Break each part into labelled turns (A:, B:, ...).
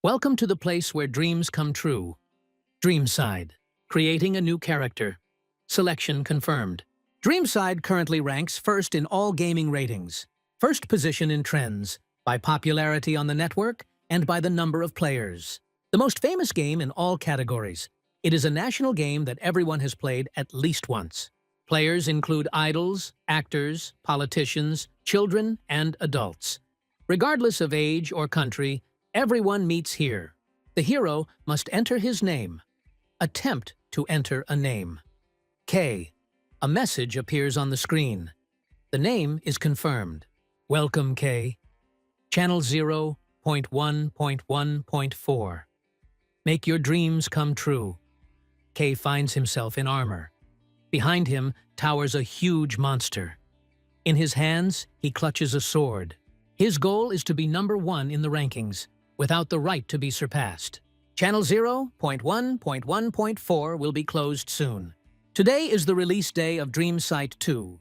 A: Welcome to the place where dreams come true. Dreamside. Creating a new character. Selection confirmed. Dreamside currently ranks first in all gaming ratings. First position in trends, by popularity on the network and by the number of players. The most famous game in all categories. It is a national game that everyone has played at least once. Players include idols, actors, politicians, children, and adults. Regardless of age or country, everyone meets here. The hero must enter his name. Attempt to enter a name. K. A message appears on the screen. The name is confirmed. Welcome, K. Channel 0.1.1.4. Make your dreams come true. K finds himself in armor. Behind him towers a huge monster. In his hands, he clutches a sword. His goal is to be #1 in the rankings, without the right to be surpassed. Channel 0.1.1.4 will be closed soon. Today is the release day of Dreamside 2.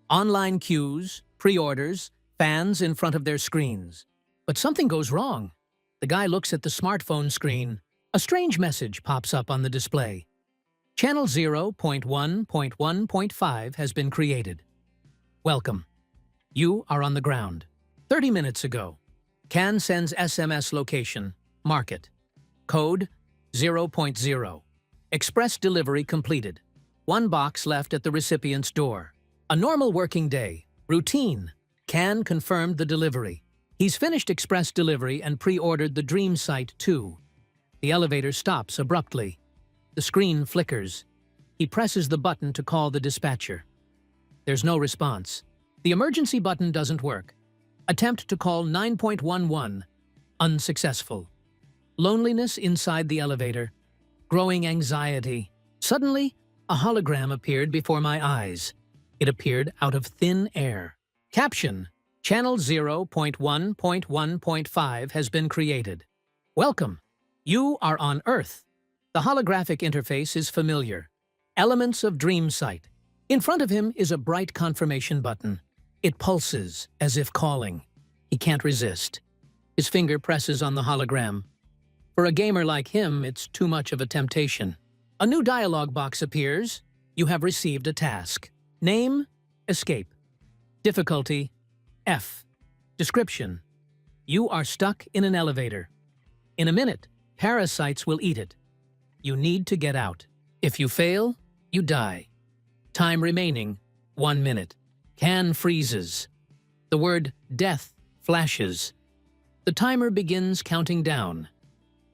A: Online queues, pre-orders, fans in front of their screens. But something goes wrong. The guy looks at the smartphone screen. A strange message pops up on the display. Channel 0.1.1.5 has been created. Welcome. You are on the ground. 30 minutes ago. Can sends SMS location. Market. Code 0.0. Express delivery completed. 1 box left at the recipient's door. A normal working day. Routine. Can confirmed the delivery. He's finished express delivery and pre-ordered the Dreamside 2. The elevator stops abruptly. The screen flickers. He presses the button to call the dispatcher. There's no response. The emergency button doesn't work. Attempt to call 9.11. Unsuccessful. Loneliness inside the elevator. Growing anxiety. Suddenly, a hologram appeared before my eyes. It appeared out of thin air. Caption: Channel 0.1.1.5 has been created. Welcome. You are on Earth. The holographic interface is familiar. Elements of Dreamside. In front of him is a bright confirmation button. It pulses, as if calling. He can't resist. His finger presses on the hologram. For a gamer like him, it's too much of a temptation. A new dialog box appears. You have received a task. Name: Escape. Difficulty: F. Description: You are stuck in an elevator. In a minute, parasites will eat it. You need to get out. If you fail, you die. Time remaining: 1 minute. Can freezes. The word death flashes. The timer begins counting down.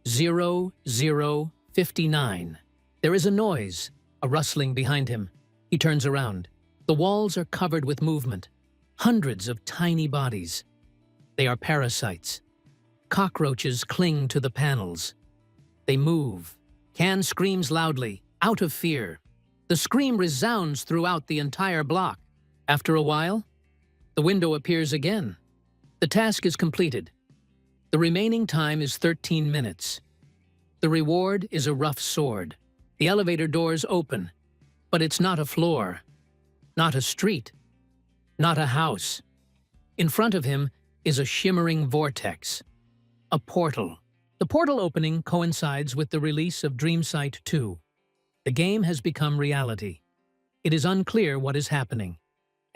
A: 00:59. There is a noise, a rustling behind him. He turns around. The walls are covered with movement. Hundreds of tiny bodies. They are parasites. Cockroaches cling to the panels. They move. Can screams loudly, out of fear. The scream resounds throughout the entire block. After a while, the window appears again. The task is completed. The remaining time is 13 minutes. The reward is a rough sword. The elevator doors open, but it's not a floor, not a street, not a house. In front of him is a shimmering vortex, a portal. The portal opening coincides with the release of Dreamside 2. The game has become reality. It is unclear what is happening.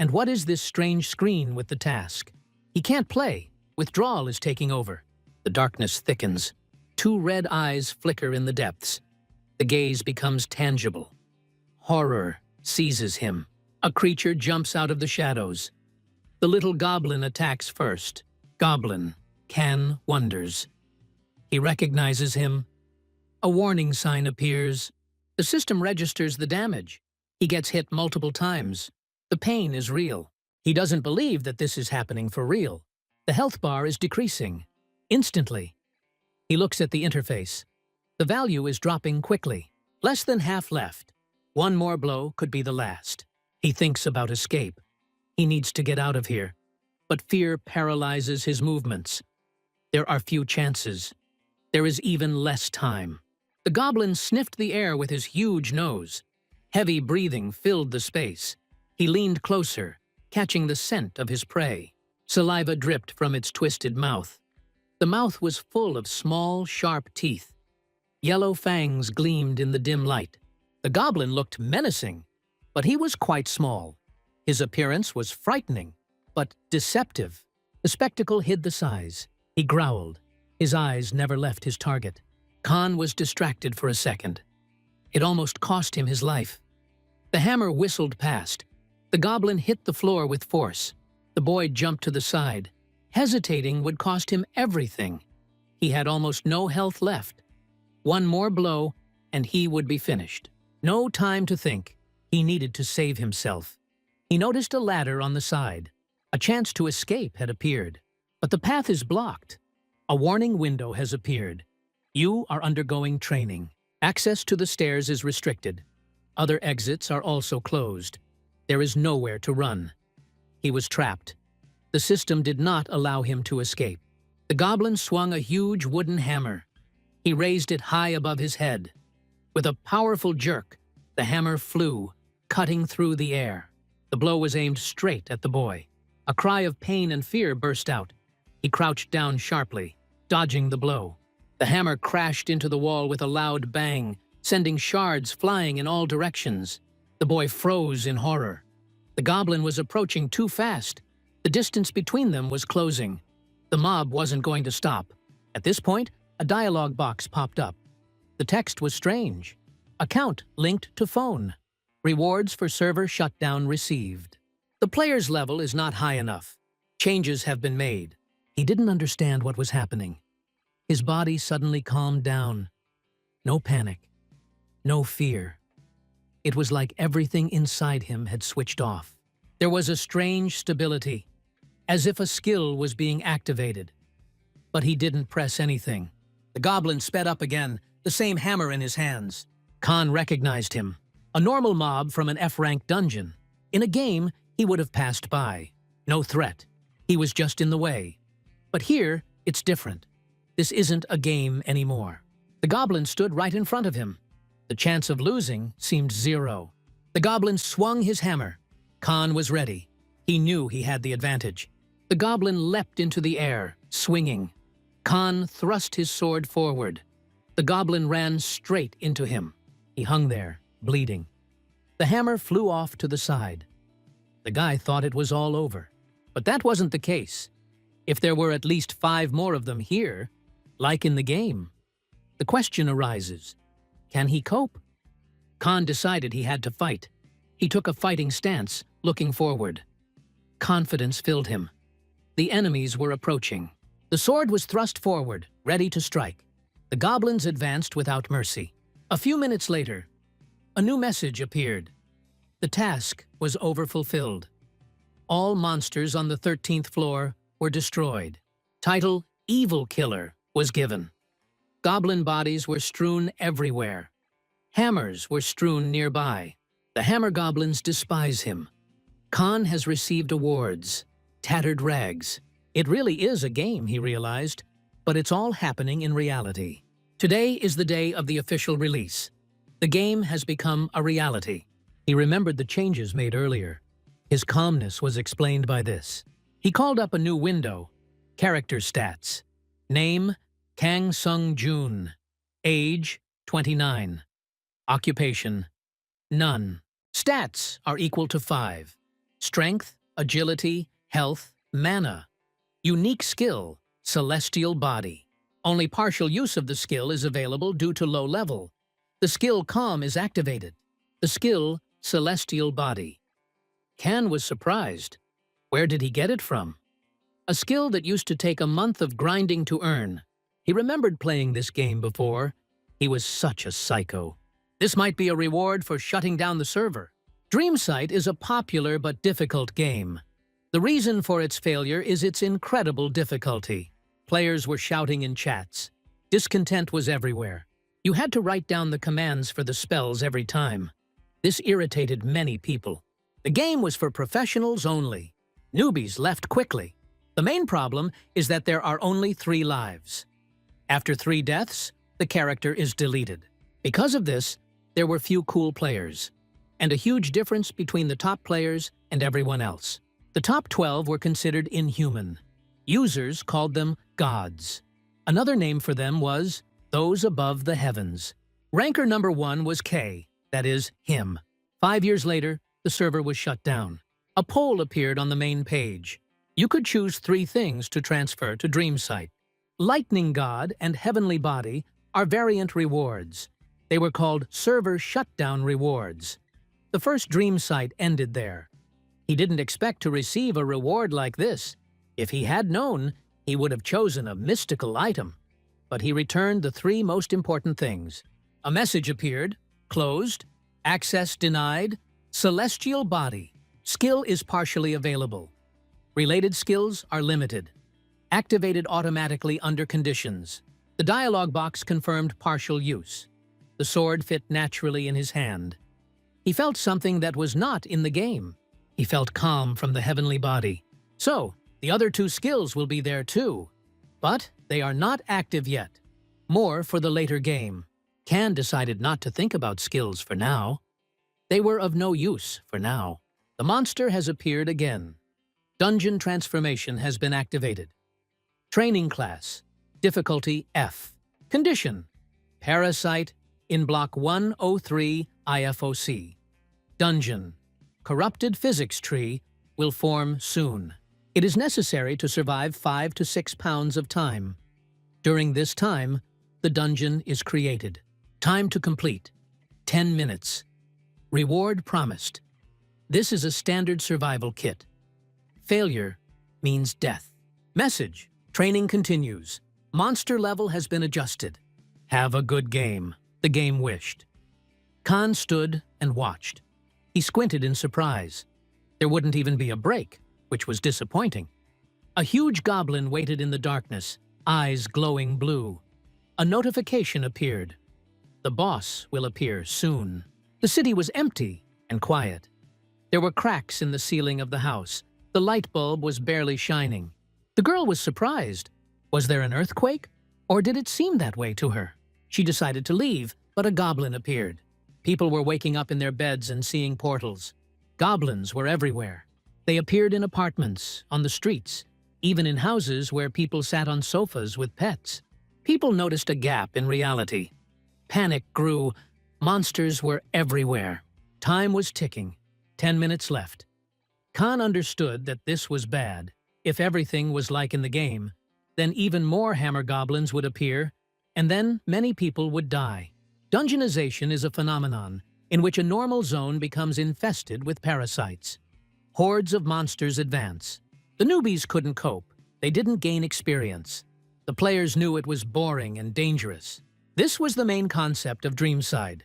A: And what is this strange screen with the task? He can't play. Withdrawal is taking over. The darkness thickens. 2 red eyes flicker in the depths. The gaze becomes tangible. Horror seizes him. A creature jumps out of the shadows. The little goblin attacks first. Goblin. Can wonders. He recognizes him. A warning sign appears. The system registers the damage. He gets hit multiple times. The pain is real. He doesn't believe that this is happening for real. The health bar is decreasing. Instantly. He looks at the interface. The value is dropping quickly. Less than half left. 1 more blow could be the last. He thinks about escape. He needs to get out of here. But fear paralyzes his movements. There are few chances. There is even less time. The goblin sniffed the air with his huge nose. Heavy breathing filled the space. He leaned closer, catching the scent of his prey. Saliva dripped from its twisted mouth. The mouth was full of small, sharp teeth. Yellow fangs gleamed in the dim light. The goblin looked menacing, but he was quite small. His appearance was frightening, but deceptive. The spectacle hid the size. He growled. His eyes never left his target. Khan was distracted for a second. It almost cost him his life. The hammer whistled past. The goblin hit the floor with force. The boy jumped to the side. Hesitating would cost him everything. He had almost no health left. One more blow, and he would be finished. No time to think. He needed to save himself. He noticed a ladder on the side. A chance to escape had appeared. But the path is blocked. A warning window has appeared. You are undergoing training. Access to the stairs is restricted. Other exits are also closed. There is nowhere to run. He was trapped. The system did not allow him to escape. The goblin swung a huge wooden hammer. He raised it high above his head. With a powerful jerk, the hammer flew, cutting through the air. The blow was aimed straight at the boy. A cry of pain and fear burst out. He crouched down sharply, dodging the blow. The hammer crashed into the wall with a loud bang, sending shards flying in all directions. The boy froze in horror. The goblin was approaching too fast. The distance between them was closing. The mob wasn't going to stop. At this point, a dialogue box popped up. The text was strange. Account linked to phone. Rewards for server shutdown received. The player's level is not high enough. Changes have been made. He didn't understand what was happening. His body suddenly calmed down. No panic. No fear. It was like everything inside him had switched off. There was a strange stability, as if a skill was being activated. But he didn't press anything. The goblin sped up again, the same hammer in his hands. Khan recognized him. A normal mob from an F-rank dungeon. In a game, he would have passed by. No threat. He was just in the way. But here, it's different. This isn't a game anymore. The goblin stood right in front of him. The chance of losing seemed zero. The goblin swung his hammer. Khan was ready. He knew he had the advantage. The goblin leapt into the air, swinging. Khan thrust his sword forward. The goblin ran straight into him. He hung there, bleeding. The hammer flew off to the side. The guy thought it was all over. But that wasn't the case. If there were at least 5 more of them here, like in the game, the question arises, can he cope? Khan decided he had to fight. He took a fighting stance, looking forward. Confidence filled him. The enemies were approaching. The sword was thrust forward, ready to strike. The goblins advanced without mercy. A few minutes later, a new message appeared. The task was overfulfilled. All monsters on the 13th floor were destroyed. Title, Evil Killer, was given. Goblin bodies were strewn everywhere. Hammers were strewn nearby. The hammer goblins despise him. Khan has received awards. Tattered rags. It really is a game, he realized, but it's all happening in reality. Today is the day of the official release. The game has become a reality. He remembered the changes made earlier. His calmness was explained by this. He called up a new window. Character stats. Name, Kang Sung Jun. Age, 29. Occupation, none. Stats are equal to 5. Strength, agility, health, mana. Unique skill, celestial body. Only partial use of the skill is available due to low level. The skill Calm is activated. The skill, celestial body. Kan was surprised. Where did he get it from? A skill that used to take a month of grinding to earn. He remembered playing this game before. He was such a psycho. This might be a reward for shutting down the server. Dreamsight is a popular but difficult game. The reason for its failure is its incredible difficulty. Players were shouting in chats. Discontent was everywhere. You had to write down the commands for the spells every time. This irritated many people. The game was for professionals only. Newbies left quickly. The main problem is that there are only 3 lives. After 3 deaths, the character is deleted. Because of this, there were few cool players, and a huge difference between the top players and everyone else. The top 12 were considered inhuman. Users called them gods. Another name for them was those above the heavens. Ranker number 1 was K, that is, him. 5 years later, the server was shut down. A poll appeared on the main page. You could choose 3 things to transfer to Dreamsite. Lightning God and Heavenly Body are variant rewards. They were called server shutdown rewards. The first Dreamsite ended there. He didn't expect to receive a reward like this. If he had known, he would have chosen a mystical item. But he returned the 3 most important things. A message appeared: closed, access denied, celestial body. Skill is partially available. Related skills are limited. Activated automatically under conditions. The dialog box confirmed partial use. The sword fit naturally in his hand. He felt something that was not in the game. He felt calm from the heavenly body. So, the other 2 skills will be there too. But they are not active yet. More for the later game. Can decided not to think about skills for now. They were of no use for now. The monster has appeared again. Dungeon transformation has been activated. Training class. Difficulty F. Condition: Parasite in Block 103 IFOC. Dungeon. Corrupted physics tree will form soon. It is necessary to survive 5 to 6 pounds of time. During this time, the dungeon is created. Time to complete: 10 minutes. Reward promised. This is a standard survival kit. Failure means death. Message: training continues. Monster level has been adjusted. Have a good game, the game wished. Khan stood and watched. He squinted in surprise. There wouldn't even be a break, which was disappointing. A huge goblin waited in the darkness, eyes glowing blue. A notification appeared. The boss will appear soon. The city was empty and quiet. There were cracks in the ceiling of the house. The light bulb was barely shining. The girl was surprised. Was there an earthquake? Or did it seem that way to her? She decided to leave, but a goblin appeared. People were waking up in their beds and seeing portals. Goblins were everywhere. They appeared in apartments, on the streets, even in houses where people sat on sofas with pets. People noticed a gap in reality. Panic grew. Monsters were everywhere. Time was ticking. 10 minutes left. Khan understood that this was bad. If everything was like in the game, then even more hammer goblins would appear, and then many people would die. Dungeonization is a phenomenon in which a normal zone becomes infested with parasites. Hordes of monsters advance. The newbies couldn't cope. They didn't gain experience. The players knew it was boring and dangerous. This was the main concept of Dreamside.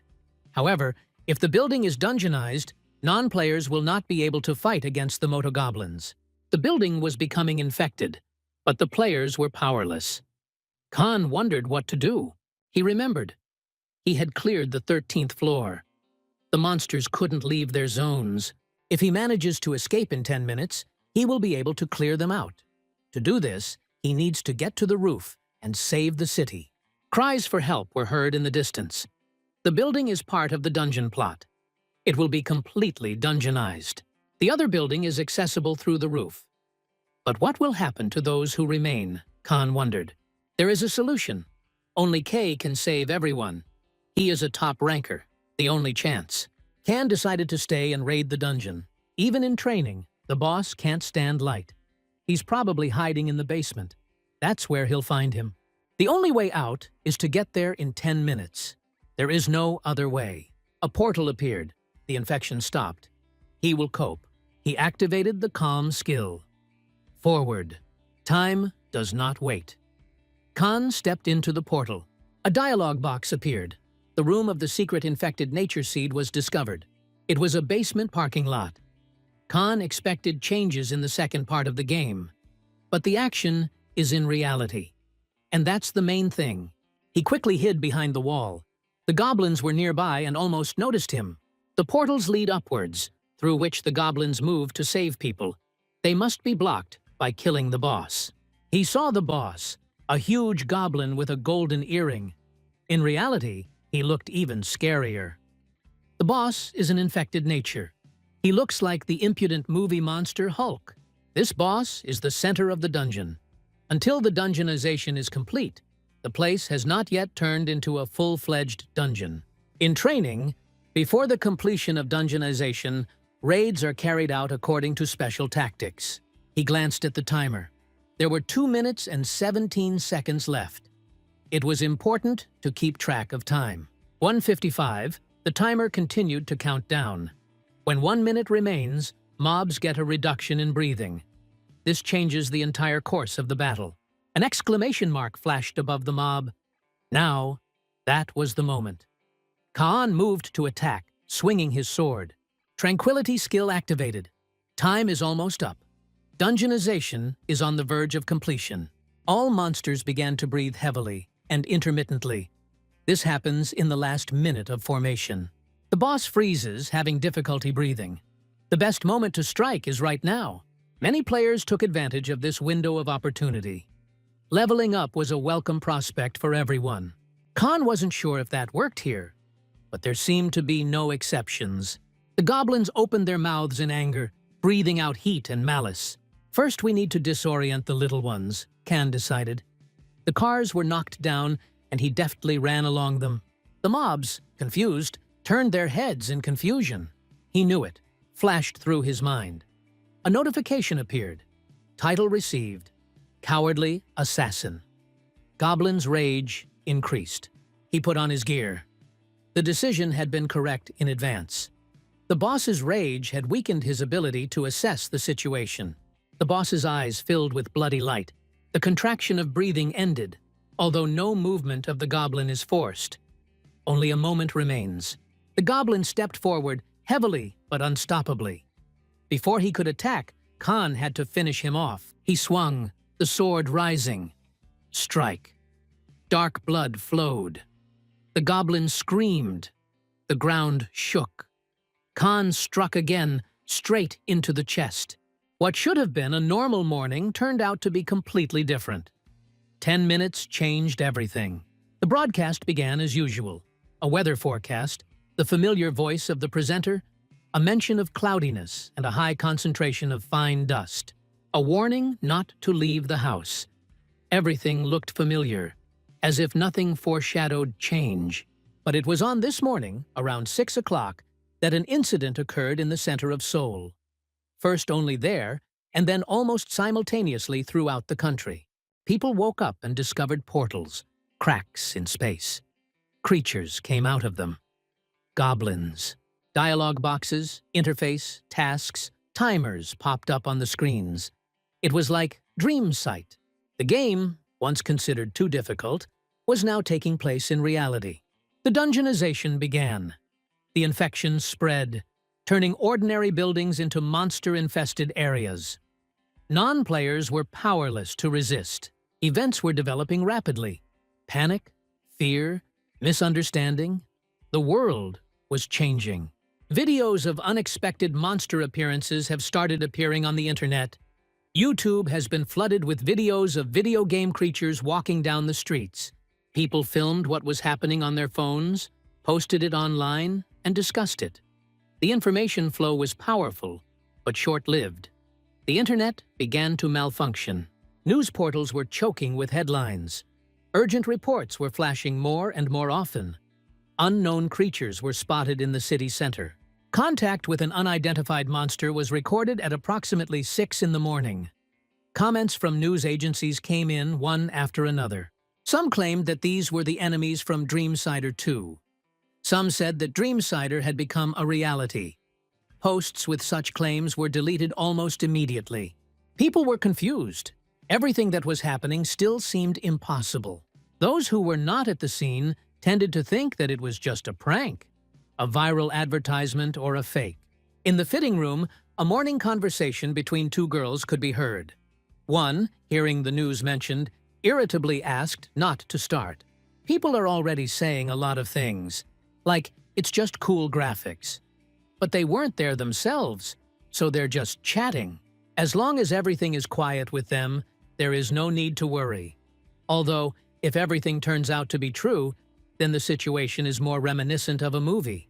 A: However, if the building is dungeonized, non-players will not be able to fight against the motogoblins. The building was becoming infected, but the players were powerless. Khan wondered what to do. He remembered. He had cleared the 13th floor. The monsters couldn't leave their zones. If he manages to escape in 10 minutes, he will be able to clear them out. To do this, he needs to get to the roof and save the city. Cries for help were heard in the distance. The building is part of the dungeon plot. It will be completely dungeonized. The other building is accessible through the roof. But what will happen to those who remain? Khan wondered. There is a solution. Only K can save everyone. He is a top ranker, the only chance. Khan decided to stay and raid the dungeon. Even in training, the boss can't stand light. He's probably hiding in the basement. That's where he'll find him. The only way out is to get there in 10 minutes. There is no other way. A portal appeared. The infection stopped. He will cope. He activated the calm skill. Forward. Time does not wait. Khan stepped into the portal. A dialog box appeared. The room of the secret infected nature seed was discovered. It was a basement parking lot. Khan expected changes in the second part of the game. But the action is in reality. And that's the main thing. He quickly hid behind the wall. The goblins were nearby and almost noticed him. The portals lead upwards, through which the goblins move to save people. They must be blocked by killing the boss. He saw the boss, a huge goblin with a golden earring. In reality, he looked even scarier. The boss is an infected nature. He looks like the impudent movie monster Hulk. This boss is the center of the dungeon. Until the dungeonization is complete, the place has not yet turned into a full-fledged dungeon. In training, before the completion of dungeonization, raids are carried out according to special tactics. He glanced at the timer. There were 2 minutes and 17 seconds left. It was important to keep track of time. 1:55, the timer continued to count down. When 1 minute remains, mobs get a reduction in breathing. This changes the entire course of the battle. An exclamation mark flashed above the mob. Now, that was the moment. Khan moved to attack, swinging his sword. Tranquility skill activated. Time is almost up. Dungeonization is on the verge of completion. All monsters began to breathe heavily and intermittently. This happens in the last minute of formation. The boss freezes, having difficulty breathing. The best moment to strike is right now. Many players took advantage of this window of opportunity. Leveling up was a welcome prospect for everyone. Khan wasn't sure if that worked here, but there seemed to be no exceptions. The goblins opened their mouths in anger, breathing out heat and malice. First, we need to disorient the little ones, Khan decided. The cars were knocked down, and he deftly ran along them. The mobs, confused, turned their heads in confusion. He knew it, flashed through his mind. A notification appeared. Title received. Cowardly Assassin. Goblin's rage increased. He put on his gear. The decision had been correct in advance. The boss's rage had weakened his ability to assess the situation. The boss's eyes filled with bloody light. The contraction of breathing ended, although no movement of the goblin is forced. Only a moment remains. The goblin stepped forward, heavily but unstoppably. Before he could attack, Khan had to finish him off. He swung, the sword rising. Strike. Dark blood flowed. The goblin screamed. The ground shook. Khan struck again, straight into the chest. What should have been a normal morning turned out to be completely different. 10 minutes changed everything. The broadcast began as usual. A weather forecast, the familiar voice of the presenter, a mention of cloudiness and a high concentration of fine dust. A warning not to leave the house. Everything looked familiar, as if nothing foreshadowed change. But it was on this morning, around 6 o'clock, that an incident occurred in the center of Seoul. First only there, and then almost simultaneously throughout the country. People woke up and discovered portals, cracks in space. Creatures came out of them. Goblins. Dialogue boxes, interface, tasks, timers popped up on the screens. It was like Dream Sight. The game, once considered too difficult, was now taking place in reality. The dungeonization began. The infection spread, turning ordinary buildings into monster-infested areas. Non-players were powerless to resist. Events were developing rapidly. Panic, fear, misunderstanding. The world was changing. Videos of unexpected monster appearances have started appearing on the internet. YouTube has been flooded with videos of video game creatures walking down the streets. People filmed what was happening on their phones, posted it online, and discussed it. The information flow was powerful, but short-lived. The internet began to malfunction. News portals were choking with headlines. Urgent reports were flashing more and more often. Unknown creatures were spotted in the city center. Contact with an unidentified monster was recorded at approximately 6 in the morning. Comments from news agencies came in one after another. Some claimed that these were the enemies from Dreamsider 2. Some said that Dreamsider had become a reality. Posts with such claims were deleted almost immediately. People were confused. Everything that was happening still seemed impossible. Those who were not at the scene tended to think that it was just a prank, a viral advertisement, or a fake. In the fitting room, a morning conversation between two girls could be heard. One, hearing the news mentioned, irritably asked not to start. People are already saying a lot of things, like it's just cool graphics. But they weren't there themselves, so they're just chatting. As long as everything is quiet with them, there is no need to worry. Although, if everything turns out to be true, then the situation is more reminiscent of a movie.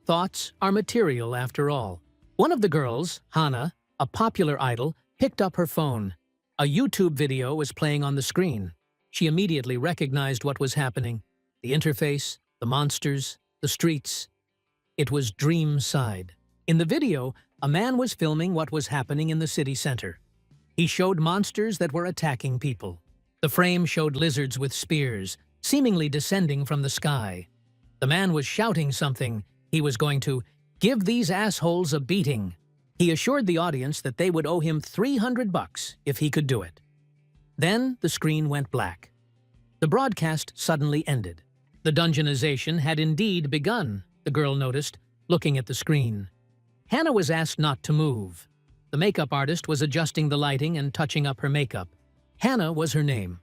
A: Thoughts are material after all. One of the girls, Hana, a popular idol, picked up her phone. A YouTube video was playing on the screen. She immediately recognized what was happening. The interface, the monsters, the streets. It was Dreamside. In the video, a man was filming what was happening in the city center. He showed monsters that were attacking people. The frame showed lizards with spears, seemingly descending from the sky. The man was shouting something. He was going to give these assholes a beating. He assured the audience that they would owe him $300 if he could do it. Then the screen went black. The broadcast suddenly ended. The dungeonization had indeed begun, the girl noticed, looking at the screen. Hannah was asked not to move. The makeup artist was adjusting the lighting and touching up her makeup. Hannah was her name.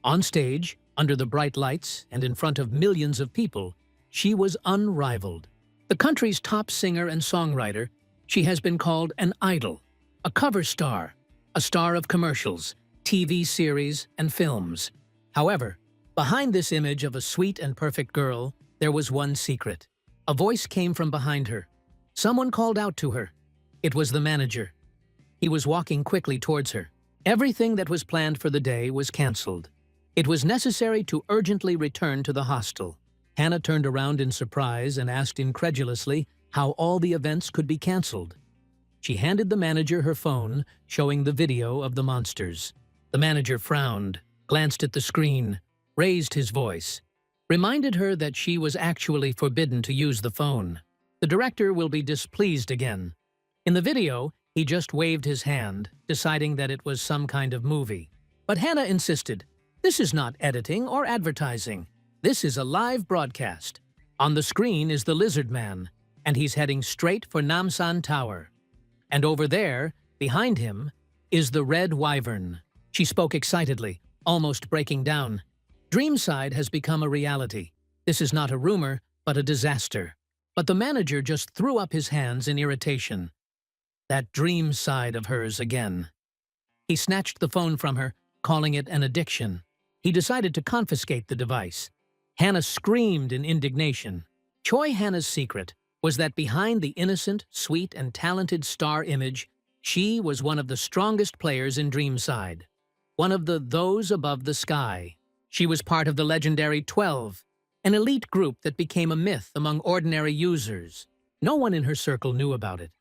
A: On stage, under the bright lights and in front of millions of people, she was unrivaled. The country's top singer and songwriter, she has been called an idol, a cover star, a star of commercials, TV series, and films. However, behind this image of a sweet and perfect girl, there was one secret. A voice came from behind her. Someone called out to her. It was the manager. He was walking quickly towards her. Everything that was planned for the day was canceled. It was necessary to urgently return to the hostel. Hannah turned around in surprise and asked incredulously how all the events could be canceled. She handed the manager her phone, showing the video of the monsters. The manager frowned, glanced at the screen, raised his voice, reminded her that she was actually forbidden to use the phone. The director will be displeased again. In the video, he just waved his hand, deciding that it was some kind of movie. But Hannah insisted, "This is not editing or advertising. This is a live broadcast. On the screen is the Lizard Man, and he's heading straight for Namsan Tower. And over there, behind him, is the Red Wyvern." She spoke excitedly, almost breaking down. Dreamside has become a reality. This is not a rumor, but a disaster. But the manager just threw up his hands in irritation. That dream side of hers again. He snatched the phone from her, calling it an addiction. He decided to confiscate the device. Hannah screamed in indignation. Choi Hannah's secret was that behind the innocent, sweet, and talented star image, she was one of the strongest players in Dreamside. One of those above the sky. She was part of the legendary 12, an elite group that became a myth among ordinary users. No one in her circle knew about it.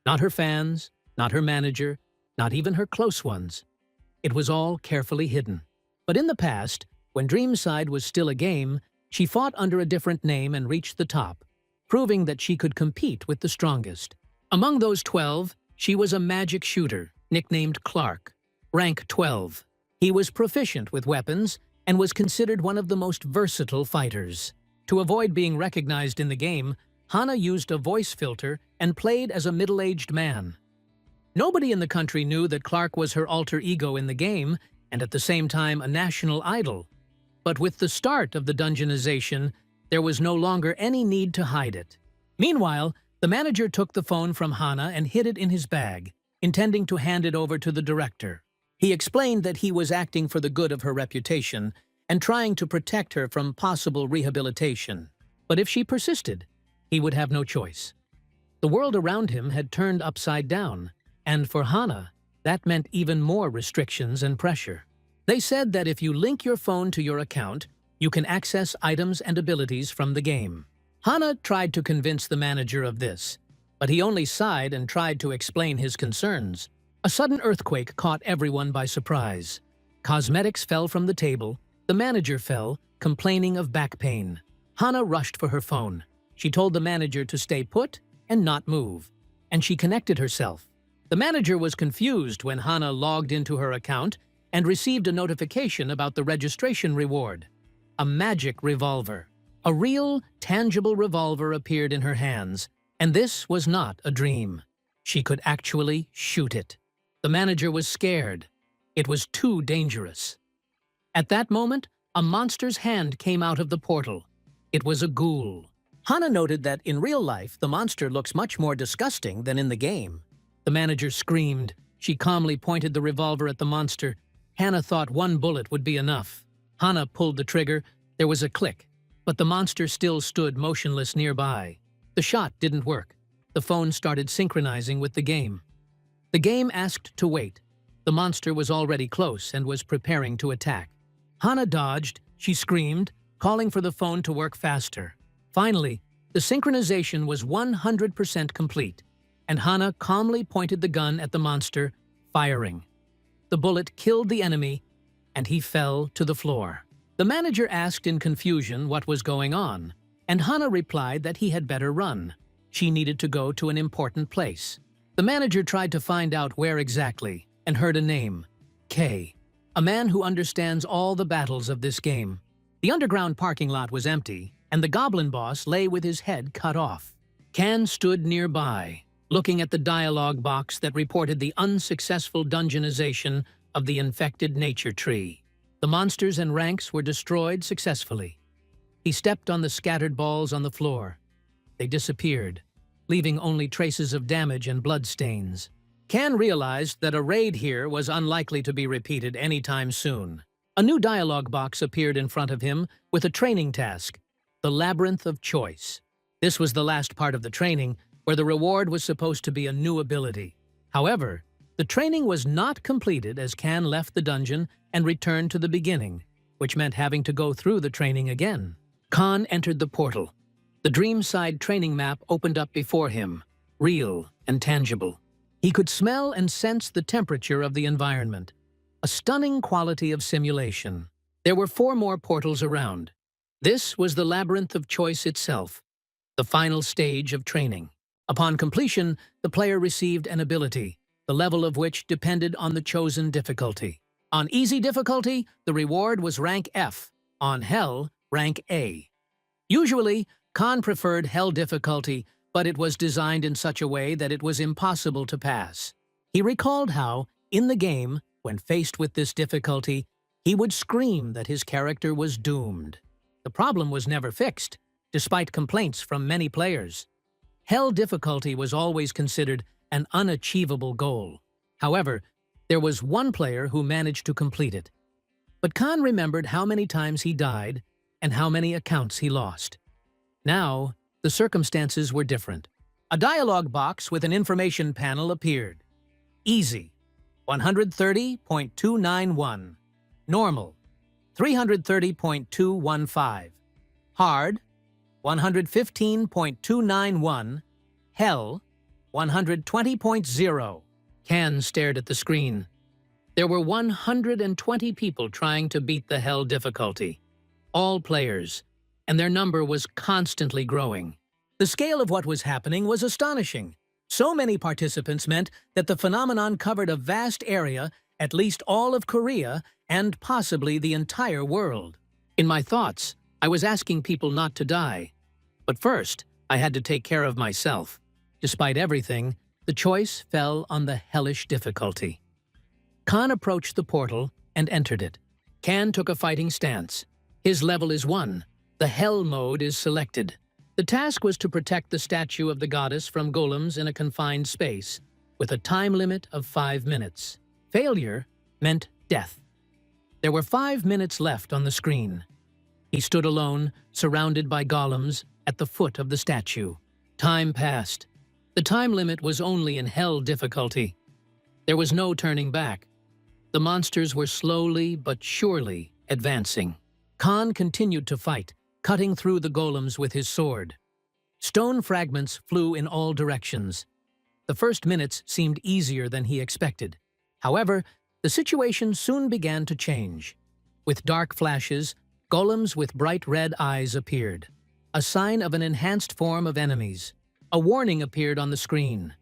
A: Not her fans, not her manager, not even her close ones. It was all carefully hidden. But in the past, when Dreamside was still a game, she fought under a different name and reached the top, proving that she could compete with the strongest. Among those 12, she was a magic shooter, nicknamed Clark, rank 12. He was proficient with weapons and was considered one of the most versatile fighters. To avoid being recognized in the game, Hannah used a voice filter and played as a middle-aged man. Nobody in the country knew that Clark was her alter ego in the game and at the same time a national idol. But with the start of the dungeonization, there was no longer any need to hide it. Meanwhile, the manager took the phone from Hannah and hid it in his bag, intending to hand it over to the director. He explained that he was acting for the good of her reputation and trying to protect her from possible rehabilitation. But if she persisted, he would have no choice. The world around him had turned upside down, and for Hannah, that meant even more restrictions and pressure. They said that if you link your phone to your account, you can access items and abilities from the game. Hannah tried to convince the manager of this, but he only sighed and tried to explain his concerns. A sudden earthquake caught everyone by surprise. Cosmetics fell from the table, the manager fell, complaining of back pain. Hannah rushed for her phone. She told the manager to stay put and not move, and she connected herself. The manager was confused when Hannah logged into her account and received a notification about the registration reward. A magic revolver. A real, tangible revolver appeared in her hands, and this was not a dream. She could actually shoot it. The manager was scared. It was too dangerous. At that moment, a monster's hand came out of the portal. It was a ghoul. Hannah noted that in real life, the monster looks much more disgusting than in the game. The manager screamed. She calmly pointed the revolver at the monster. Hannah thought one bullet would be enough. Hannah pulled the trigger. There was a click, but the monster still stood motionless nearby. The shot didn't work. The phone started synchronizing with the game. The game asked to wait. The monster was already close and was preparing to attack. Hana dodged, she screamed, calling for the phone to work faster. Finally, the synchronization was 100% complete, and Hana calmly pointed the gun at the monster, firing. The bullet killed the enemy, and he fell to the floor. The manager asked in confusion what was going on, and Hana replied that he had better run. She needed to go to an important place. The manager tried to find out where exactly, and heard a name, K, a man who understands all the battles of this game. The underground parking lot was empty, and the goblin boss lay with his head cut off. Kan stood nearby, looking at the dialogue box that reported the unsuccessful dungeonization of the infected nature tree. The monsters and ranks were destroyed successfully. He stepped on the scattered balls on the floor. They disappeared, leaving only traces of damage and bloodstains. Kan realized that a raid here was unlikely to be repeated anytime soon. A new dialogue box appeared in front of him with a training task, the Labyrinth of Choice. This was the last part of the training, where the reward was supposed to be a new ability. However, the training was not completed as Kan left the dungeon and returned to the beginning, which meant having to go through the training again. Kan entered the portal. The Dreamside training map opened up before him, real and tangible. He could smell and sense the temperature of the environment, a stunning quality of simulation. There were 4 more portals around. This was the Labyrinth of Choice itself, the final stage of training. Upon completion, the player received an ability, the level of which depended on the chosen difficulty. On easy difficulty, the reward was rank F. On hell, rank A. Usually, Kan preferred hell difficulty, but it was designed in such a way that it was impossible to pass. He recalled how, in the game, when faced with this difficulty, he would scream that his character was doomed. The problem was never fixed, despite complaints from many players. Hell difficulty was always considered an unachievable goal. However, there was one player who managed to complete it. But Kan remembered how many times he died and how many accounts he lost. Now, the circumstances were different. A dialogue box with an information panel appeared. Easy, 130.291. Normal, 330.215. Hard, 115.291. Hell, 120.0. Kan stared at the screen. There were 120 people trying to beat the hell difficulty. All players, and their number was constantly growing. The scale of what was happening was astonishing. So many participants meant that the phenomenon covered a vast area, at least all of Korea, and possibly the entire world. In my thoughts, I was asking people not to die. But first, I had to take care of myself. Despite everything, the choice fell on the hellish difficulty. Kan approached the portal and entered it. Kan took a fighting stance. His level is 1. The Hell mode is selected. The task was to protect the statue of the goddess from golems in a confined space, with a time limit of 5 minutes. Failure meant death. There were 5 minutes left on the screen. He stood alone, surrounded by golems, at the foot of the statue. Time passed. The time limit was only in Hell difficulty. There was no turning back. The monsters were slowly but surely advancing. Kan continued to fight, cutting through the golems with his sword. Stone fragments flew in all directions. The first minutes seemed easier than he expected. However, the situation soon began to change. With dark flashes, golems with bright red eyes appeared, a sign of an enhanced form of enemies. A warning appeared on the screen.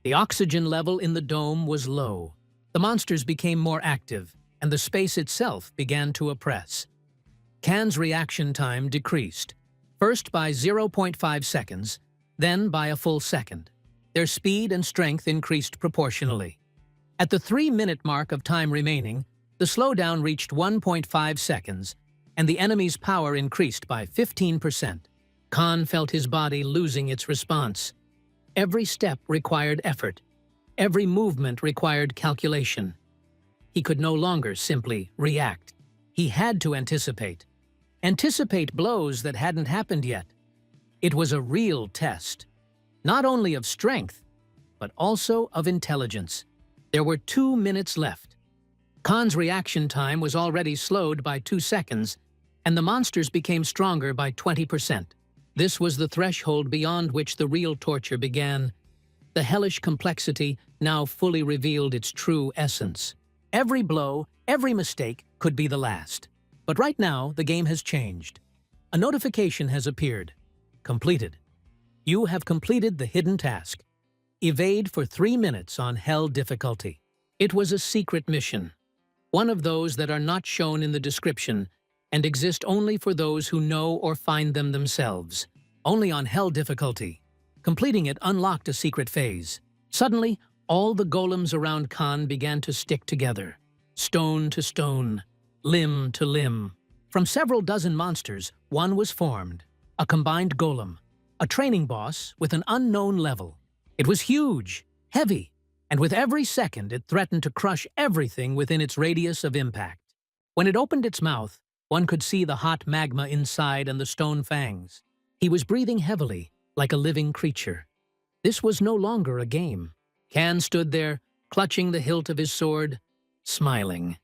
A: The oxygen level in the dome was low. The monsters became more active, and the space itself began to oppress. Kan's reaction time decreased, first by 0.5 seconds, then by a full second. Their speed and strength increased proportionally. At the 3-minute mark of time remaining, the slowdown reached 1.5 seconds, and the enemy's power increased by 15%. Kan felt his body losing its response. Every step required effort. Every movement required calculation. He could no longer simply react. He had to anticipate. Anticipate blows that hadn't happened yet. It was a real test, not only of strength, but also of intelligence. There were 2 minutes left. Khan's reaction time was already slowed by 2 seconds, and the monsters became stronger by 20%. This was the threshold beyond which the real torture began. The hellish complexity now fully revealed its true essence. Every blow, every mistake could be the last. But right now, the game has changed. A notification has appeared. Completed. You have completed the hidden task. Evade for 3 minutes on Hell difficulty. It was a secret mission. One of those that are not shown in the description and exist only for those who know or find them themselves. Only on Hell difficulty. Completing it unlocked a secret phase. Suddenly, all the golems around Khan began to stick together. Stone to stone, limb to limb. From several dozen monsters, one was formed. A combined golem. A training boss with an unknown level. It was huge, heavy, and with every second it threatened to crush everything within its radius of impact. When it opened its mouth, one could see the hot magma inside and the stone fangs. He was breathing heavily, like a living creature. This was no longer a game. Khan stood there, clutching the hilt of his sword, smiling.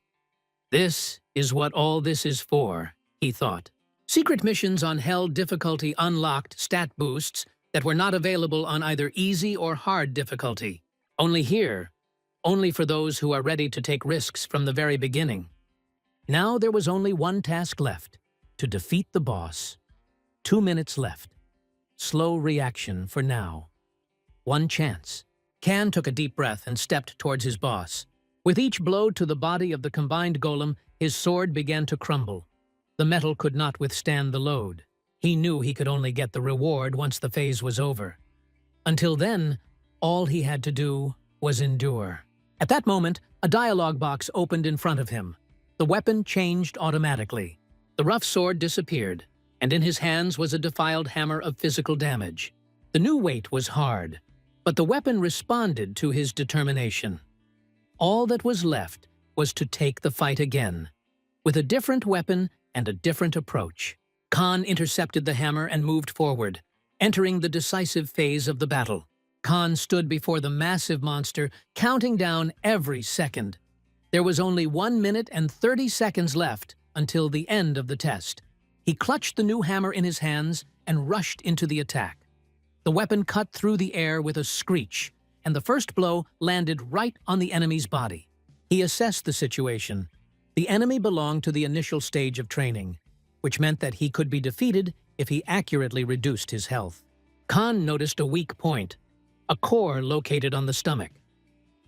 A: This is what all this is for, he thought. Secret missions on Hell difficulty unlocked stat boosts that were not available on either easy or hard difficulty. Only here, only for those who are ready to take risks from the very beginning. Now there was only one task left, to defeat the boss. 2 minutes left. Slow reaction for now. One chance. Khan took a deep breath and stepped towards his boss. With each blow to the body of the combined golem, his sword began to crumble. The metal could not withstand the load. He knew he could only get the reward once the phase was over. Until then, all he had to do was endure. At that moment, a dialogue box opened in front of him. The weapon changed automatically. The rough sword disappeared, and in his hands was a defiled hammer of physical damage. The new weight was hard, but the weapon responded to his determination. All that was left was to take the fight again, with a different weapon and a different approach. Khan intercepted the hammer and moved forward, entering the decisive phase of the battle. Khan stood before the massive monster, counting down every second. There was only 1 minute and 30 seconds left until the end of the test. He clutched the new hammer in his hands and rushed into the attack. The weapon cut through the air with a screech, and the first blow landed right on the enemy's body. He assessed the situation. The enemy belonged to the initial stage of training, which meant that he could be defeated if he accurately reduced his health. Khan noticed a weak point, a core located on the stomach.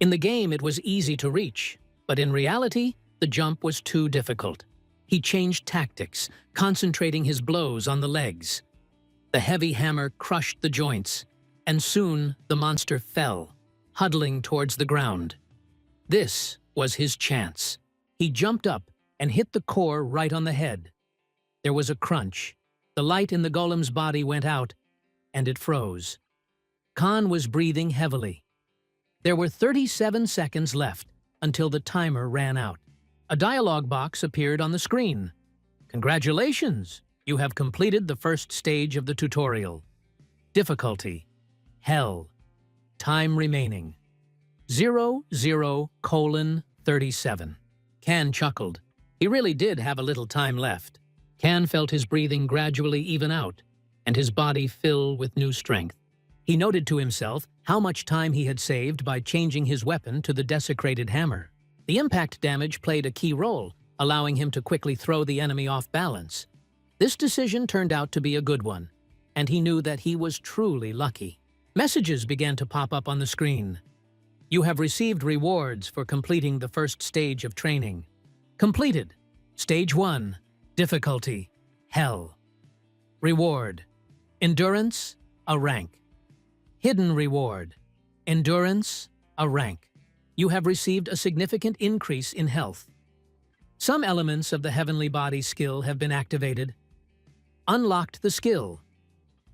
A: In the game, it was easy to reach, but in reality, the jump was too difficult. He changed tactics, concentrating his blows on the legs. The heavy hammer crushed the joints, and soon the monster fell, huddling towards the ground. This was his chance. He jumped up and hit the core right on the head. There was a crunch. The light in the golem's body went out, and it froze. Khan was breathing heavily. There were 37 seconds left until the timer ran out. A dialogue box appeared on the screen. Congratulations! You have completed the first stage of the tutorial. Difficulty: Hell. Time remaining: 00:37. Khan chuckled. He really did have a little time left. Khan felt his breathing gradually even out, and his body fill with new strength. He noted to himself how much time he had saved by changing his weapon to the desecrated hammer. The impact damage played a key role, allowing him to quickly throw the enemy off balance. This decision turned out to be a good one, and he knew that he was truly lucky. Messages began to pop up on the screen. You have received rewards for completing the first stage of training. Completed. Stage 1. Difficulty: Hell. Reward: Endurance, a rank. Hidden reward: Endurance, a rank. You have received a significant increase in health. Some elements of the Heavenly Body skill have been activated. Unlocked the skill: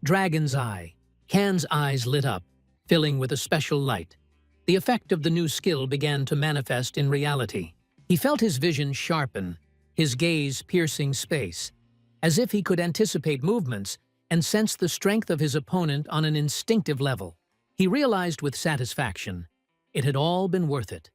A: Dragon's Eye. Khan's eyes lit up, filling with a special light. The effect of the new skill began to manifest in reality. He felt his vision sharpen, his gaze piercing space, as if he could anticipate movements and sense the strength of his opponent on an instinctive level. He realized with satisfaction, it had all been worth it.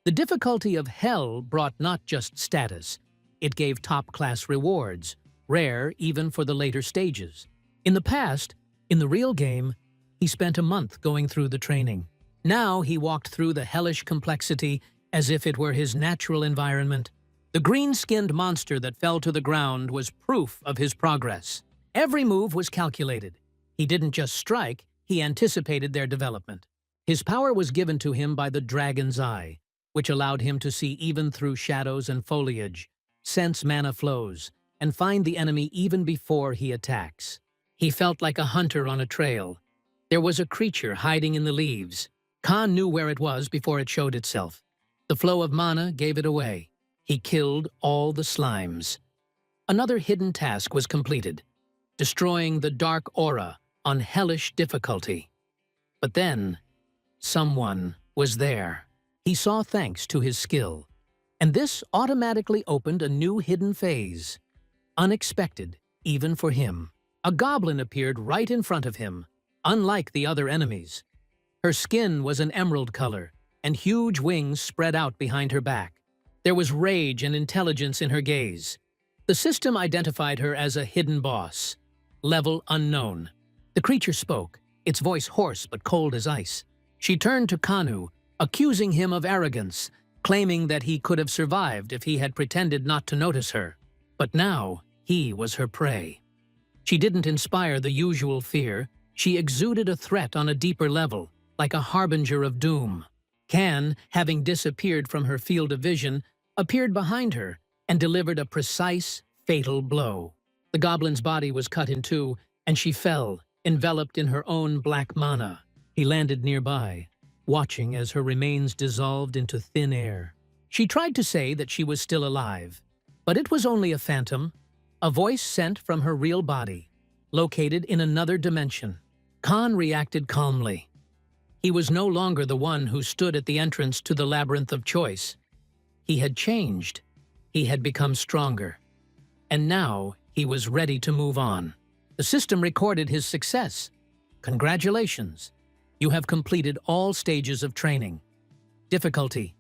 A: The difficulty of Hell brought not just status, it gave top-class rewards, rare even for the later stages. In the past, in the real game, he spent a month going through the training. Now he walked through the hellish complexity as if it were his natural environment. The green-skinned monster that fell to the ground was proof of his progress. Every move was calculated. He didn't just strike, he anticipated their development. His power was given to him by the dragon's eye, which allowed him to see even through shadows and foliage, sense mana flows, and find the enemy even before he attacks. He felt like a hunter on a trail. There was a creature hiding in the leaves. Khan knew where it was before it showed itself. The flow of mana gave it away. He killed all the slimes. Another hidden task was completed, destroying the dark aura on hellish difficulty. But then, someone was there. He saw thanks to his skill, and this automatically opened a new hidden phase. Unexpected, even for him. A goblin appeared right in front of him, unlike the other enemies. Her skin was an emerald color, and huge wings spread out behind her back. There was rage and intelligence in her gaze. The system identified her as a hidden boss. Level unknown. The creature spoke, its voice hoarse but cold as ice. She turned to Kanu, accusing him of arrogance, claiming that he could have survived if he had pretended not to notice her. But now, he was her prey. She didn't inspire the usual fear. She exuded a threat on a deeper level, like a harbinger of doom. Can, having disappeared from her field of vision, appeared behind her and delivered a precise, fatal blow. The goblin's body was cut in two, and she fell, enveloped in her own black mana. He landed nearby, watching as her remains dissolved into thin air. She tried to say that she was still alive, but it was only a phantom, a voice sent from her real body, located in another dimension. Khan reacted calmly. He was no longer the one who stood at the entrance to the labyrinth of choice. He had changed. He had become stronger. And now he was ready to move on. The system recorded his success. Congratulations. You have completed all stages of training. Difficulty: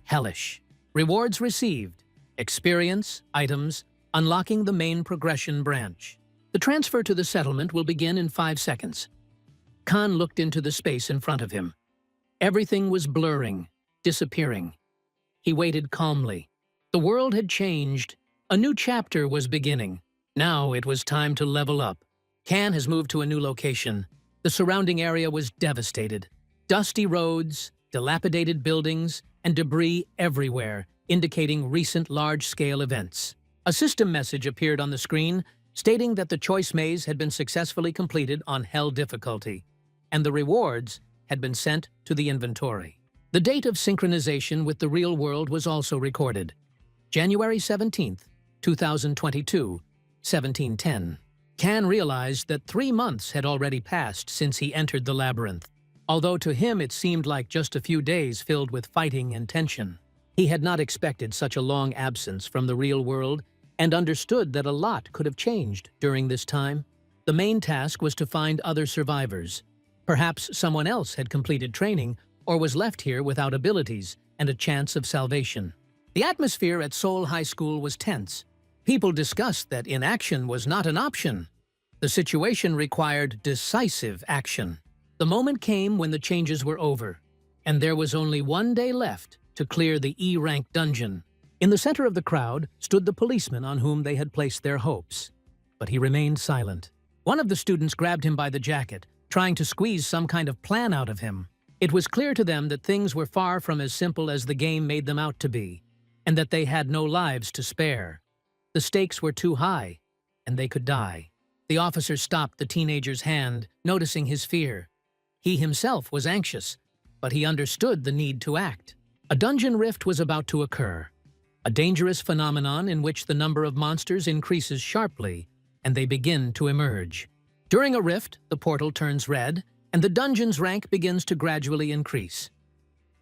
A: hellish. Rewards received: experience, items, unlocking the main progression branch. The transfer to the settlement will begin in 5 seconds. Khan looked into the space in front of him. Everything was blurring, disappearing. He waited calmly. The world had changed. A new chapter was beginning. Now it was time to level up. Khan has moved to a new location. The surrounding area was devastated. Dusty roads, dilapidated buildings, and debris everywhere, indicating recent large-scale events. A system message appeared on the screen, stating that the choice maze had been successfully completed on Hell difficulty, and the rewards had been sent to the inventory. The date of synchronization with the real world was also recorded. January 17th, 2022, 1710. Khan realized that 3 months had already passed since he entered the labyrinth, although to him it seemed like just a few days filled with fighting and tension. He had not expected such a long absence from the real world and understood that a lot could have changed during this time. The main task was to find other survivors. Perhaps someone else had completed training or was left here without abilities and a chance of salvation. The atmosphere at Seoul High School was tense. People discussed that inaction was not an option. The situation required decisive action. The moment came when the changes were over, and there was only 1 day left to clear the E-rank dungeon. In the center of the crowd stood the policeman on whom they had placed their hopes. But he remained silent. One of the students grabbed him by the jacket, trying to squeeze some kind of plan out of him. It was clear to them that things were far from as simple as the game made them out to be, and that they had no lives to spare. The stakes were too high, and they could die. The officer stopped the teenager's hand, noticing his fear. He himself was anxious, but he understood the need to act. A dungeon rift was about to occur, a dangerous phenomenon in which the number of monsters increases sharply, and they begin to emerge. During a rift, the portal turns red, and the dungeon's rank begins to gradually increase.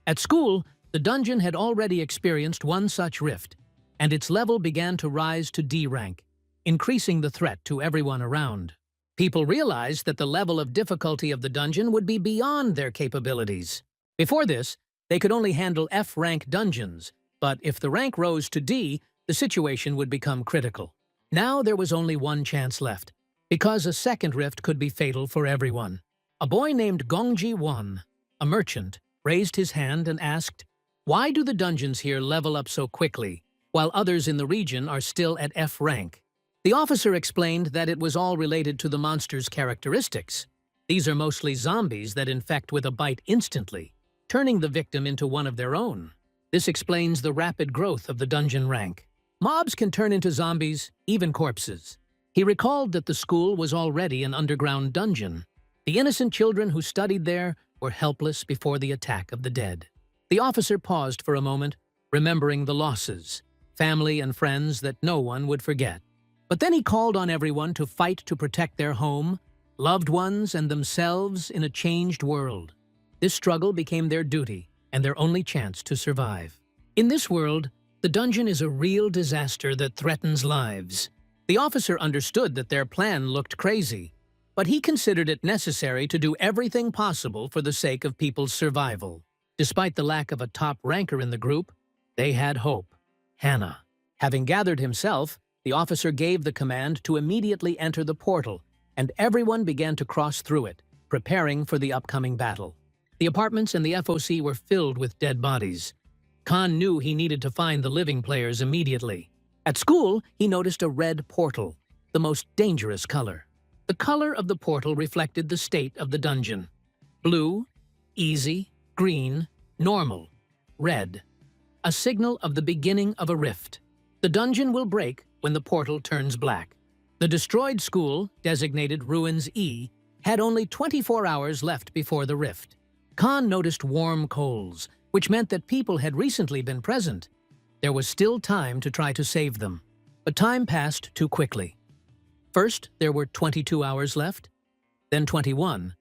A: At school, the dungeon had already experienced one such rift, and its level began to rise to D rank, increasing the threat to everyone around. People realized that the level of difficulty of the dungeon would be beyond their capabilities. Before this, They could only handle F-rank dungeons, but if the rank rose to D, the situation would become critical. Now there was only one chance left, because a second rift could be fatal for everyone. A boy named Gongji Won, a merchant, raised his hand and asked, "Why do the dungeons here level up so quickly, while others in the region are still at F rank?" The officer explained that it was all related to the monster's characteristics. These are mostly zombies that infect with a bite instantly, turning the victim into one of their own. This explains the rapid growth of the dungeon rank. Mobs can turn into zombies, even corpses. He recalled that the school was already an underground dungeon. The innocent children who studied there were helpless before the attack of the dead. The officer paused for a moment, remembering the losses, family and friends that no one would forget. But then he called on everyone to fight to protect their home, loved ones, and themselves in a changed world. This struggle became their duty and their only chance to survive. In this world, the dungeon is a real disaster that threatens lives. The officer understood that their plan looked crazy, but he considered it necessary to do everything possible for the sake of people's survival. Despite the lack of a top ranker in the group, they had hope. Hannah. Having gathered himself, the officer gave the command to immediately enter the portal, and everyone began to cross through it, preparing for the upcoming battle. The apartments and the FOC were filled with dead bodies. Khan knew he needed to find the living players immediately. At school, he noticed a red portal, the most dangerous color. The color of the portal reflected the state of the dungeon. Blue, easy, green, normal, red. A signal of the beginning of a rift. The dungeon will break when the portal turns black. The destroyed school, designated Ruins E, had only 24 hours left before the rift. Khan noticed warm coals, which meant that people had recently been present. There was still time to try to save them, but time passed too quickly. First, there were 22 hours left, then 21,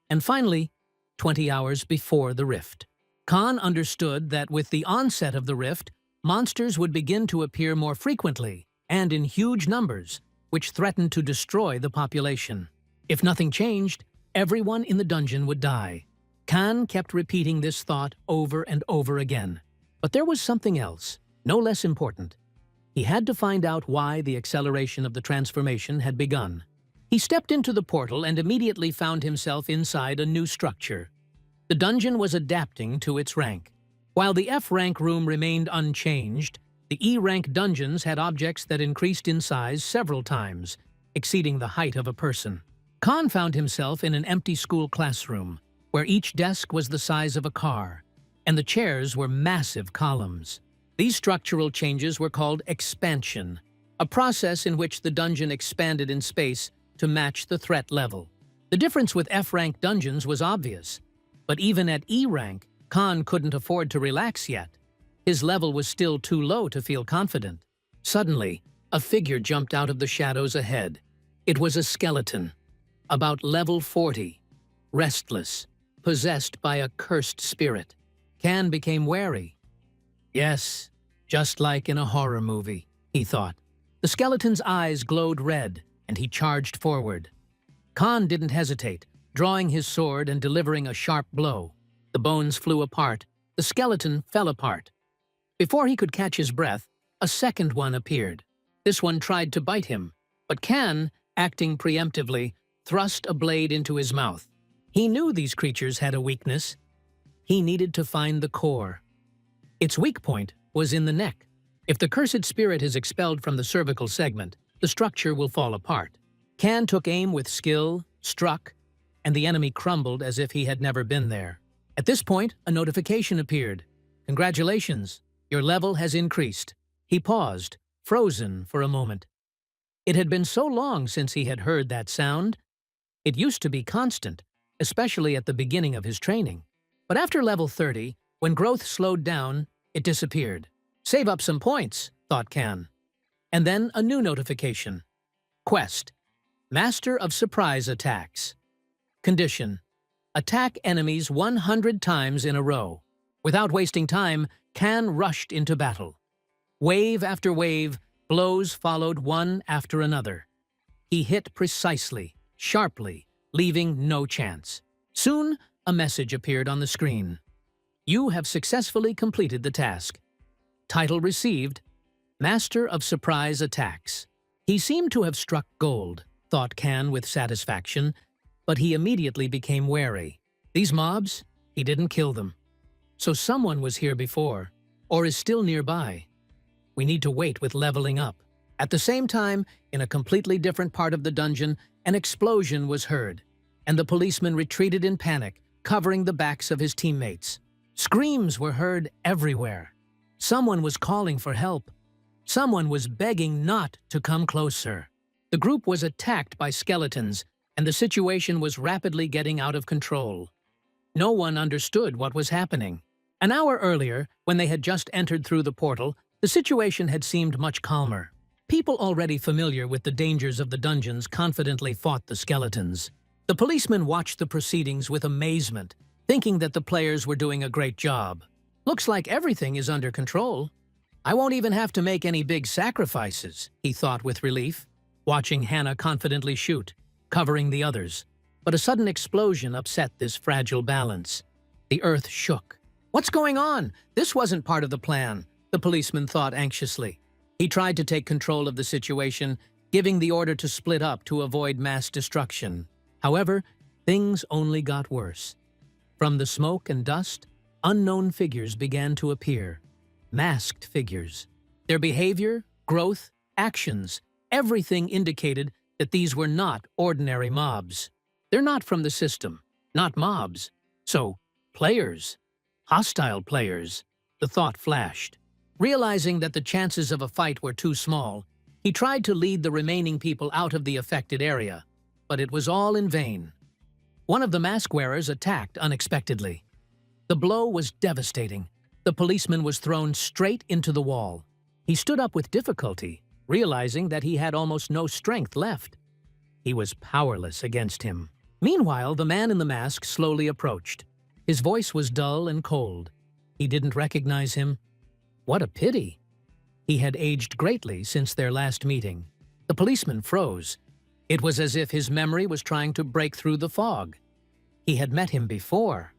A: and finally, 20 hours before the rift. Khan understood that with the onset of the rift, monsters would begin to appear more frequently and in huge numbers, which threatened to destroy the population. If nothing changed, everyone in the dungeon would die. Khan kept repeating this thought over and over again. But there was something else, no less important. He had to find out why the acceleration of the transformation had begun. He stepped into the portal and immediately found himself inside a new structure. The dungeon was adapting to its rank. While the F-rank room remained unchanged, the E-rank dungeons had objects that increased in size several times, exceeding the height of a person. Khan found himself in an empty school classroom, where each desk was the size of a car, and the chairs were massive columns. These structural changes were called expansion, a process in which the dungeon expanded in space to match the threat level. The difference with F-rank dungeons was obvious, but even at E-rank, Khan couldn't afford to relax yet. His level was still too low to feel confident. Suddenly, a figure jumped out of the shadows ahead. It was a skeleton, about level 40, restless, possessed by a cursed spirit. Khan became wary. Yes, just like in a horror movie, he thought. The skeleton's eyes glowed red, and he charged forward. Khan didn't hesitate, drawing his sword and delivering a sharp blow. The bones flew apart. The skeleton fell apart. Before he could catch his breath, a second one appeared. This one tried to bite him, but Khan, acting preemptively, thrust a blade into his mouth. He knew these creatures had a weakness. He needed to find the core. Its weak point was in the neck. If the cursed spirit is expelled from the cervical segment, the structure will fall apart. Khan took aim with skill, struck, and the enemy crumbled as if he had never been there. At this point, a notification appeared. "Congratulations, your level has increased." He paused, frozen for a moment. It had been so long since he had heard that sound. It used to be constant, especially at the beginning of his training. But after level 30, when growth slowed down, it disappeared. "Save up some points," thought Khan. And then a new notification. Quest: Master of Surprise Attacks. Condition: attack enemies 100 times in a row. Without wasting time, Khan rushed into battle. Wave after wave, blows followed one after another. He hit precisely, sharply, leaving no chance. Soon, a message appeared on the screen. You have successfully completed the task. Title received, Master of Surprise Attacks. He seemed to have struck gold, thought Khan with satisfaction, but he immediately became wary. These mobs? He didn't kill them. So someone was here before, or is still nearby. We need to wait with leveling up. At the same time, in a completely different part of the dungeon, an explosion was heard, and the policeman retreated in panic, covering the backs of his teammates. Screams were heard everywhere. Someone was calling for help. Someone was begging not to come closer. The group was attacked by skeletons, and the situation was rapidly getting out of control. No one understood what was happening. An hour earlier, when they had just entered through the portal, the situation had seemed much calmer. People already familiar with the dangers of the dungeons confidently fought the skeletons. The policeman watched the proceedings with amazement, thinking that the players were doing a great job. Looks like everything is under control. I won't even have to make any big sacrifices, he thought with relief, watching Hannah confidently shoot, covering the others. But a sudden explosion upset this fragile balance. The earth shook. What's going on? This wasn't part of the plan, the policeman thought anxiously. He tried to take control of the situation, giving the order to split up to avoid mass destruction. However, things only got worse. From the smoke and dust, unknown figures began to appear. Masked figures. Their behavior, growth, actions, everything indicated that these were not ordinary mobs. They're not from the system, not mobs. So, players. Hostile players. The thought flashed. Realizing that the chances of a fight were too small, he tried to lead the remaining people out of the affected area, but it was all in vain. One of the mask wearers attacked unexpectedly. The blow was devastating. The policeman was thrown straight into the wall. He stood up with difficulty, realizing that he had almost no strength left. He was powerless against him. Meanwhile, the man in the mask slowly approached. His voice was dull and cold. He didn't recognize him. What a pity. He had aged greatly since their last meeting. The policeman froze. It was as if his memory was trying to break through the fog. He had met him before.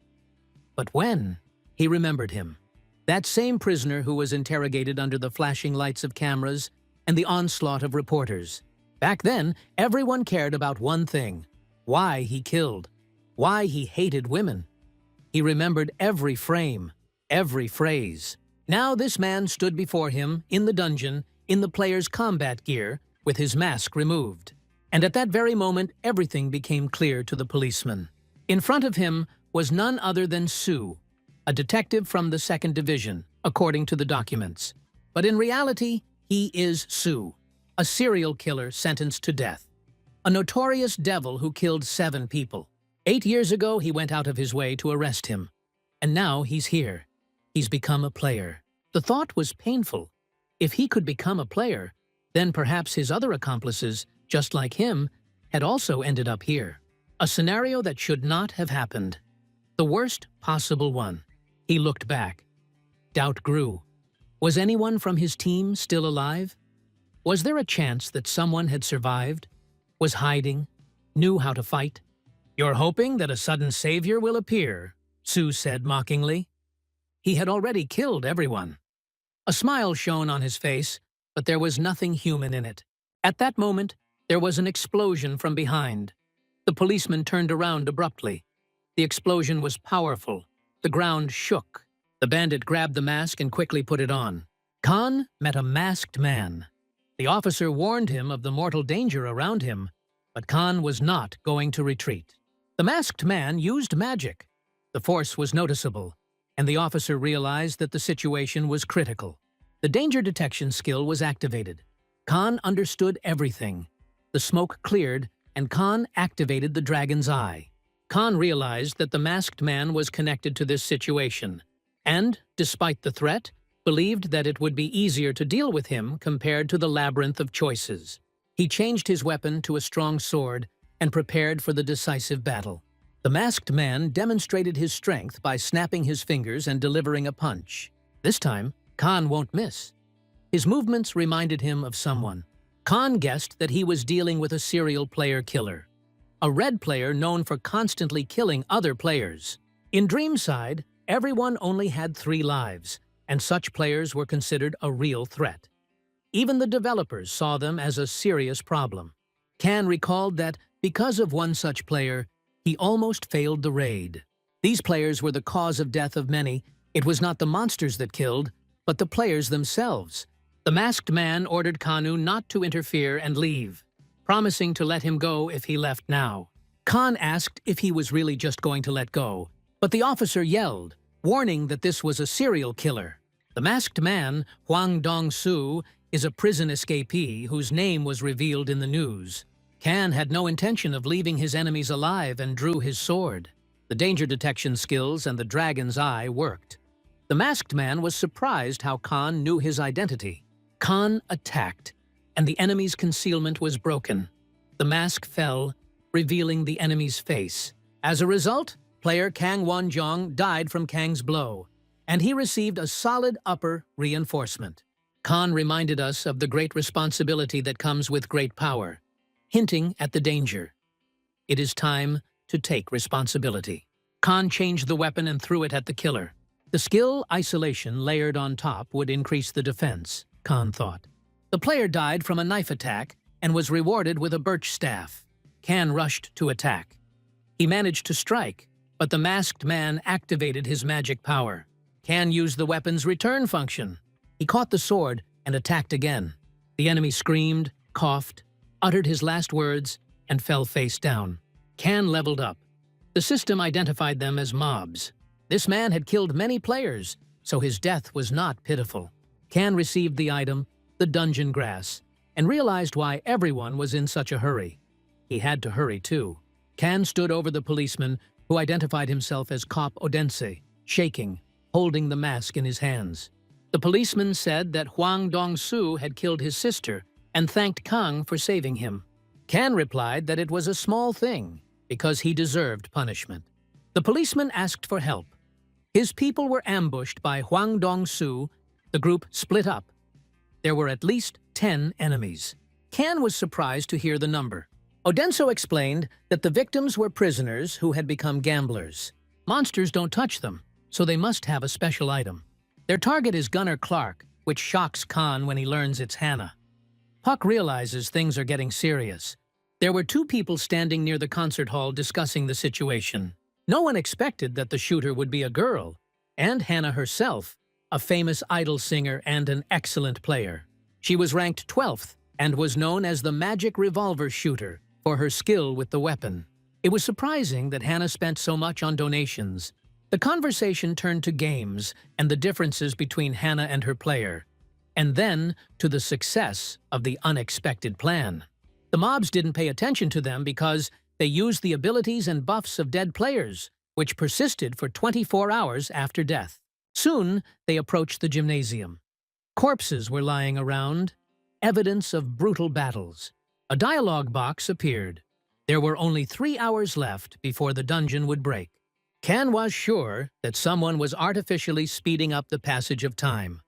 A: But when? He remembered him. That same prisoner who was interrogated under the flashing lights of cameras and the onslaught of reporters. Back then, everyone cared about one thing: why he killed, why he hated women. He remembered every frame, every phrase. Now this man stood before him, in the dungeon, in the player's combat gear, with his mask removed. And at that very moment, everything became clear to the policeman. In front of him was none other than Sue, a detective from the 2nd Division, according to the documents. But in reality, he is Sue, a serial killer sentenced to death. A notorious devil who killed 7 people. 8 years ago, he went out of his way to arrest him. And now he's here. He's become a player. The thought was painful. If he could become a player, then perhaps his other accomplices, just like him, had also ended up here. A scenario that should not have happened. The worst possible one. He looked back. Doubt grew. Was anyone from his team still alive? Was there a chance that someone had survived, was hiding, knew how to fight? You're hoping that a sudden savior will appear, Sue said mockingly. He had already killed everyone. A smile shone on his face, but there was nothing human in it. At that moment, there was an explosion from behind. The policeman turned around abruptly. The explosion was powerful. The ground shook. The bandit grabbed the mask and quickly put it on. Khan met a masked man. The officer warned him of the mortal danger around him, but Khan was not going to retreat. The masked man used magic. The force was noticeable, and the officer realized that the situation was critical. The danger detection skill was activated. Khan understood everything. The smoke cleared, and Khan activated the dragon's eye. Khan realized that the masked man was connected to this situation, and, despite the threat, believed that it would be easier to deal with him compared to the labyrinth of choices. He changed his weapon to a strong sword and prepared for the decisive battle. The masked man demonstrated his strength by snapping his fingers and delivering a punch. This time, Khan won't miss. His movements reminded him of someone. Khan guessed that he was dealing with a serial player killer, a red player known for constantly killing other players. In Dreamside, Everyone only had 3 lives, and such players were considered a real threat. Even the developers saw them as a serious problem. Can recalled that because of one such player, he almost failed the raid. These players were the cause of death of many. It was not the monsters that killed, but the players themselves. The masked man ordered Kanu not to interfere and leave, promising to let him go if he left now. Khan asked if he was really just going to let go, but the officer yelled, warning that this was a serial killer. The masked man, Hwang Dong-soo, is a prison escapee whose name was revealed in the news. Kan had no intention of leaving his enemies alive and drew his sword. The danger detection skills and the dragon's eye worked. The masked man was surprised how Khan knew his identity. Khan attacked, and the enemy's concealment was broken. The mask fell, revealing the enemy's face. As a result, player Kang Won-jong died from Kang's blow, and he received a solid upper reinforcement. Khan reminded us of the great responsibility that comes with great power, hinting at the danger. It is time to take responsibility. Khan changed the weapon and threw it at the killer. The skill isolation layered on top would increase the defense, Khan thought. The player died from a knife attack and was rewarded with a birch staff. Kan rushed to attack. He managed to strike, but the masked man activated his magic power. Kan used the weapon's return function. He caught the sword and attacked again. The enemy screamed, coughed, uttered his last words, and fell face down. Kan leveled up. The system identified them as mobs. This man had killed many players, so his death was not pitiful. Kan received the item, the dungeon grass, and realized why everyone was in such a hurry. He had to hurry too. Kan stood over the policeman, who identified himself as Cop Odense, shaking, holding the mask in his hands. The policeman said that Hwang Dong-soo had killed his sister and thanked Kang for saving him. Kan replied that it was a small thing, because he deserved punishment. The policeman asked for help. His people were ambushed by Hwang Dong-soo. The group split up. There were at least 10 enemies. Kan was surprised to hear the number. Odenso explained that the victims were prisoners who had become gamblers. Monsters don't touch them, so they must have a special item. Their target is Gunner Clark, which shocks Khan when he learns it's Hannah. Puck realizes things are getting serious. There were 2 people standing near the concert hall discussing the situation. No one expected that the shooter would be a girl, and Hannah herself, a famous idol singer and an excellent player. She was ranked 12th and was known as the Magic Revolver Shooter for her skill with the weapon. It was surprising that Hannah spent so much on donations. The conversation turned to games and the differences between Hannah and her player, and then to the success of the unexpected plan. The mobs didn't pay attention to them because they used the abilities and buffs of dead players, which persisted for 24 hours after death. Soon, they approached the gymnasium. Corpses were lying around, evidence of brutal battles. A dialogue box appeared. There were only 3 hours left before the dungeon would break. Kan was sure that someone was artificially speeding up the passage of time.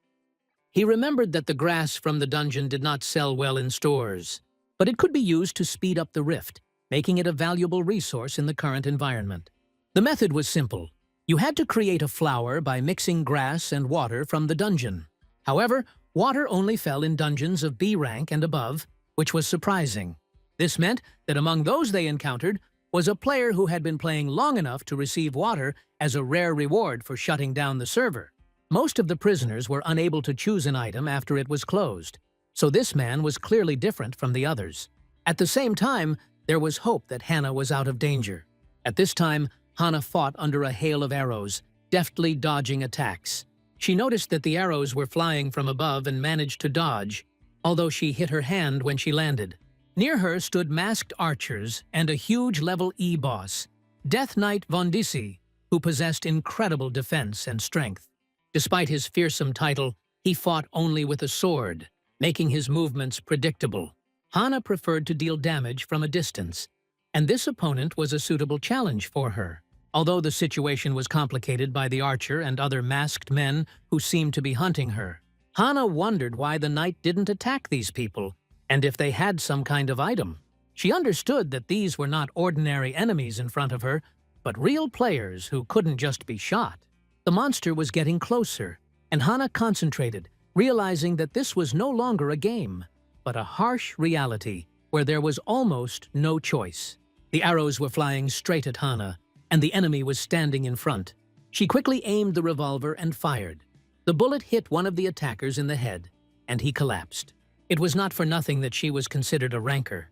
A: He remembered that the grass from the dungeon did not sell well in stores, but it could be used to speed up the rift, making it a valuable resource in the current environment. The method was simple. You had to create a flower by mixing grass and water from the dungeon. However, water only fell in dungeons of B rank and above, which was surprising. This meant that among those they encountered was a player who had been playing long enough to receive water as a rare reward for shutting down the server. Most of the prisoners were unable to choose an item after it was closed, so this man was clearly different from the others. At the same time, there was hope that Hannah was out of danger. At this time, Hannah fought under a hail of arrows, deftly dodging attacks. She noticed that the arrows were flying from above and managed to dodge, although she hit her hand when she landed. Near her stood masked archers and a huge level E boss, Death Knight Vondisi, who possessed incredible defense and strength. Despite his fearsome title, he fought only with a sword, making his movements predictable. Hannah preferred to deal damage from a distance, and this opponent was a suitable challenge for her. Although the situation was complicated by the archer and other masked men who seemed to be hunting her, Hannah wondered why the knight didn't attack these people, and if they had some kind of item. She understood that these were not ordinary enemies in front of her, but real players who couldn't just be shot. The monster was getting closer, and Hana concentrated, realizing that this was no longer a game, but a harsh reality where there was almost no choice. The arrows were flying straight at Hana, and the enemy was standing in front. She quickly aimed the revolver and fired. The bullet hit one of the attackers in the head, and he collapsed. It was not for nothing that she was considered a ranker.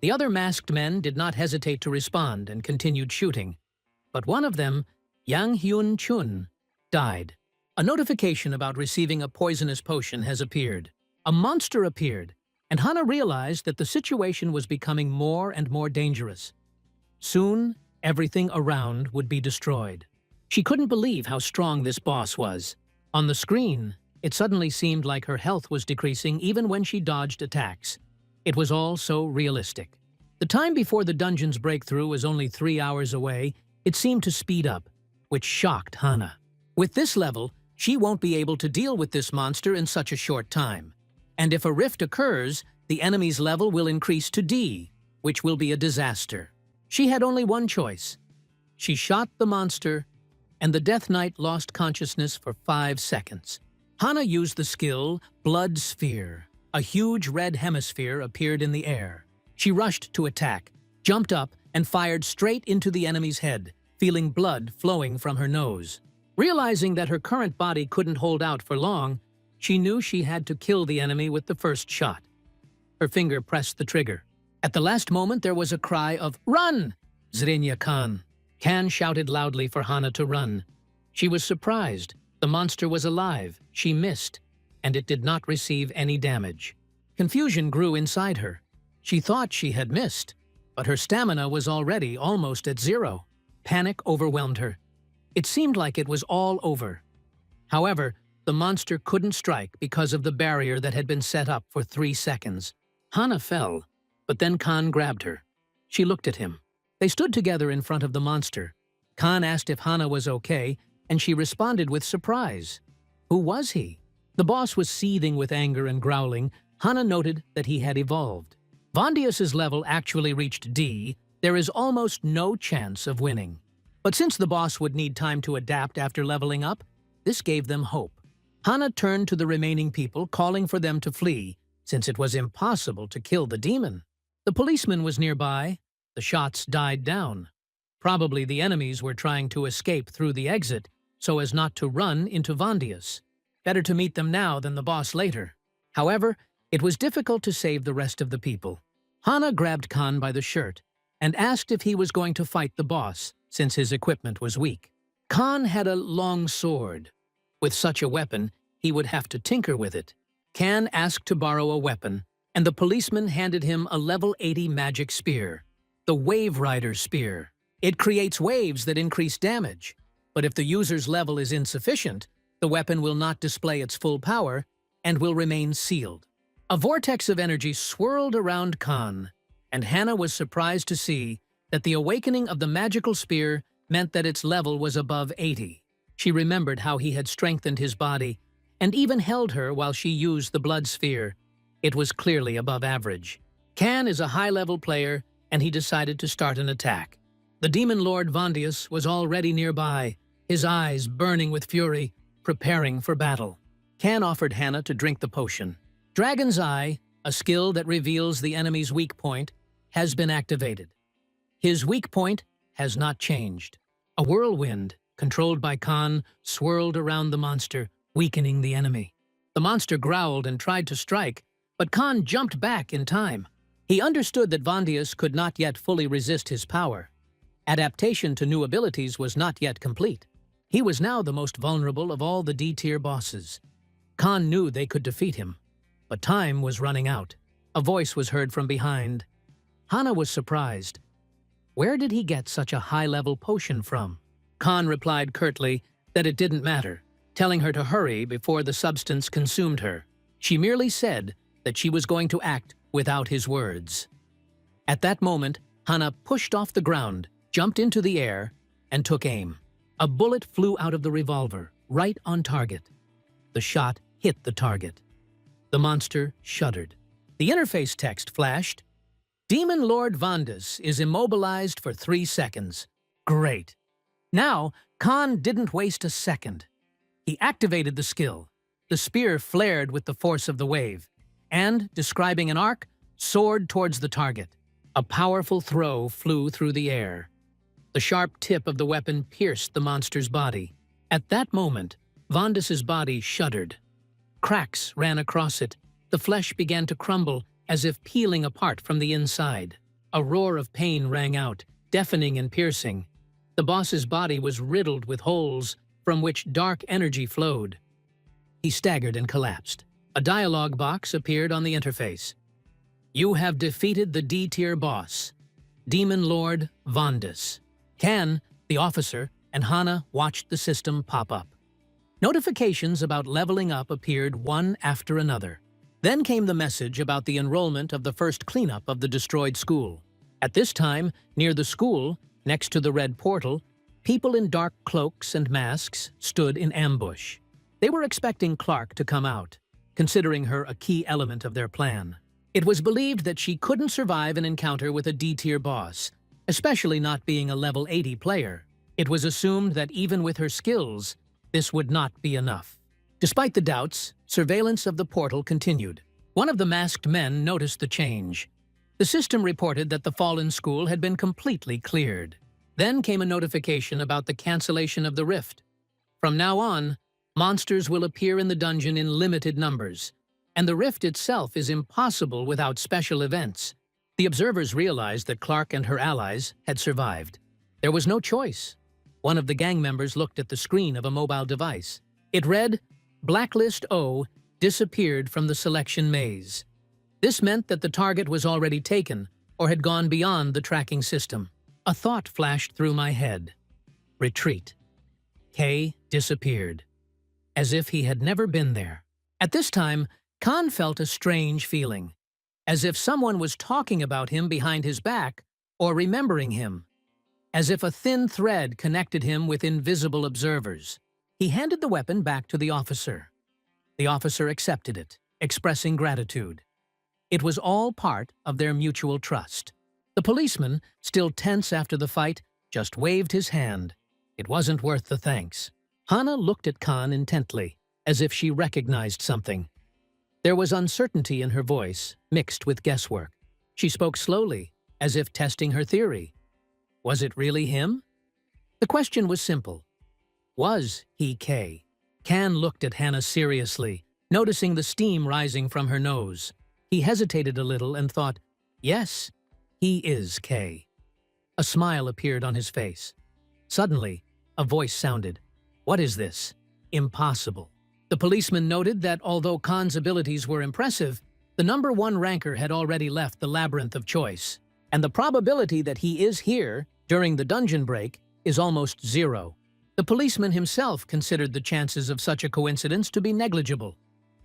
A: The other masked men did not hesitate to respond and continued shooting, but one of them, Yang Hyun Chun, died. A notification about receiving a poisonous potion has appeared. A monster appeared, and Hana realized that the situation was becoming more and more dangerous. Soon, everything around would be destroyed. She couldn't believe how strong this boss was. On the screen, it suddenly seemed like her health was decreasing even when she dodged attacks. It was all so realistic. The time before the dungeon's breakthrough was only 3 hours away. It seemed to speed up, which shocked Hana. With this level, she won't be able to deal with this monster in such a short time. And if a rift occurs, the enemy's level will increase to D, which will be a disaster. She had only one choice. She shot the monster, and the Death Knight lost consciousness for 5 seconds. Hana used the skill Blood Sphere. A huge red hemisphere appeared in the air. She rushed to attack, jumped up, and fired straight into the enemy's head, feeling blood flowing from her nose. Realizing that her current body couldn't hold out for long, she knew she had to kill the enemy with the first shot. Her finger pressed the trigger. At the last moment, there was a cry of, "Run!" Zrenya Khan. Khan shouted loudly for Hana to run. She was surprised. The monster was alive. She missed, and it did not receive any damage. Confusion grew inside her. She thought she had missed, but her stamina was already almost at 0. Panic overwhelmed her. It seemed like it was all over. However, the monster couldn't strike because of the barrier that had been set up for 3 seconds. Hana fell, but then Khan grabbed her. She looked at him. They stood together in front of the monster. Khan asked if Hana was okay, and she responded with surprise. Who was he? The boss was seething with anger and growling. Hana noted that he had evolved. Vondius's level actually reached D. There is almost no chance of winning. But since the boss would need time to adapt after leveling up, this gave them hope. Hana turned to the remaining people, calling for them to flee, since it was impossible to kill the demon. The policeman was nearby. The shots died down. Probably the enemies were trying to escape through the exit, so as not to run into Vondius. Better to meet them now than the boss later. However, it was difficult to save the rest of the people. Hana grabbed Khan by the shirt and asked if he was going to fight the boss, since his equipment was weak. Khan had a long sword. With such a weapon, he would have to tinker with it. Khan asked to borrow a weapon, and the policeman handed him a level 80 magic spear, the Wave Rider Spear. It creates waves that increase damage, but if the user's level is insufficient, the weapon will not display its full power and will remain sealed. A vortex of energy swirled around Khan, and Hana was surprised to see that the awakening of the magical spear meant that its level was above 80. She remembered how he had strengthened his body and even held her while she used the blood sphere. It was clearly above average. Khan is a high-level player, and he decided to start an attack. The demon lord Vondius was already nearby, his eyes burning with fury, preparing for battle. Khan offered Hana to drink the potion. Dragon's Eye, a skill that reveals the enemy's weak point, has been activated. His weak point has not changed. A whirlwind, controlled by Khan, swirled around the monster, weakening the enemy. The monster growled and tried to strike, but Khan jumped back in time. He understood that Vondius could not yet fully resist his power. Adaptation to new abilities was not yet complete. He was now the most vulnerable of all the D-tier bosses. Khan knew they could defeat him, but time was running out. A voice was heard from behind. Hana was surprised. Where did he get such a high-level potion from? Khan replied curtly that it didn't matter, telling her to hurry before the substance consumed her. She merely said that she was going to act without his words. At that moment, Hana pushed off the ground, jumped into the air, and took aim. A bullet flew out of the revolver, right on target. The shot hit the target. The monster shuddered. The interface text flashed. Demon Lord Vondius is immobilized for 3 seconds. Great. Now, Khan didn't waste a second. He activated the skill. The spear flared with the force of the wave, and, describing an arc, soared towards the target. A powerful throw flew through the air. The sharp tip of the weapon pierced the monster's body. At that moment, Vandas's body shuddered. Cracks ran across it. The flesh began to crumble, as if peeling apart from the inside. A roar of pain rang out, deafening and piercing. The boss's body was riddled with holes from which dark energy flowed. He staggered and collapsed. A dialogue box appeared on the interface. You have defeated the D-tier boss, Demon Lord Vandas. Kan, the officer, and Hana watched the system pop up. Notifications about leveling up appeared one after another. Then came the message about the enrollment of the first cleanup of the destroyed school. At this time, near the school, next to the red portal, people in dark cloaks and masks stood in ambush. They were expecting Clark to come out, considering her a key element of their plan. It was believed that she couldn't survive an encounter with a D-tier boss, especially not being a level 80 player. It was assumed that even with her skills, this would not be enough. Despite the doubts, surveillance of the portal continued. One of the masked men noticed the change. The system reported that the fallen school had been completely cleared. Then came a notification about the cancellation of the rift. From now on, monsters will appear in the dungeon in limited numbers, and the rift itself is impossible without special events. The observers realized that Clark and her allies had survived. There was no choice. One of the gang members looked at the screen of a mobile device. It read, Blacklist O disappeared from the selection maze. This meant that the target was already taken or had gone beyond the tracking system. A thought flashed through my head. Retreat. K disappeared, as if he had never been there. At this time, Khan felt a strange feeling, as if someone was talking about him behind his back or remembering him, as if a thin thread connected him with invisible observers. He handed the weapon back to the officer. The officer accepted it, expressing gratitude. It was all part of their mutual trust. The policeman, still tense after the fight, just waved his hand. It wasn't worth the thanks. Hana looked at Khan intently, as if she recognized something. There was uncertainty in her voice, mixed with guesswork. She spoke slowly, as if testing her theory. Was it really him? The question was simple. Was he K? Kan looked at Hannah seriously, noticing the steam rising from her nose. He hesitated a little and thought, yes, he is K. A smile appeared on his face. Suddenly, a voice sounded. What is this? Impossible. The policeman noted that although Khan's abilities were impressive, the number one ranker had already left the labyrinth of choice, and the probability that he is here during the dungeon break is almost zero. The policeman himself considered the chances of such a coincidence to be negligible.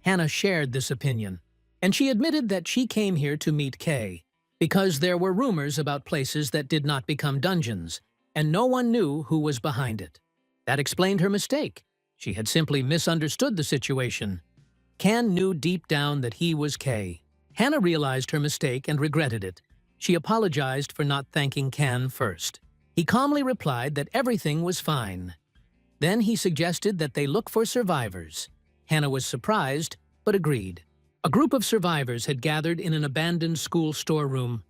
A: Hannah shared this opinion, and she admitted that she came here to meet Kay because there were rumors about places that did not become dungeons, and no one knew who was behind it. That explained her mistake. She had simply misunderstood the situation. Kan knew deep down that he was Kay. Hannah realized her mistake and regretted it. She apologized for not thanking Kan first. He calmly replied that everything was fine. Then he suggested that they look for survivors. Hannah was surprised, but agreed. A group of survivors had gathered in an abandoned school storeroom.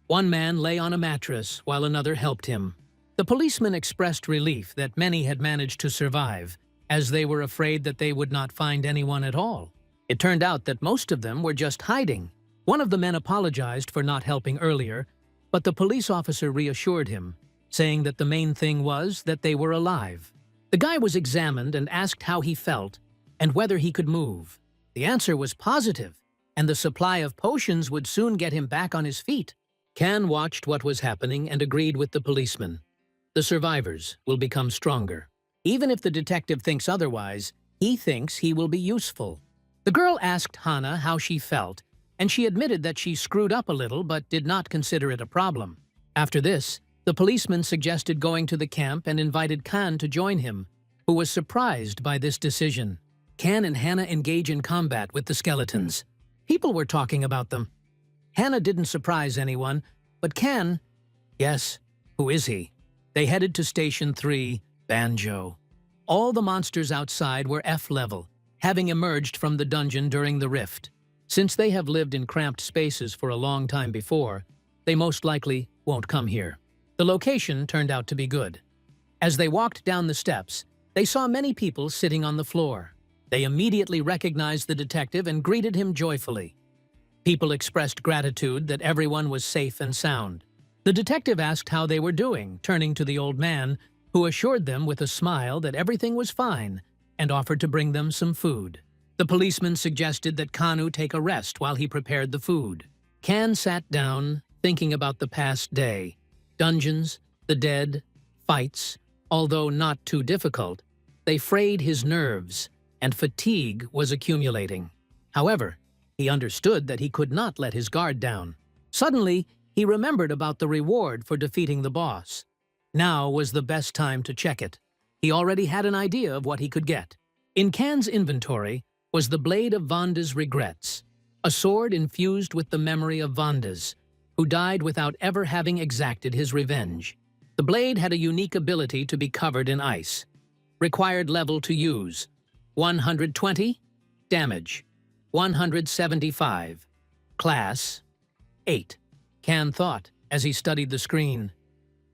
A: One man lay on a mattress while another helped him. The policeman expressed relief that many had managed to survive, as they were afraid that they would not find anyone at all. It turned out that most of them were just hiding. One of the men apologized for not helping earlier, but the police officer reassured him, saying that the main thing was that they were alive. The guy was examined and asked how he felt and whether he could move. The answer was positive, and the supply of potions would soon get him back on his feet. Kan watched what was happening and agreed with the policeman. The survivors will become stronger. Even if the detective thinks otherwise, he thinks he will be useful. The girl asked Hannah how she felt, and she admitted that she screwed up a little but did not consider it a problem. After this, the policeman suggested going to the camp and invited Kan to join him, who was surprised by this decision. Kan and Hannah engage in combat with the skeletons. People were talking about them. Hannah didn't surprise anyone, but Kan, yes, who is he? They headed to Station 3, Banjo. All the monsters outside were F level, having emerged from the dungeon during the rift. Since they have lived in cramped spaces for a long time before, they most likely won't come here. The location turned out to be good. As they walked down the steps, they saw many people sitting on the floor. They immediately recognized the detective and greeted him joyfully. People expressed gratitude that everyone was safe and sound. The detective asked how they were doing, turning to the old man, who assured them with a smile that everything was fine and offered to bring them some food. The policeman suggested that Kanu take a rest while he prepared the food. Kan sat down, thinking about the past day. Dungeons, the dead, fights, although not too difficult, they frayed his nerves, and fatigue was accumulating. However, he understood that he could not let his guard down. Suddenly, he remembered about the reward for defeating the boss. Now was the best time to check it. He already had an idea of what he could get. In Kan's inventory was the blade of Vanda's regrets, a sword infused with the memory of Vanda's, who died without ever having exacted his revenge. The blade had a unique ability to be covered in ice. Required level to use: 120, damage, 175, class, 8. Kan thought as he studied the screen.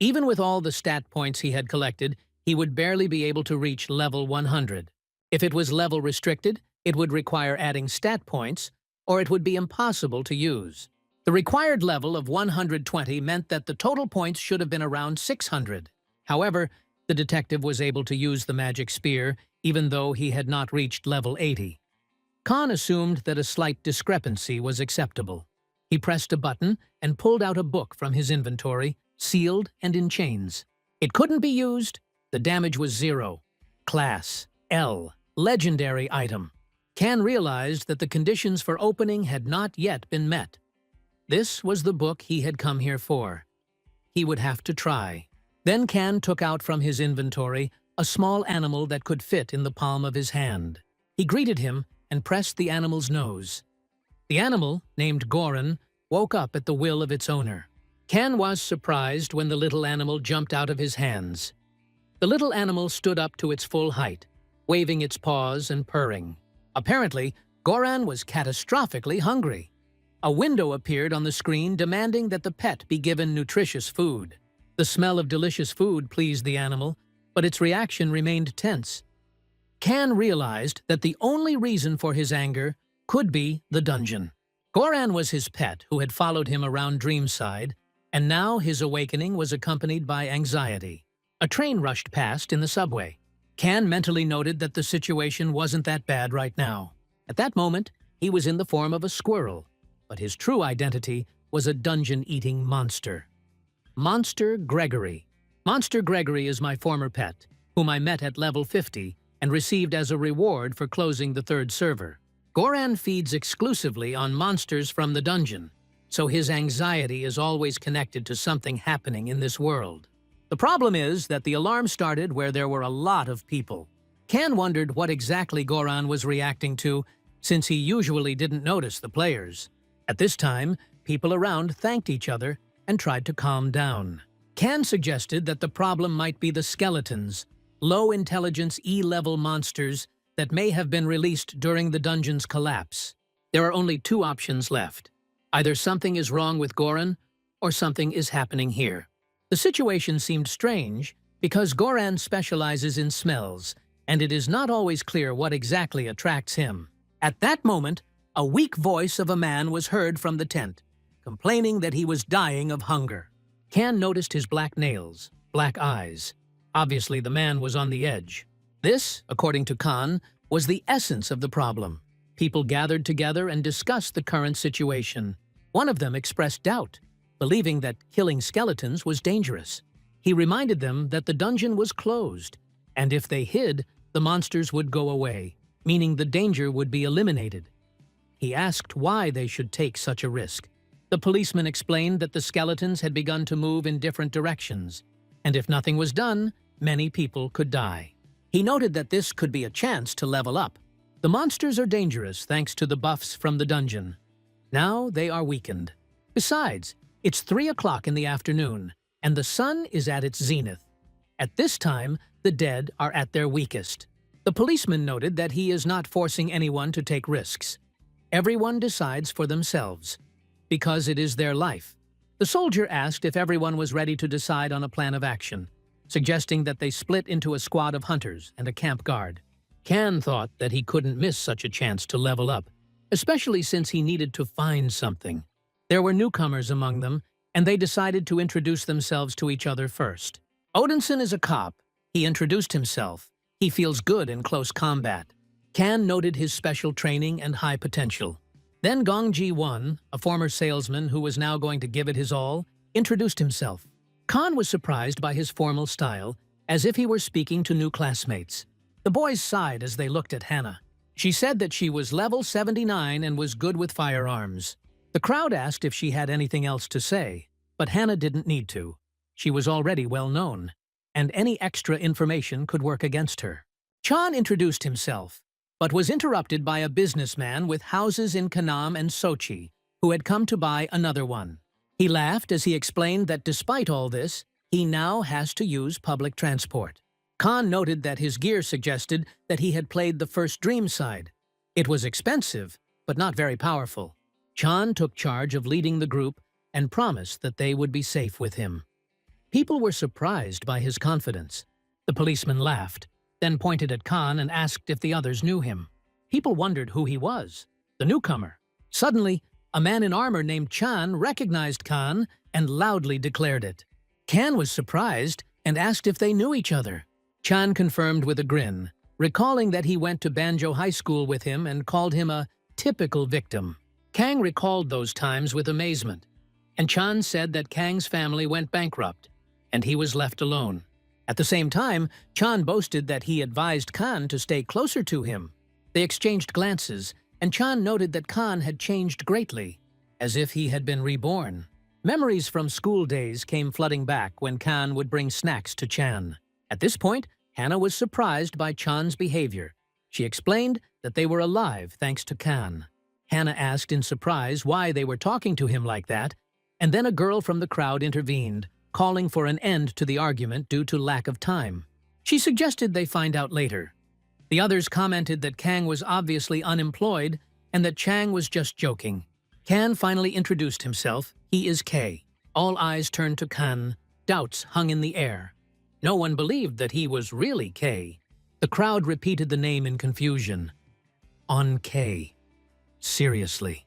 A: Even with all the stat points he had collected, he would barely be able to reach level 100. If it was level restricted, it would require adding stat points, or it would be impossible to use. The required level of 120 meant that the total points should have been around 600. However, the detective was able to use the magic spear, even though he had not reached level 80. Kan assumed that a slight discrepancy was acceptable. He pressed a button and pulled out a book from his inventory, sealed and in chains. It couldn't be used. The damage was 0. Class, L. Legendary item. Kan realized that the conditions for opening had not yet been met. This was the book he had come here for. He would have to try. Then Kan took out from his inventory a small animal that could fit in the palm of his hand. He greeted him and pressed the animal's nose. The animal, named Goran, woke up at the will of its owner. Kan was surprised when the little animal jumped out of his hands. The little animal stood up to its full height, waving its paws and purring. Apparently, Goran was catastrophically hungry. A window appeared on the screen demanding that the pet be given nutritious food. The smell of delicious food pleased the animal, but its reaction remained tense. Kan realized that the only reason for his anger could be the dungeon. Goran was his pet who had followed him around Dreamside, and now his awakening was accompanied by anxiety. A train rushed past in the subway. Kan mentally noted that the situation wasn't that bad right now. At that moment, he was in the form of a squirrel, but his true identity was a dungeon-eating monster. Monster Gregory. Monster Gregory is my former pet, whom I met at level 50 and received as a reward for closing the 3rd server. Goran feeds exclusively on monsters from the dungeon, so his anxiety is always connected to something happening in this world. The problem is that the alarm started where there were a lot of people. Kan wondered what exactly Goran was reacting to, since he usually didn't notice the players. At this time, people around thanked each other and tried to calm down. Kan suggested that the problem might be the skeletons, low-intelligence E-level monsters that may have been released during the dungeon's collapse. There are only 2 options left. Either something is wrong with Goran, or something is happening here. The situation seemed strange because Goran specializes in smells, and it is not always clear what exactly attracts him. At that moment, a weak voice of a man was heard from the tent, complaining that he was dying of hunger. Kan noticed his black nails, black eyes. Obviously, the man was on the edge. This, according to Kan, was the essence of the problem. People gathered together and discussed the current situation. One of them expressed doubt, believing that killing skeletons was dangerous. He reminded them that the dungeon was closed, and if they hid, the monsters would go away, meaning the danger would be eliminated. He asked why they should take such a risk. The policeman explained that the skeletons had begun to move in different directions, and if nothing was done, many people could die. He noted that this could be a chance to level up. The monsters are dangerous thanks to the buffs from the dungeon. Now they are weakened. Besides, it's 3 o'clock in the afternoon, and the sun is at its zenith. At this time, the dead are at their weakest. The policeman noted that he is not forcing anyone to take risks. Everyone decides for themselves, because it is their life. The soldier asked if everyone was ready to decide on a plan of action, suggesting that they split into a squad of hunters and a camp guard. Kan thought that he couldn't miss such a chance to level up, especially since he needed to find something. There were newcomers among them, and they decided to introduce themselves to each other first. Odinson is a cop. He introduced himself. He feels good in close combat. Kan noted his special training and high potential. Then Gong Ji-won, a former salesman who was now going to give it his all, introduced himself. Kan was surprised by his formal style, as if he were speaking to new classmates. The boys sighed as they looked at Hannah. She said that she was level 79 and was good with firearms. The crowd asked if she had anything else to say, but Hannah didn't need to. She was already well known, and any extra information could work against her. Chan introduced himself, but was interrupted by a businessman with houses in Kannam and Sochi, who had come to buy another one. He laughed as he explained that despite all this, he now has to use public transport. Khan noted that his gear suggested that he had played the first Dream side. It was expensive, but not very powerful. Chan took charge of leading the group and promised that they would be safe with him. People were surprised by his confidence. The policeman laughed, then pointed at Khan and asked if the others knew him. People wondered who he was, the newcomer. Suddenly, a man in armor named Chan recognized Khan and loudly declared it. Kan was surprised and asked if they knew each other. Chan confirmed with a grin, recalling that he went to Banjo High School with him and called him a typical victim. Kang recalled those times with amazement, and Chan said that Kang's family went bankrupt, and he was left alone. At the same time, Chan boasted that he advised Khan to stay closer to him. They exchanged glances, and Chan noted that Khan had changed greatly, as if he had been reborn. Memories from school days came flooding back when Khan would bring snacks to Chan. At this point, Hannah was surprised by Chan's behavior. She explained that they were alive thanks to Khan. Hannah asked in surprise why they were talking to him like that, and then a girl from the crowd intervened, calling for an end to the argument due to lack of time. She suggested they find out later. The others commented that Kang was obviously unemployed and that Chang was just joking. Kan finally introduced himself. He is K. All eyes turned to Kan. Doubts hung in the air. No one believed that he was really K. The crowd repeated the name in confusion. On K. Seriously.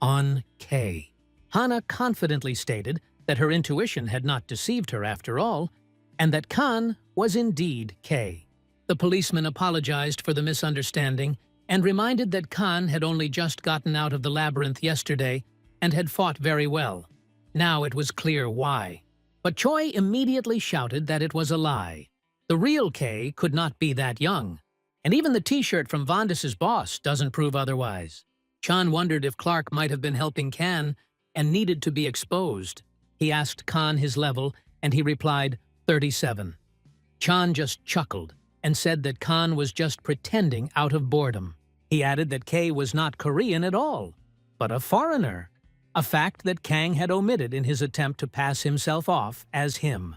A: On K. Hannah confidently stated that her intuition had not deceived her after all, and that Khan was indeed K. The policeman apologized for the misunderstanding and reminded that Khan had only just gotten out of the labyrinth yesterday and had fought very well. Now it was clear why. But Choi immediately shouted that it was a lie. The real K could not be that young, and even the t-shirt from Vandas's boss doesn't prove otherwise. Chan wondered if Clark might have been helping Kan and needed to be exposed. He asked Khan his level, and he replied, 37. Chan just chuckled and said that Khan was just pretending out of boredom. He added that K was not Korean at all, but a foreigner, a fact that Kang had omitted in his attempt to pass himself off as him.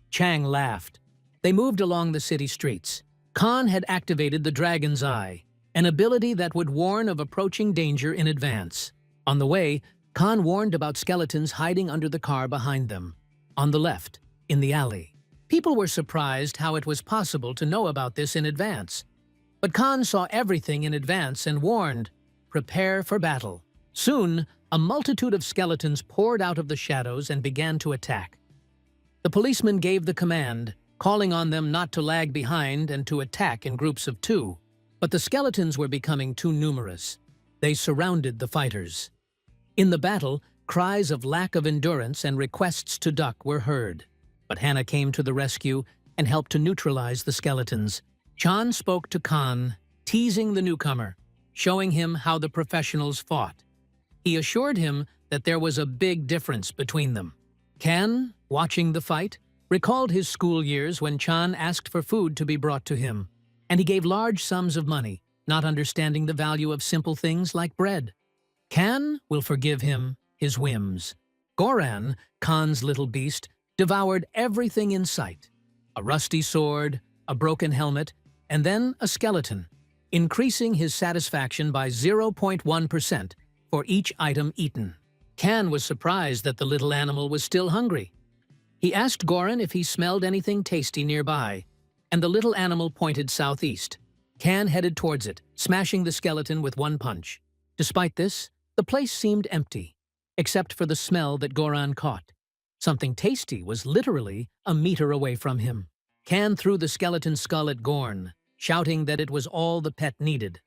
A: Chang laughed. They moved along the city streets. Khan had activated the Dragon's Eye, an ability that would warn of approaching danger in advance. On the way, Khan warned about skeletons hiding under the car behind them. On the left, in the alley. People were surprised how it was possible to know about this in advance. But Khan saw everything in advance and warned, prepare for battle. Soon, a multitude of skeletons poured out of the shadows and began to attack. The policeman gave the command, calling on them not to lag behind and to attack in groups of 2. But the skeletons were becoming too numerous. They surrounded the fighters. In the battle, cries of lack of endurance and requests to duck were heard. But Hannah came to the rescue and helped to neutralize the skeletons. Chan spoke to Khan, teasing the newcomer, showing him how the professionals fought. He assured him that there was a big difference between them. Kan, watching the fight, recalled his school years when Chan asked for food to be brought to him, and he gave large sums of money, not understanding the value of simple things like bread. Kan will forgive him his whims. Goran, Khan's little beast, devoured everything in sight. a rusty sword, a broken helmet, and then a skeleton, increasing his satisfaction by 0.1% for each item eaten. Kan was surprised that the little animal was still hungry. He asked Goran if he smelled anything tasty nearby, and the little animal pointed southeast. Kan headed towards it, smashing the skeleton with one punch. Despite this, the place seemed empty, except for the smell that Goran caught. Something tasty was literally a meter away from him. Kan threw the skeleton's skull at Gorn, shouting that it was all the pet needed.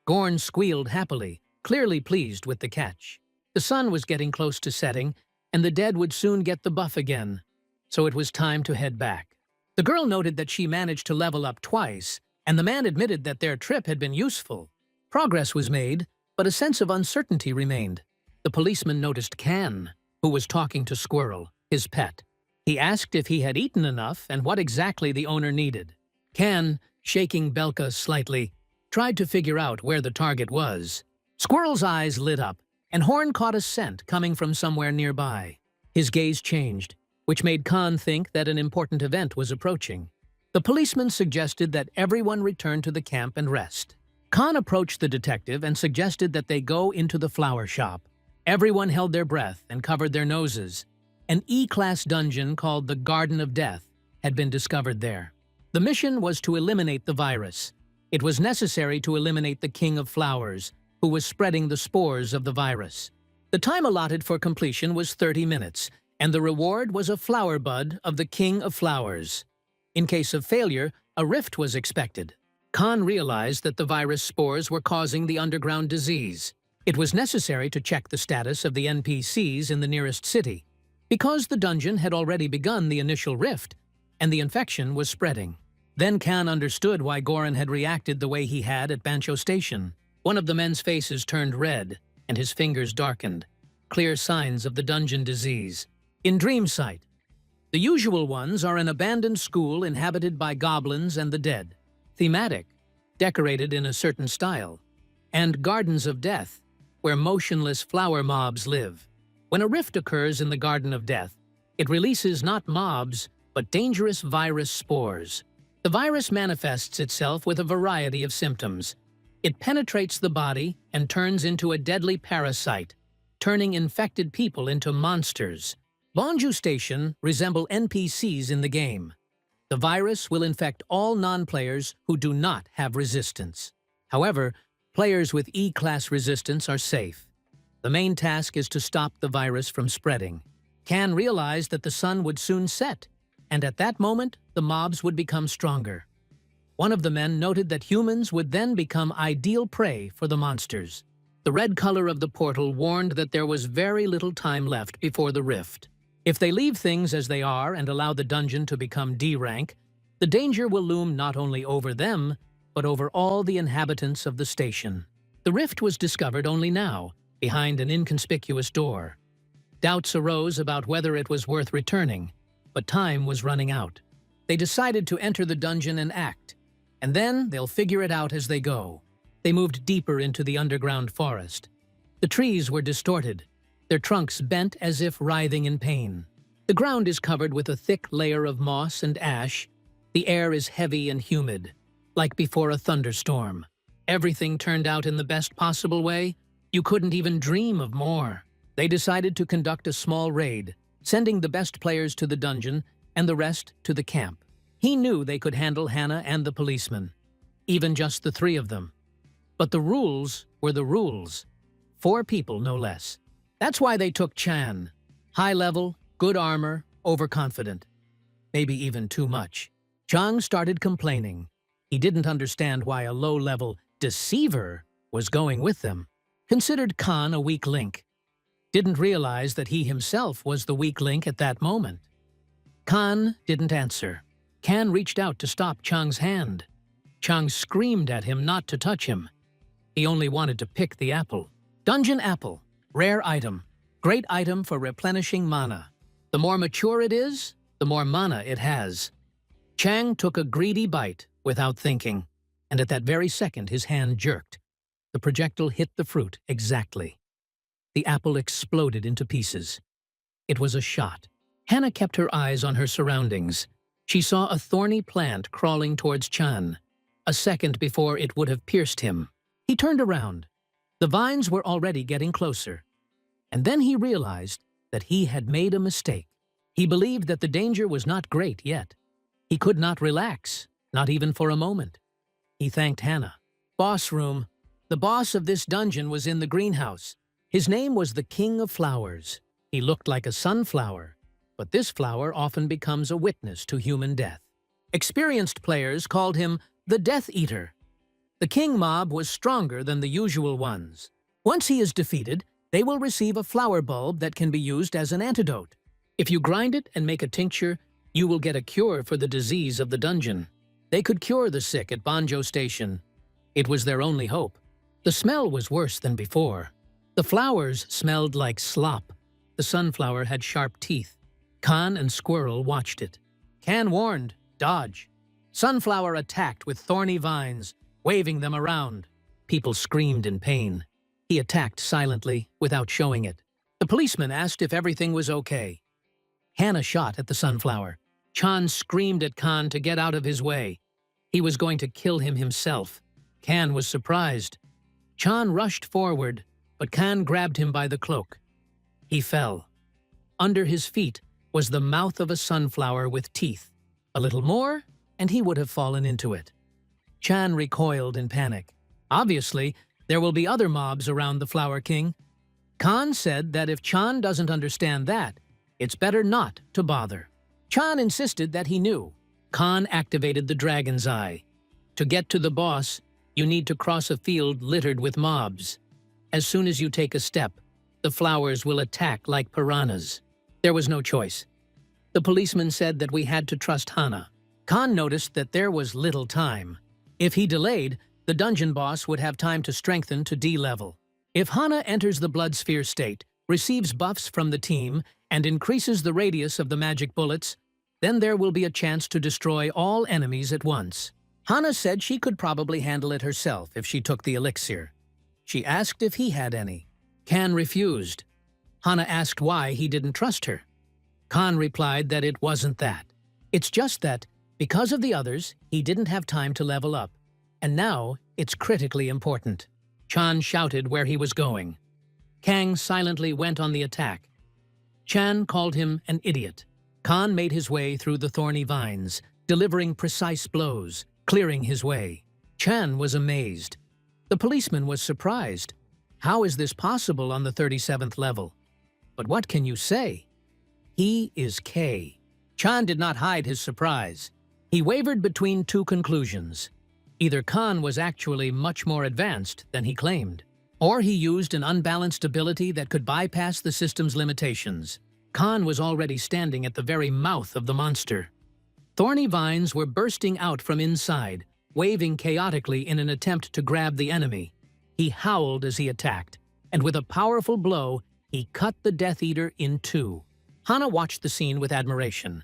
A: Gorn squealed happily, clearly pleased with the catch. The sun was getting close to setting, and the dead would soon get the buff again, so it was time to head back. The girl noted that she managed to level up twice, and the man admitted that their trip had been useful. Progress was made, but a sense of uncertainty remained. The policeman noticed Kan, who was talking to Squirrel, his pet. He asked if he had eaten enough and what exactly the owner needed. Kan, shaking Belka slightly, tried to figure out where the target was. Squirrel's eyes lit up, and Horn caught a scent coming from somewhere nearby. His gaze changed, which made Khan think that an important event was approaching. The policeman suggested that everyone return to the camp and rest. Khan approached the detective and suggested that they go into the flower shop. Everyone held their breath and covered their noses. An E-class dungeon called the Garden of Death had been discovered there. The mission was to eliminate the virus. It was necessary to eliminate the King of Flowers, who was spreading the spores of the virus. The time allotted for completion was 30 minutes, and the reward was a flower bud of the King of Flowers. In case of failure, a rift was expected. Khan realized that the virus spores were causing the underground disease. It was necessary to check the status of the NPCs in the nearest city, because the dungeon had already begun the initial rift, and the infection was spreading. Then Khan understood why Goran had reacted the way he had at Bancho Station. One of the men's faces turned red, and his fingers darkened, clear signs of the dungeon disease. In Dream Sight, the usual ones are an abandoned school inhabited by goblins and the dead, thematic, decorated in a certain style, and Gardens of Death, where motionless flower mobs live. When a rift occurs in the Garden of Death, it releases not mobs, but dangerous virus spores. The virus manifests itself with a variety of symptoms. It penetrates the body and turns into a deadly parasite, turning infected people into monsters. Banjo Station resemble NPCs in the game. The virus will infect all non-players who do not have resistance. However, players with E-class resistance are safe. The main task is to stop the virus from spreading. Kan realized that the sun would soon set, and at that moment, the mobs would become stronger. One of the men noted that humans would then become ideal prey for the monsters. The red color of the portal warned that there was very little time left before the rift. If they leave things as they are and allow the dungeon to become D-rank, the danger will loom not only over them, but over all the inhabitants of the station. The rift was discovered only now, behind an inconspicuous door. Doubts arose about whether it was worth returning, but time was running out. They decided to enter the dungeon and act, and then they'll figure it out as they go. They moved deeper into the underground forest. The trees were distorted, their trunks bent as if writhing in pain. The ground is covered with a thick layer of moss and ash. The air is heavy and humid, like before a thunderstorm. Everything turned out in the best possible way. You couldn't even dream of more. They decided to conduct a small raid, sending the best players to the dungeon and the rest to the camp. He knew they could handle Hannah and the policeman, even just the three of them. But the rules were the rules. 4 people, no less. That's why they took Chan. High level, good armor, overconfident. Maybe even too much. Chang started complaining. He didn't understand why a low-level deceiver was going with them. Considered Khan a weak link. Didn't realize that he himself was the weak link at that moment. Khan didn't answer. Kan reached out to stop Chang's hand. Chang screamed at him not to touch him. He only wanted to pick the apple. Dungeon apple. Rare item. Great item for replenishing mana. The more mature it is, the more mana it has. Chang took a greedy bite without thinking, and at that very second his hand jerked. The projectile hit the fruit exactly. The apple exploded into pieces. It was a shot. Hannah kept her eyes on her surroundings. She saw a thorny plant crawling towards Chan, a second before it would have pierced him. He turned around. The vines were already getting closer. And then he realized that he had made a mistake. He believed that the danger was not great yet. He could not relax, not even for a moment. He thanked Hannah. Boss room. The boss of this dungeon was in the greenhouse. His name was the King of Flowers. He looked like a sunflower, but this flower often becomes a witness to human death. Experienced players called him the Death Eater. The king mob was stronger than the usual ones. Once he is defeated, they will receive a flower bulb that can be used as an antidote. If you grind it and make a tincture, you will get a cure for the disease of the dungeon. They could cure the sick at Banjo Station. It was their only hope. The smell was worse than before. The flowers smelled like slop. The sunflower had sharp teeth. Khan and Squirrel watched it. Khan warned, dodge. Sunflower attacked with thorny vines, waving them around. People screamed in pain. He attacked silently, without showing it. The policeman asked if everything was okay. Hannah shot at the sunflower. Chan screamed at Khan to get out of his way. He was going to kill him himself. Khan was surprised. Chan rushed forward, but Khan grabbed him by the cloak. He fell. Under his feet was the mouth of a sunflower with teeth. A little more, and he would have fallen into it. Chan recoiled in panic. Obviously, there will be other mobs around the Flower King. Khan said that if Chan doesn't understand that, it's better not to bother. Chan insisted that he knew. Khan activated the Dragon's Eye. To get to the boss, you need to cross a field littered with mobs. As soon as you take a step, the flowers will attack like piranhas. There was no choice. The policeman said that we had to trust Hannah. Khan noticed that there was little time. If he delayed, the dungeon boss would have time to strengthen to D level. If Hannah enters the blood sphere state, receives buffs from the team, and increases the radius of the magic bullets, then there will be a chance to destroy all enemies at once. Hannah said she could probably handle it herself if she took the elixir. She asked if he had any. Khan refused. Hannah asked why he didn't trust her. Khan replied that it wasn't that. It's just that, because of the others, he didn't have time to level up. And now, it's critically important. Chan shouted where he was going. Kang silently went on the attack. Chan called him an idiot. Khan made his way through the thorny vines, delivering precise blows, clearing his way. Chan was amazed. The policeman was surprised. How is this possible on the 37th level? But what can you say? He is K. Chan did not hide his surprise. He wavered between two conclusions. Either Khan was actually much more advanced than he claimed, or he used an unbalanced ability that could bypass the system's limitations. Khan was already standing at the very mouth of the monster. Thorny vines were bursting out from inside, waving chaotically in an attempt to grab the enemy. He howled as he attacked, and with a powerful blow, he cut the Death Eater in two. Hannah watched the scene with admiration.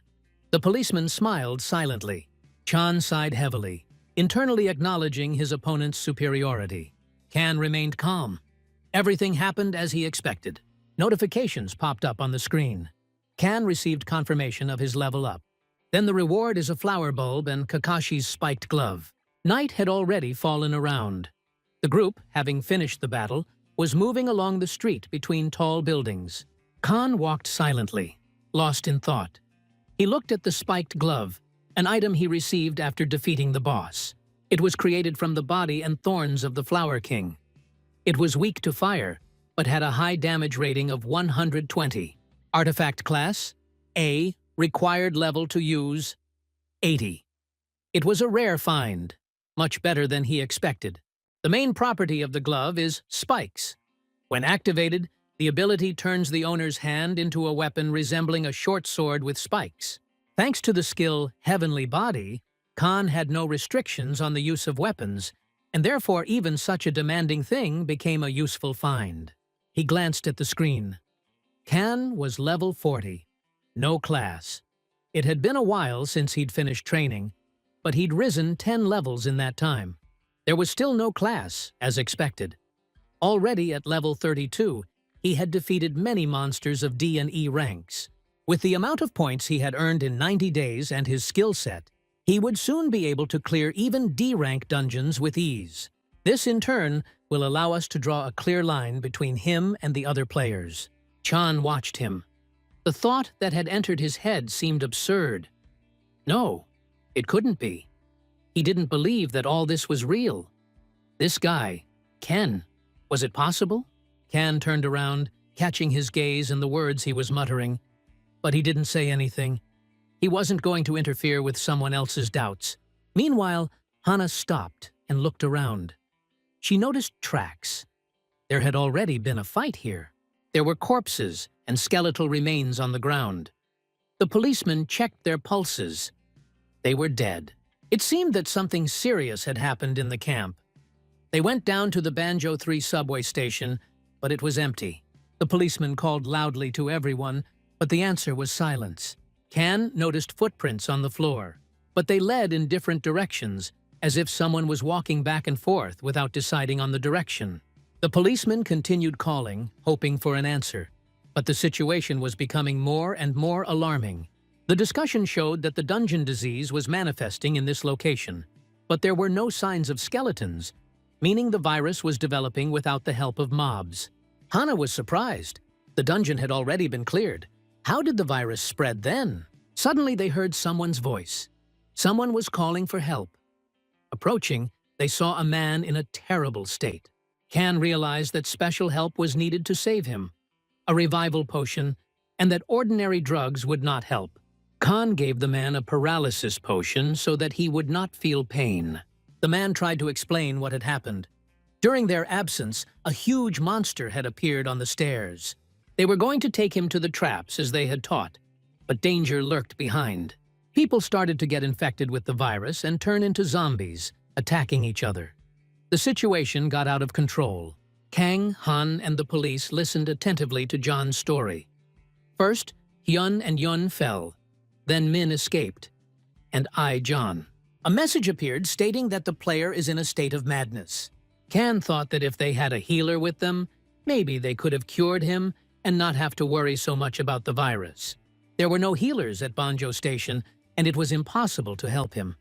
A: The policeman smiled silently. Chan sighed heavily, internally acknowledging his opponent's superiority. Khan remained calm. Everything happened as he expected. Notifications popped up on the screen. Khan received confirmation of his level up. Then the reward is a flower bulb and Kakashi's spiked glove. Night had already fallen around. The group, having finished the battle, was moving along the street between tall buildings. Khan walked silently, lost in thought. He looked at the spiked glove, an item he received after defeating the boss. It was created from the body and thorns of the Flower King. It was weak to fire, but had a high damage rating of 120. Artifact class, A, required level to use, 80. It was a rare find, much better than he expected. The main property of the glove is spikes. When activated, the ability turns the owner's hand into a weapon resembling a short sword with spikes. Thanks to the skill Heavenly Body, Khan had no restrictions on the use of weapons, and therefore even such a demanding thing became a useful find. He glanced at the screen. Khan was level 40, no class. It had been a while since he'd finished training, but he'd risen 10 levels in that time. There was still no class, as expected. Already at level 32, he had defeated many monsters of D and E ranks. With the amount of points he had earned in 90 days and his skill set, he would soon be able to clear even D-rank dungeons with ease. This, in turn, will allow us to draw a clear line between him and the other players. Chan watched him. The thought that had entered his head seemed absurd. No, it couldn't be. He didn't believe that all this was real. This guy, Ken, was it possible? Ken turned around, catching his gaze and the words he was muttering. But he didn't say anything. He wasn't going to interfere with someone else's doubts. Meanwhile, Hana stopped and looked around. She noticed tracks. There had already been a fight here. There were corpses and skeletal remains on the ground. The policemen checked their pulses. They were dead. It seemed that something serious had happened in the camp. They went down to the Banjo 3 subway station, but it was empty. The policeman called loudly to everyone, but the answer was silence. Can noticed footprints on the floor, but they led in different directions, as if someone was walking back and forth without deciding on the direction. The policeman continued calling, hoping for an answer, but the situation was becoming more and more alarming. The discussion showed that the dungeon disease was manifesting in this location, but there were no signs of skeletons, meaning the virus was developing without the help of mobs. Hana was surprised. The dungeon had already been cleared. How did the virus spread then? Suddenly they heard someone's voice. Someone was calling for help. Approaching, they saw a man in a terrible state. Can realized that special help was needed to save him, a revival potion, and that ordinary drugs would not help. Khan gave the man a paralysis potion so that he would not feel pain. The man tried to explain what had happened. During their absence, a huge monster had appeared on the stairs. They were going to take him to the traps as they had taught, but danger lurked behind. People started to get infected with the virus and turn into zombies, attacking each other. The situation got out of control. Kang, Han, and the police listened attentively to John's story. First, Hyun and Yun fell. Then Min escaped. And John. A message appeared stating that the player is in a state of madness. Kan thought that if they had a healer with them, maybe they could have cured him and not have to worry so much about the virus. There were no healers at Banjo Station, and it was impossible to help him.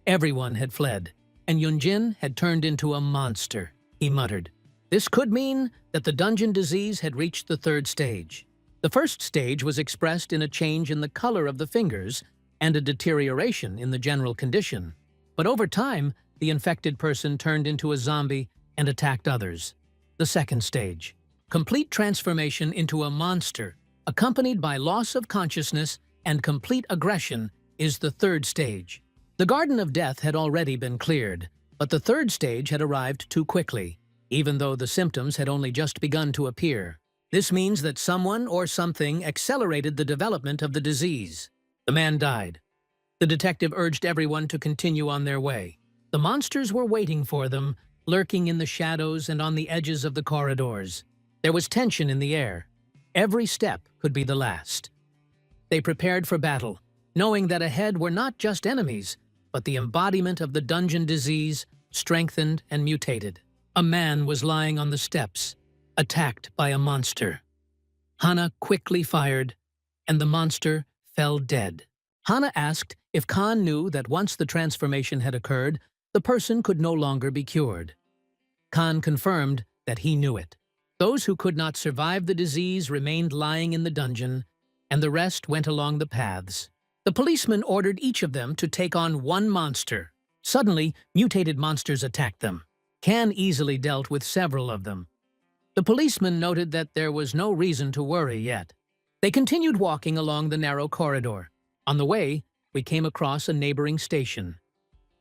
A: Everyone had fled, and Yunjin had turned into a monster, he muttered. This could mean that the dungeon disease had reached the third stage. The first stage was expressed in a change in the color of the fingers and a deterioration in the general condition. But over time, the infected person turned into a zombie and attacked others. The second stage, complete transformation into a monster, accompanied by loss of consciousness and complete aggression, is the third stage. The Garden of Death had already been cleared, but the third stage had arrived too quickly, even though the symptoms had only just begun to appear. This means that someone or something accelerated the development of the disease. The man died. The detective urged everyone to continue on their way. The monsters were waiting for them, lurking in the shadows and on the edges of the corridors. There was tension in the air. Every step could be the last. They prepared for battle, knowing that ahead were not just enemies, but the embodiment of the dungeon disease, strengthened and mutated. A man was lying on the steps, attacked by a monster. Hana quickly fired, and the monster fell dead. Hana asked if Khan knew that once the transformation had occurred, the person could no longer be cured. Khan confirmed that he knew it. Those who could not survive the disease remained lying in the dungeon, and the rest went along the paths. The policeman ordered each of them to take on one monster. Suddenly, mutated monsters attacked them. Khan easily dealt with several of them. The policeman noted that there was no reason to worry yet. They continued walking along the narrow corridor. On the way, we came across a neighboring station,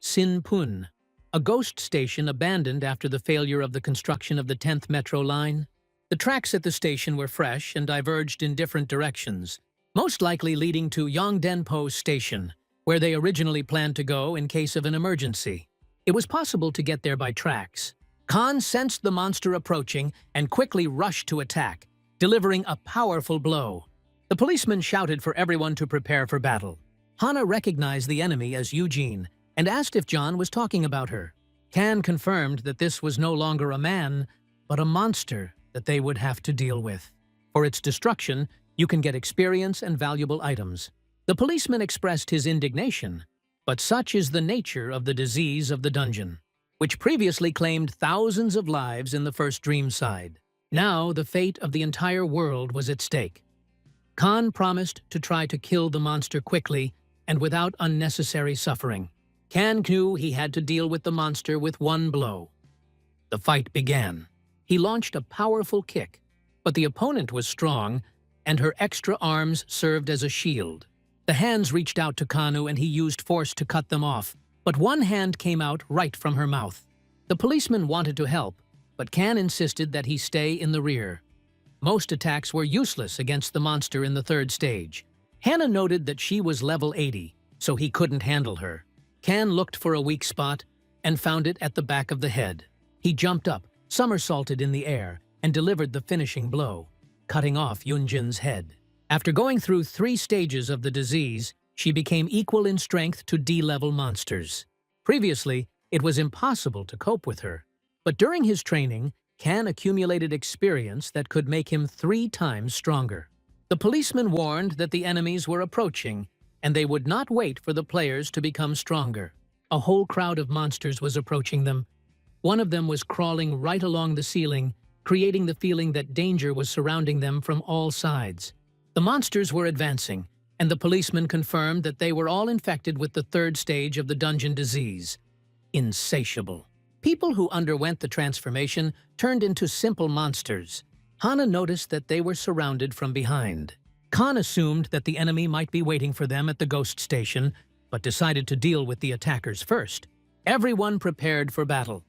A: Sinpun, a ghost station abandoned after the failure of the construction of the 10th Metro line. The tracks at the station were fresh and diverged in different directions, most likely leading to Yongdenpo Station, where they originally planned to go in case of an emergency. It was possible to get there by tracks. Khan sensed the monster approaching and quickly rushed to attack, delivering a powerful blow. The policeman shouted for everyone to prepare for battle. Hana recognized the enemy as Eugene and asked if John was talking about her. Kan confirmed that this was no longer a man, but a monster that they would have to deal with. For its destruction, You can get experience and valuable items. The policeman expressed his indignation, but such is the nature of the disease of the dungeon, which previously claimed thousands of lives in the first dream side. Now the fate of the entire world was at stake. Khan promised to try to kill the monster quickly and without unnecessary suffering. Khan knew he had to deal with the monster with one blow. The fight began. He launched a powerful kick, but the opponent was strong, and her extra arms served as a shield. The hands reached out to Kanu and he used force to cut them off, but one hand came out right from her mouth. The policeman wanted to help, but Khan insisted that he stay in the rear. Most attacks were useless against the monster in the third stage. Hannah noted that she was level 80, so he couldn't handle her. Khan looked for a weak spot and found it at the back of the head. He jumped up, somersaulted in the air, and delivered the finishing blow, cutting off Yunjin's head. After going through 3 stages of the disease, she became equal in strength to D-level monsters. Previously, it was impossible to cope with her, but during his training, Khan accumulated experience that could make him 3 times stronger. The policeman warned that the enemies were approaching, and they would not wait for the players to become stronger. A whole crowd of monsters was approaching them. One of them was crawling right along the ceiling, creating the feeling that danger was surrounding them from all sides. The monsters were advancing, and the policeman confirmed that they were all infected with the 3rd stage of the dungeon disease. Insatiable. People who underwent the transformation turned into simple monsters. Hana noticed that they were surrounded from behind. Khan assumed that the enemy might be waiting for them at the ghost station, but decided to deal with the attackers first. Everyone prepared for battle.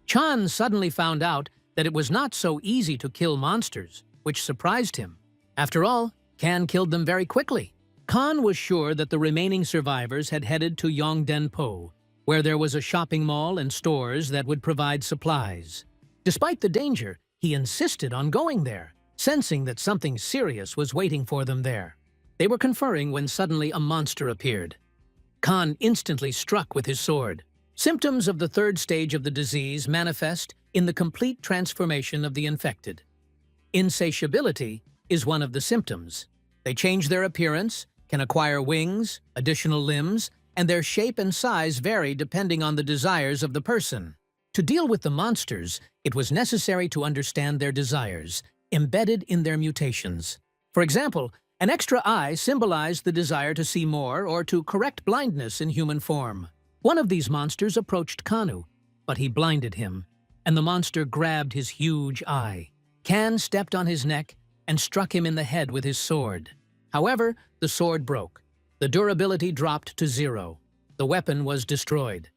A: Chan suddenly found out that it was not so easy to kill monsters, which surprised him. After all, Khan killed them very quickly. Khan was sure that the remaining survivors had headed to Yongdenpo, where there was a shopping mall and stores that would provide supplies. Despite the danger, he insisted on going there, sensing that something serious was waiting for them there. They were conferring when suddenly a monster appeared. Khan instantly struck with his sword. Symptoms of the 3rd stage of the disease manifest in the complete transformation of the infected. Insatiability is one of the symptoms. They change their appearance, can acquire wings, additional limbs, and their shape and size vary depending on the desires of the person. To deal with the monsters, it was necessary to understand their desires, embedded in their mutations. For example, an extra eye symbolized the desire to see more or to correct blindness in human form. One of these monsters approached Kanu, but he blinded him, and the monster grabbed his huge eye. Khan stepped on his neck and struck him in the head with his sword. However, the sword broke. The durability dropped to 0. The weapon was destroyed.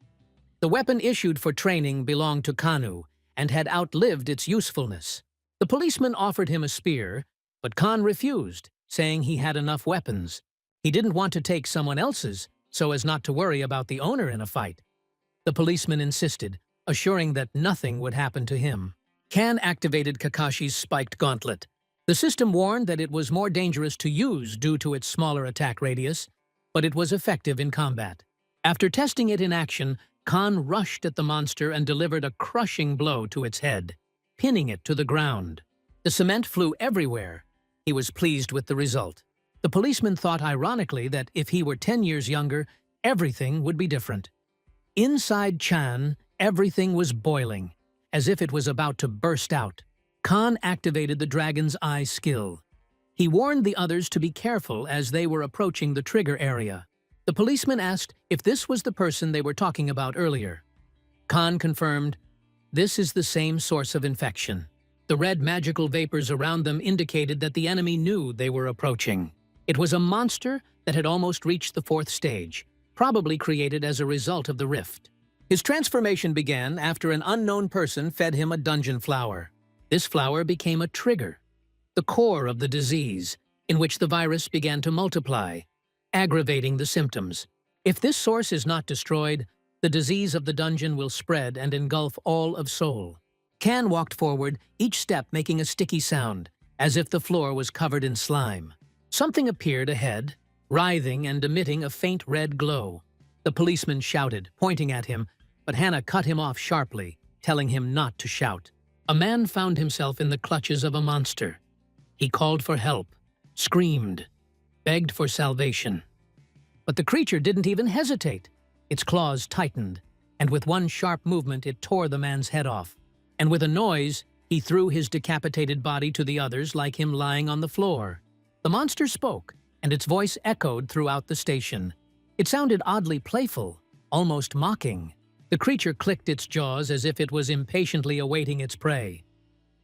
A: The weapon issued for training belonged to Kanu and had outlived its usefulness. The policeman offered him a spear, but Khan refused, saying he had enough weapons. He didn't want to take someone else's, so as not to worry about the owner in a fight. The policeman insisted, assuring that nothing would happen to him. Khan activated Kakashi's spiked gauntlet. The system warned that it was more dangerous to use due to its smaller attack radius, but it was effective in combat. After testing it in action, Khan rushed at the monster and delivered a crushing blow to its head, pinning it to the ground. The cement flew everywhere. He was pleased with the result. The policeman thought ironically that if he were 10 years younger, everything would be different. Inside Chan, everything was boiling, as if it was about to burst out. Khan activated the Dragon's Eye skill. He warned the others to be careful as they were approaching the trigger area. The policeman asked if this was the person they were talking about earlier. Khan confirmed, this is the same source of infection. The red magical vapors around them indicated that the enemy knew they were approaching. It was a monster that had almost reached the 4th stage, probably created as a result of the rift. His transformation began after an unknown person fed him a dungeon flower. This flower became a trigger, the core of the disease, in which the virus began to multiply, aggravating the symptoms. If this source is not destroyed, the disease of the dungeon will spread and engulf all of Seoul. Khan walked forward, each step making a sticky sound, as if the floor was covered in slime. Something appeared ahead, writhing and emitting a faint red glow. The policeman shouted, pointing at him, but Hannah cut him off sharply, telling him not to shout. A man found himself in the clutches of a monster. He called for help, screamed, begged for salvation. But the creature didn't even hesitate. Its claws tightened, and with one sharp movement it tore the man's head off. And with a noise, he threw his decapitated body to the others like him lying on the floor. The monster spoke, and its voice echoed throughout the station. It sounded oddly playful, almost mocking. The creature clicked its jaws as if it was impatiently awaiting its prey.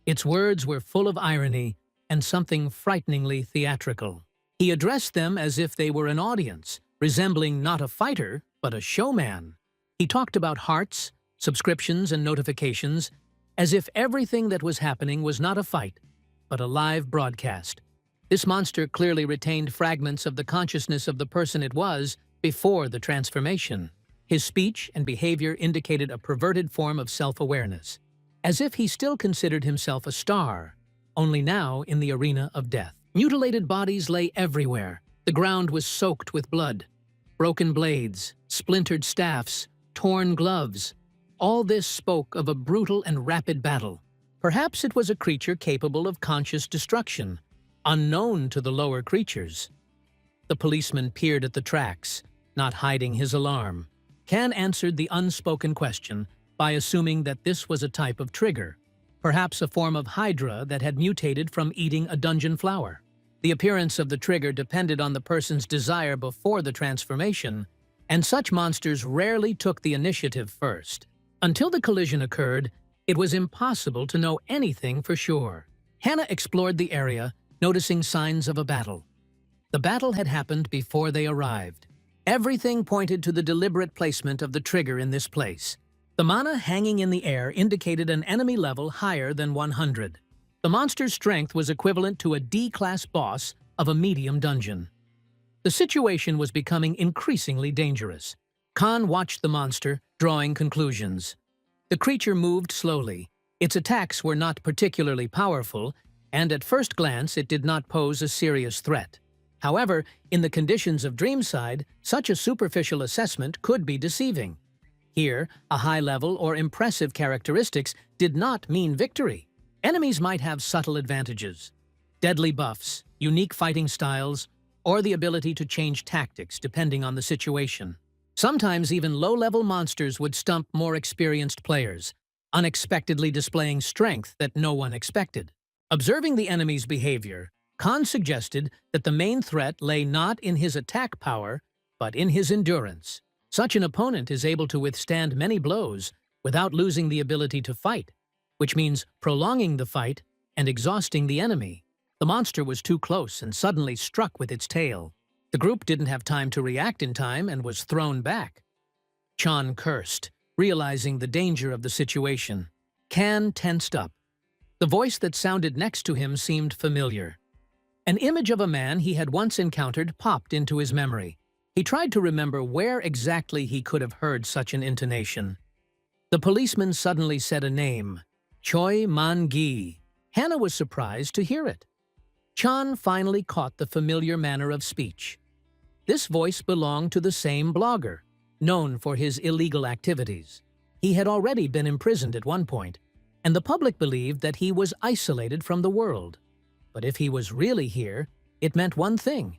A: Its words were full of irony and something frighteningly theatrical. He addressed them as if they were an audience, resembling not a fighter, but a showman. He talked about hearts, subscriptions, and notifications, as if everything that was happening was not a fight, but a live broadcast. This monster clearly retained fragments of the consciousness of the person it was before the transformation. His speech and behavior indicated a perverted form of self-awareness, as if he still considered himself a star, only now in the arena of death. Mutilated bodies lay everywhere. The ground was soaked with blood. Broken blades, splintered staffs, torn gloves. All this spoke of a brutal and rapid battle. Perhaps it was a creature capable of conscious destruction, unknown to the lower creatures. The policeman peered at the tracks, not hiding his alarm. Can answered the unspoken question by assuming that this was a type of trigger, perhaps a form of hydra that had mutated from eating a dungeon flower. The appearance of the trigger depended on the person's desire before the transformation, and such monsters rarely took the initiative first. Until the collision occurred, it was impossible to know anything for sure. Hannah explored the area, noticing signs of a battle. The battle had happened before they arrived. Everything pointed to the deliberate placement of the trigger in this place. The mana hanging in the air indicated an enemy level higher than 100. The monster's strength was equivalent to a D-class boss of a medium dungeon. The situation was becoming increasingly dangerous. Khan watched the monster, drawing conclusions. The creature moved slowly. Its attacks were not particularly powerful, and at first glance it did not pose a serious threat. However, in the conditions of Dreamside, such a superficial assessment could be deceiving. Here, a high level or impressive characteristics did not mean victory. Enemies might have subtle advantages, deadly buffs, unique fighting styles, or the ability to change tactics depending on the situation. Sometimes even low-level monsters would stump more experienced players, unexpectedly displaying strength that no one expected. Observing the enemy's behavior, Khan suggested that the main threat lay not in his attack power, but in his endurance. Such an opponent is able to withstand many blows without losing the ability to fight, which means prolonging the fight and exhausting the enemy. The monster was too close and suddenly struck with its tail. The group didn't have time to react in time and was thrown back. Chan cursed, realizing the danger of the situation. Kan tensed up. The voice that sounded next to him seemed familiar. An image of a man he had once encountered popped into his memory. He tried to remember where exactly he could have heard such an intonation. The policeman suddenly said a name, Choi Man-gi. Hannah was surprised to hear it. Chan finally caught the familiar manner of speech. This voice belonged to the same blogger, known for his illegal activities. He had already been imprisoned at one point, and the public believed that he was isolated from the world. But if he was really here, it meant one thing.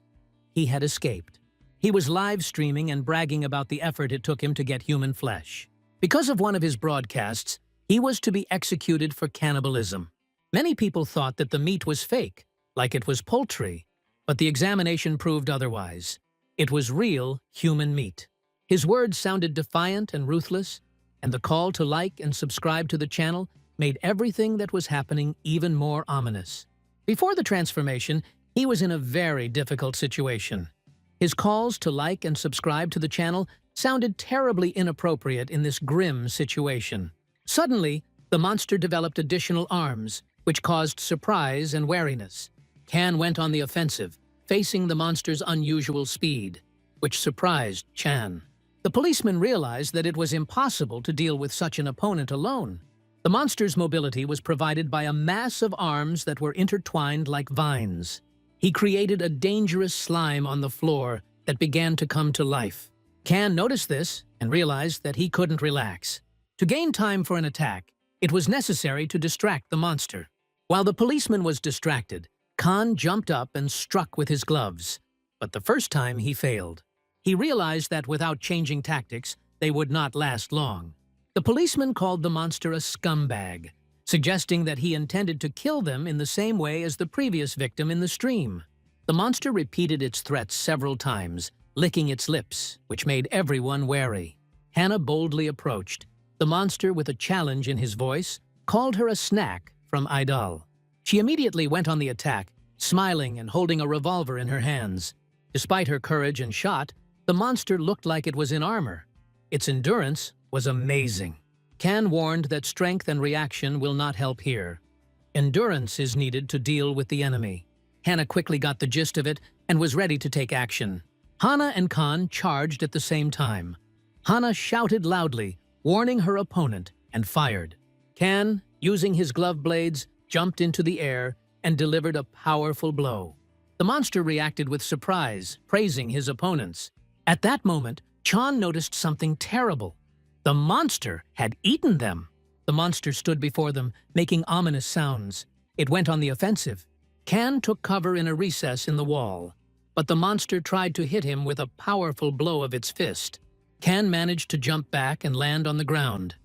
A: He had escaped. He was live streaming and bragging about the effort it took him to get human flesh. Because of one of his broadcasts, he was to be executed for cannibalism. Many people thought that the meat was fake, like it was poultry, but the examination proved otherwise. It was real human meat. His words sounded defiant and ruthless, and the call to like and subscribe to the channel made everything that was happening even more ominous. Before the transformation, he was in a very difficult situation. His calls to like and subscribe to the channel sounded terribly inappropriate in this grim situation. Suddenly, the monster developed additional arms, which caused surprise and wariness. Kan went on the offensive, facing the monster's unusual speed, which surprised Chan. The policeman realized that it was impossible to deal with such an opponent alone. The monster's mobility was provided by a mass of arms that were intertwined like vines. He created a dangerous slime on the floor that began to come to life. Kan noticed this and realized that he couldn't relax. To gain time for an attack, it was necessary to distract the monster. While the policeman was distracted, Khan jumped up and struck with his gloves, but the first time he failed. He realized that without changing tactics, they would not last long. The policeman called the monster a scumbag, suggesting that he intended to kill them in the same way as the previous victim in the stream. The monster repeated its threats several times, licking its lips, which made everyone wary. Hannah boldly approached. The monster, with a challenge in his voice, called her a snack from Idol. She immediately went on the attack, smiling and holding a revolver in her hands. Despite her courage and shot, the monster looked like it was in armor. Its endurance was amazing. Can warned that strength and reaction will not help here. Endurance is needed to deal with the enemy. Hannah quickly got the gist of it and was ready to take action. Hannah and Khan charged at the same time. Hannah shouted loudly, warning her opponent, and fired. Khan, using his glove blades, jumped into the air and delivered a powerful blow. The monster reacted with surprise, praising his opponents. At that moment, Chan noticed something terrible. The monster had eaten them. The monster stood before them, making ominous sounds. It went on the offensive. Kan took cover in a recess in the wall, but the monster tried to hit him with a powerful blow of its fist. Kan managed to jump back and land on the ground.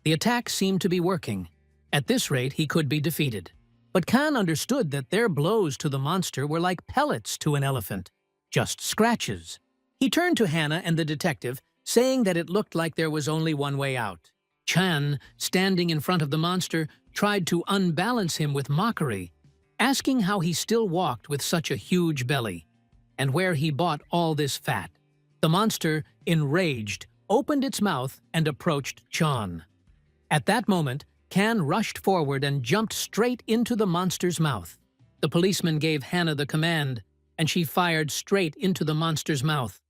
A: The attack seemed to be working. At this rate, he could be defeated. But Kan understood that their blows to the monster were like pellets to an elephant, just scratches. He turned to Hannah and the detective, saying that it looked like there was only one way out. Chan, standing in front of the monster, tried to unbalance him with mockery, asking how he still walked with such a huge belly, and where he bought all this fat. The monster, enraged, opened its mouth and approached Chan. At that moment, Kan rushed forward and jumped straight into the monster's mouth. The policeman gave Hannah the command, and she fired straight into the monster's mouth.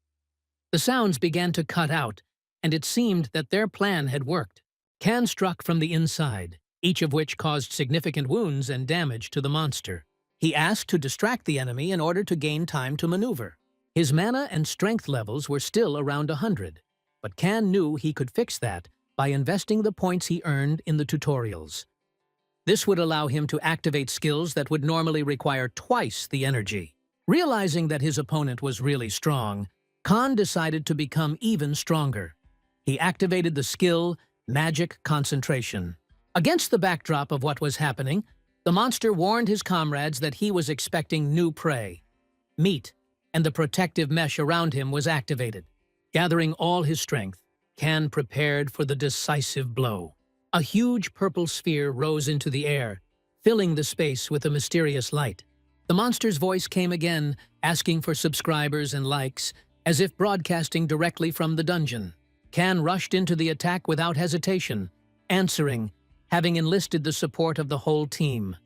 A: The sounds began to cut out, and it seemed that their plan had worked. Kan struck from the inside, each of which caused significant wounds and damage to the monster. He asked to distract the enemy in order to gain time to maneuver. His mana and strength levels were still around 100, but Kan knew he could fix that by investing the points he earned in the tutorials. This would allow him to activate skills that would normally require twice the energy. Realizing that his opponent was really strong, Kan decided to become even stronger. He activated the skill Magic Concentration. Against the backdrop of what was happening, the monster warned his comrades that he was expecting new prey. Meat, and the protective mesh around him was activated. Gathering all his strength, Kan prepared for the decisive blow. A huge purple sphere rose into the air, filling the space with a mysterious light. The monster's voice came again, asking for subscribers and likes, as if broadcasting directly from the dungeon. Kan rushed into the attack without hesitation, answering, having enlisted the support of the whole team.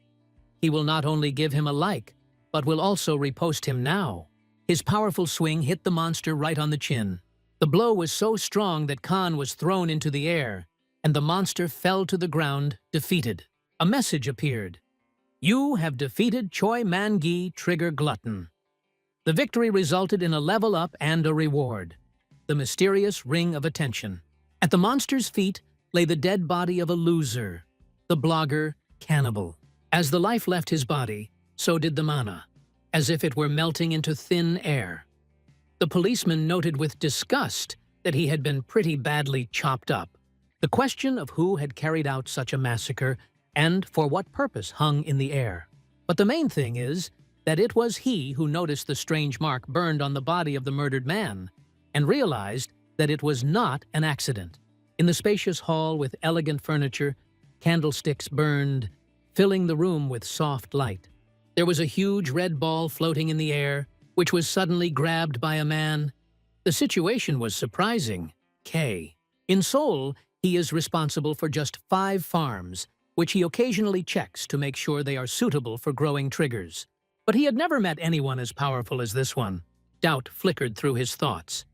A: He will not only give him a like, but will also repost him now. His powerful swing hit the monster right on the chin. The blow was so strong that Kan was thrown into the air, and the monster fell to the ground, defeated. A message appeared. You have defeated Choi Man-gi Trigger Glutton. The victory resulted in a level up and a reward. The mysterious Ring of Attention. At the monster's feet lay the dead body of a loser, the blogger Cannibal. As the life left his body, so did the mana, as if it were melting into thin air. The policeman noted with disgust that he had been pretty badly chopped up. The question of who had carried out such a massacre and for what purpose hung in the air. But the main thing is that it was he who noticed the strange mark burned on the body of the murdered man and realized that it was not an accident. In the spacious hall with elegant furniture, candlesticks burned, filling the room with soft light. There was a huge red ball floating in the air, which was suddenly grabbed by a man. The situation was surprising. K. In Seoul, he is responsible for just 5 farms, which he occasionally checks to make sure they are suitable for growing triggers. But he had never met anyone as powerful as this one. Doubt flickered through his thoughts.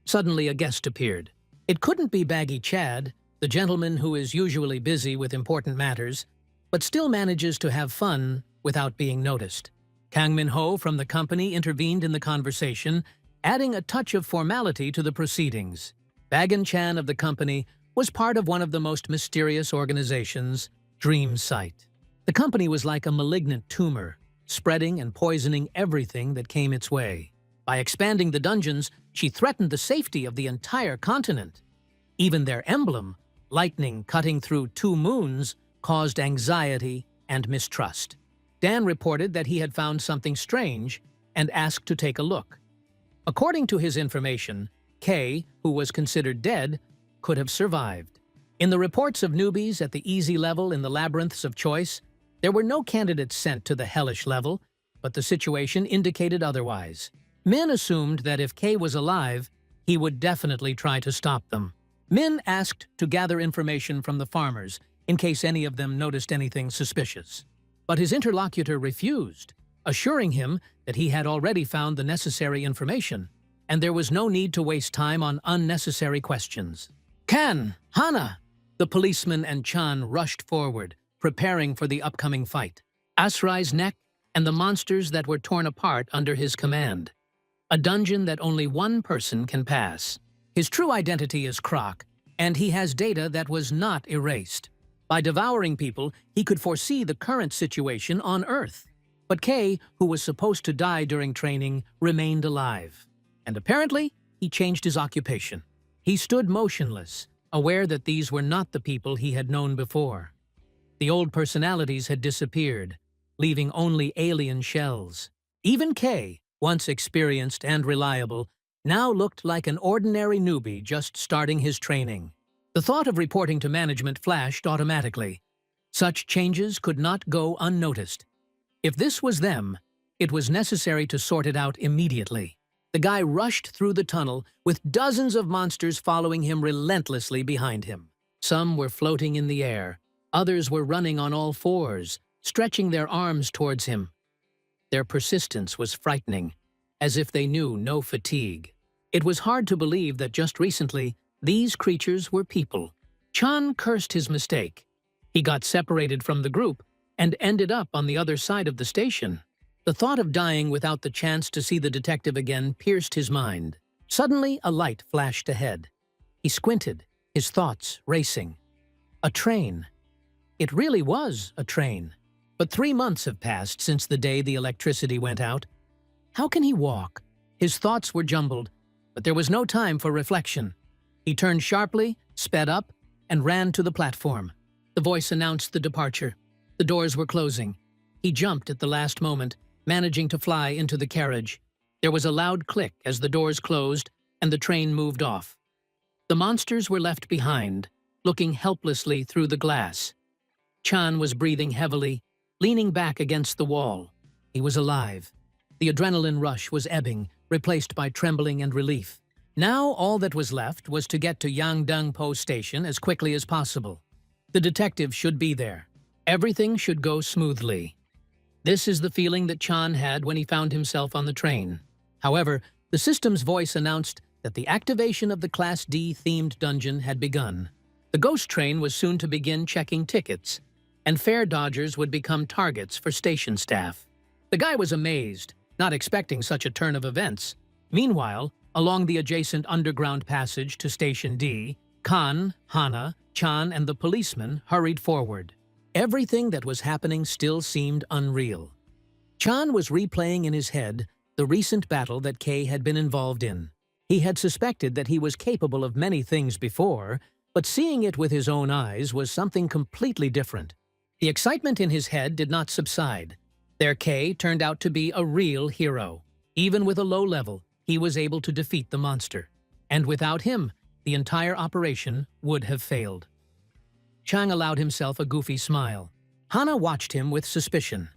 A: Suddenly, a guest appeared. It couldn't be Baggy Chad, the gentleman who is usually busy with important matters, but still manages to have fun without being noticed. Kang Min-ho from the company intervened in the conversation, adding a touch of formality to the proceedings. Bagan Chan of the company was part of one of the most mysterious organizations, Dream Sight. The company was like a malignant tumor, spreading and poisoning everything that came its way. By expanding the dungeons, she threatened the safety of the entire continent. Even their emblem, lightning cutting through two moons, caused anxiety and mistrust. Dan reported that he had found something strange and asked to take a look. According to his information, Kay, who was considered dead, could have survived. In the reports of newbies at the easy level in the labyrinths of choice, there were no candidates sent to the hellish level, but the situation indicated otherwise. Min assumed that if Kay was alive, he would definitely try to stop them. Min asked to gather information from the farmers in case any of them noticed anything suspicious. But his interlocutor refused, assuring him that he had already found the necessary information, and there was no need to waste time on unnecessary questions. Kan, Hana! The policeman and Chan rushed forward, preparing for the upcoming fight. Asrai's neck and the monsters that were torn apart under his command. A dungeon that only one person can pass. His true identity is Croc, and he has data that was not erased. By devouring people, he could foresee the current situation on Earth. But Kay, who was supposed to die during training, remained alive. And apparently, he changed his occupation. He stood motionless, aware that these were not the people he had known before. The old personalities had disappeared, leaving only alien shells. Even Kay, once experienced and reliable, now looked like an ordinary newbie just starting his training. The thought of reporting to management flashed automatically. Such changes could not go unnoticed. If this was them, it was necessary to sort it out immediately. The guy rushed through the tunnel, with dozens of monsters following him relentlessly behind him. Some were floating in the air. Others were running on all fours, stretching their arms towards him. Their persistence was frightening, as if they knew no fatigue. It was hard to believe that just recently, these creatures were people. Chan cursed his mistake. He got separated from the group and ended up on the other side of the station. The thought of dying without the chance to see the detective again pierced his mind. Suddenly, a light flashed ahead. He squinted, his thoughts racing. A train. It really was a train. But 3 months have passed since the day the electricity went out. How can he walk? His thoughts were jumbled, but there was no time for reflection. He turned sharply, sped up, and ran to the platform. The voice announced the departure. The doors were closing. He jumped at the last moment, managing to fly into the carriage. There was a loud click as the doors closed and the train moved off. The monsters were left behind, looking helplessly through the glass. Chan was breathing heavily, leaning back against the wall. He was alive. The adrenaline rush was ebbing, replaced by trembling and relief. Now all that was left was to get to Yangdeng-po Station as quickly as possible. The detective should be there. Everything should go smoothly. This is the feeling that Chan had when he found himself on the train. However, the system's voice announced that the activation of the Class D-themed dungeon had begun. The ghost train was soon to begin checking tickets, and fare dodgers would become targets for station staff. The guy was amazed, not expecting such a turn of events. Meanwhile, along the adjacent underground passage to Station D, Kan, Hana, Chan, and the policeman hurried forward. Everything that was happening still seemed unreal. Chan was replaying in his head the recent battle that Kay had been involved in. He had suspected that he was capable of many things before, but seeing it with his own eyes was something completely different. The excitement in his head did not subside. Their Kay turned out to be a real hero. Even with a low level, he was able to defeat the monster. And without him, the entire operation would have failed. Chang allowed himself a goofy smile. Hana watched him with suspicion.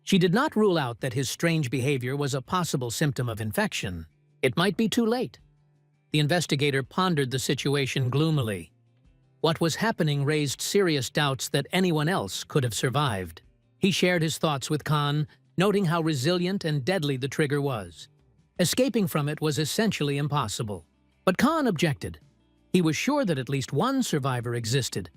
A: She did not rule out that his strange behavior was a possible symptom of infection. It might be too late. The investigator pondered the situation gloomily. What was happening raised serious doubts that anyone else could have survived. He shared his thoughts with Khan, noting how resilient and deadly the trigger was. Escaping from it was essentially impossible. But Khan objected. He was sure that at least one survivor existed.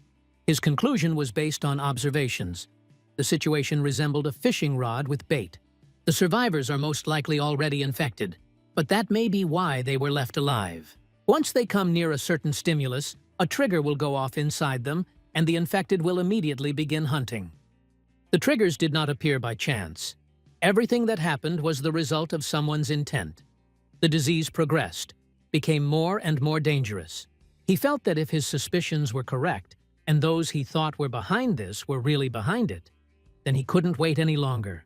A: His conclusion was based on observations. The situation resembled a fishing rod with bait. The survivors are most likely already infected, but that may be why they were left alive. Once they come near a certain stimulus, a trigger will go off inside them, and the infected will immediately begin hunting. The triggers did not appear by chance. Everything that happened was the result of someone's intent. The disease progressed, became more and more dangerous. He felt that if his suspicions were correct, and those he thought were behind this were really behind it, then he couldn't wait any longer.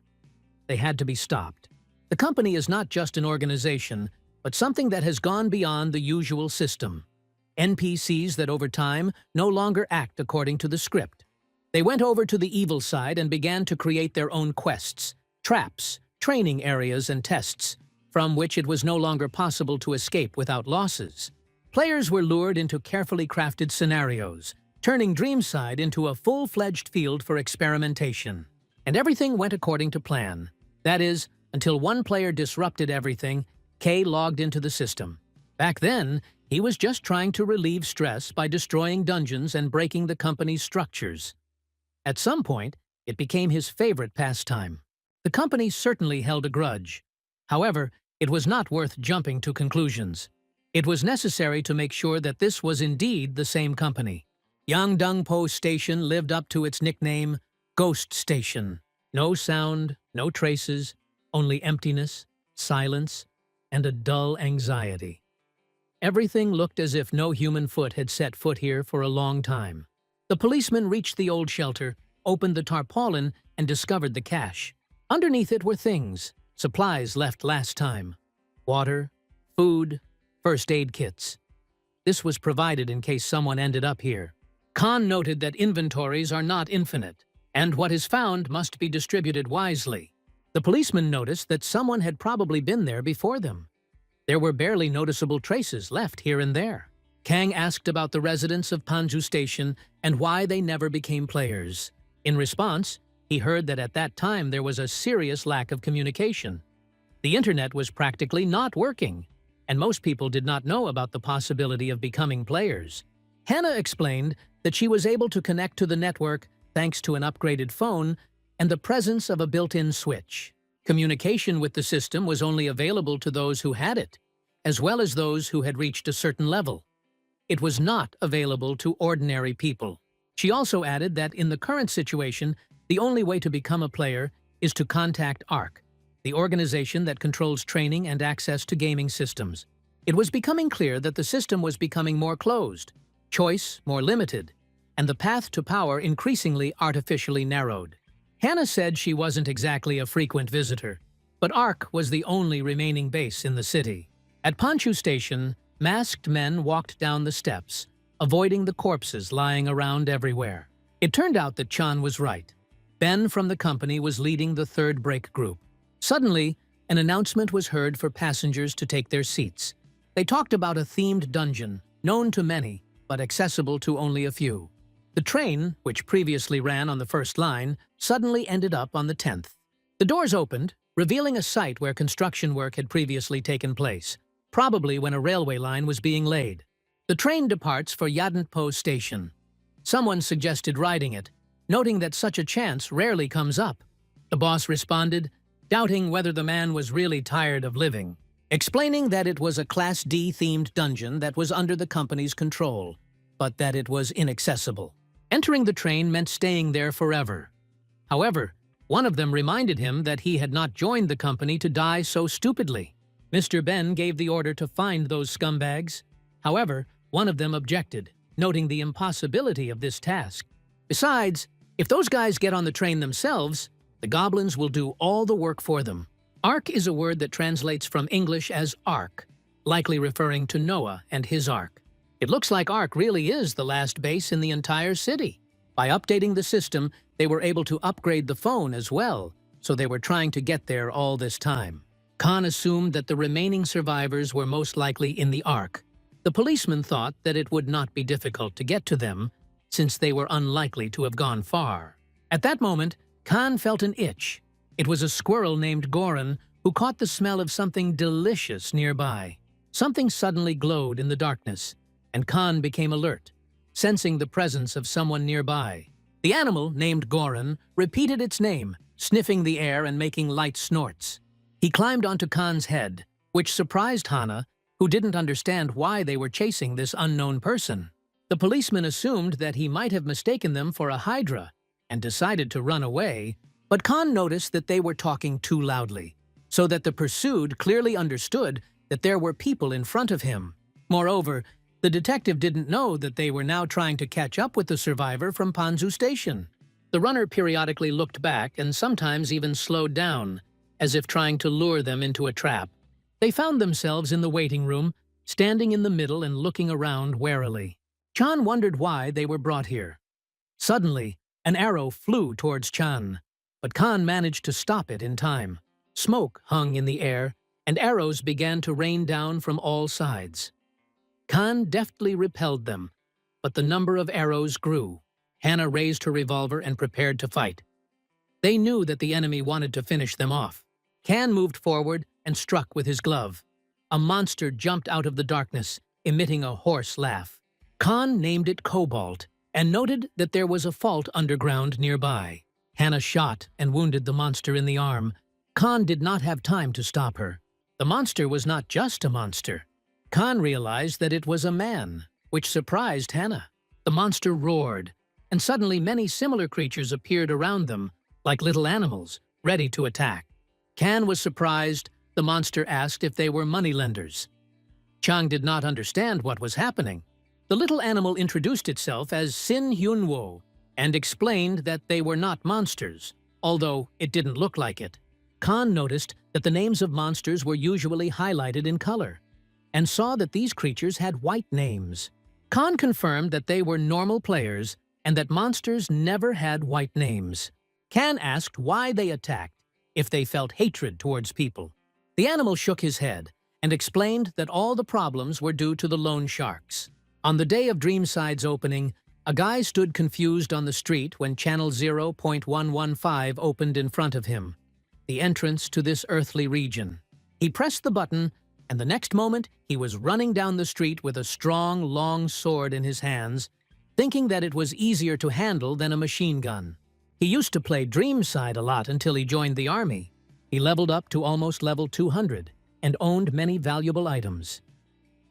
A: They had to be stopped. The company is not just an organization, but something that has gone beyond the usual system. NPCs that over time no longer act according to the script. They went over to the evil side and began to create their own quests, traps, training areas and tests, from which it was no longer possible to escape without losses. Players were lured into carefully crafted scenarios, turning Dreamside into a full-fledged field for experimentation. And everything went according to plan. That is, until one player disrupted everything, Kay logged into the system. Back then, he was just trying to relieve stress by destroying dungeons and breaking the company's structures. At some point, it became his favorite pastime. The company certainly held a grudge. However, it was not worth jumping to conclusions. It was necessary to make sure that this was indeed the same company. Yangdongpo Station lived up to its nickname, Ghost Station. No sound, no traces, only emptiness, silence, and a dull anxiety. Everything looked as if no human foot had set foot here for a long time. The policeman reached the old shelter, opened the tarpaulin, and discovered the cache. Underneath it were things, supplies left last time. Water, food, first aid kits. This was provided in case someone ended up here. Khan noted that inventories are not infinite, and what is found must be distributed wisely. The policeman noticed that someone had probably been there before them. There were barely noticeable traces left here and there. Kang asked about the residents of Panju Station and why they never became players. In response, he heard that at that time there was a serious lack of communication. The internet was practically not working, and most people did not know about the possibility of becoming players. Hannah explained that she was able to connect to the network thanks to an upgraded phone and the presence of a built-in switch. Communication with the system was only available to those who had it, as well as those who had reached a certain level. It was not available to ordinary people. She also added that in the current situation, the only way to become a player is to contact ARC, the organization that controls training and access to gaming systems. It was becoming clear that the system was becoming more closed, choice more limited, and the path to power increasingly artificially narrowed. Hannah said she wasn't exactly a frequent visitor, but ARC was the only remaining base in the city. At Panchu Station, masked men walked down the steps, avoiding the corpses lying around everywhere. It turned out that Chan was right. Ben from the company was leading the third break group. Suddenly, an announcement was heard for passengers to take their seats. They talked about a themed dungeon, known to many, but accessible to only a few. The train, which previously ran on the first line, suddenly ended up on the 10th. The doors opened, revealing a site where construction work had previously taken place, probably when a railway line was being laid. The train departs for Yadantpo Station. Someone suggested riding it, noting that such a chance rarely comes up. The boss responded, doubting whether the man was really tired of living, explaining that it was a Class D-themed dungeon that was under the company's control, but that it was inaccessible. Entering the train meant staying there forever. However, one of them reminded him that he had not joined the company to die so stupidly. Mr. Ben gave the order to find those scumbags. However, one of them objected, noting the impossibility of this task. Besides, if those guys get on the train themselves, the goblins will do all the work for them. Ark is a word that translates from English as Ark, likely referring to Noah and his Ark. It looks like Ark really is the last base in the entire city. By updating the system, they were able to upgrade the phone as well, so they were trying to get there all this time. Khan assumed that the remaining survivors were most likely in the Ark. The policeman thought that it would not be difficult to get to them, since they were unlikely to have gone far. At that moment, Khan felt an itch. It was a squirrel named Goran who caught the smell of something delicious nearby. Something suddenly glowed in the darkness, and Khan became alert, sensing the presence of someone nearby. The animal, named Goran, repeated its name, sniffing the air and making light snorts. He climbed onto Khan's head, which surprised Hannah, who didn't understand why they were chasing this unknown person. The policeman assumed that he might have mistaken them for a hydra and decided to run away, But Khan noticed that they were talking too loudly, so that the pursued clearly understood that there were people in front of him. Moreover, the detective didn't know that they were now trying to catch up with the survivor from Panzu Station. The runner periodically looked back and sometimes even slowed down, as if trying to lure them into a trap. They found themselves in the waiting room, standing in the middle and looking around warily. Chan wondered why they were brought here. Suddenly, an arrow flew towards Chan, but Khan managed to stop it in time. Smoke hung in the air, and arrows began to rain down from all sides. Khan deftly repelled them, but the number of arrows grew. Hannah raised her revolver and prepared to fight. They knew that the enemy wanted to finish them off. Khan moved forward and struck with his glove. A monster jumped out of the darkness, emitting a hoarse laugh. Khan named it Cobalt and noted that there was a fault underground nearby. Hannah shot and wounded the monster in the arm. Khan did not have time to stop her. The monster was not just a monster. Khan realized that it was a man, which surprised Hannah. The monster roared, and suddenly many similar creatures appeared around them, like little animals, ready to attack. Khan was surprised. The monster asked if they were moneylenders. Chang did not understand what was happening. The little animal introduced itself as Sin Hyunwo and explained that they were not monsters, although it didn't look like it. Khan noticed that the names of monsters were usually highlighted in color, and saw that these creatures had white names. Khan confirmed that they were normal players and that monsters never had white names. Khan asked why they attacked, if they felt hatred towards people. The animal shook his head and explained that all the problems were due to the loan sharks. On the day of Dreamside's opening, a guy stood confused on the street when Channel 0.115 opened in front of him, the entrance to this earthly region. He pressed the button, and the next moment he was running down the street with a strong, long sword in his hands, thinking that it was easier to handle than a machine gun. He used to play Dreamside a lot until he joined the army. He leveled up to almost level 200 and owned many valuable items.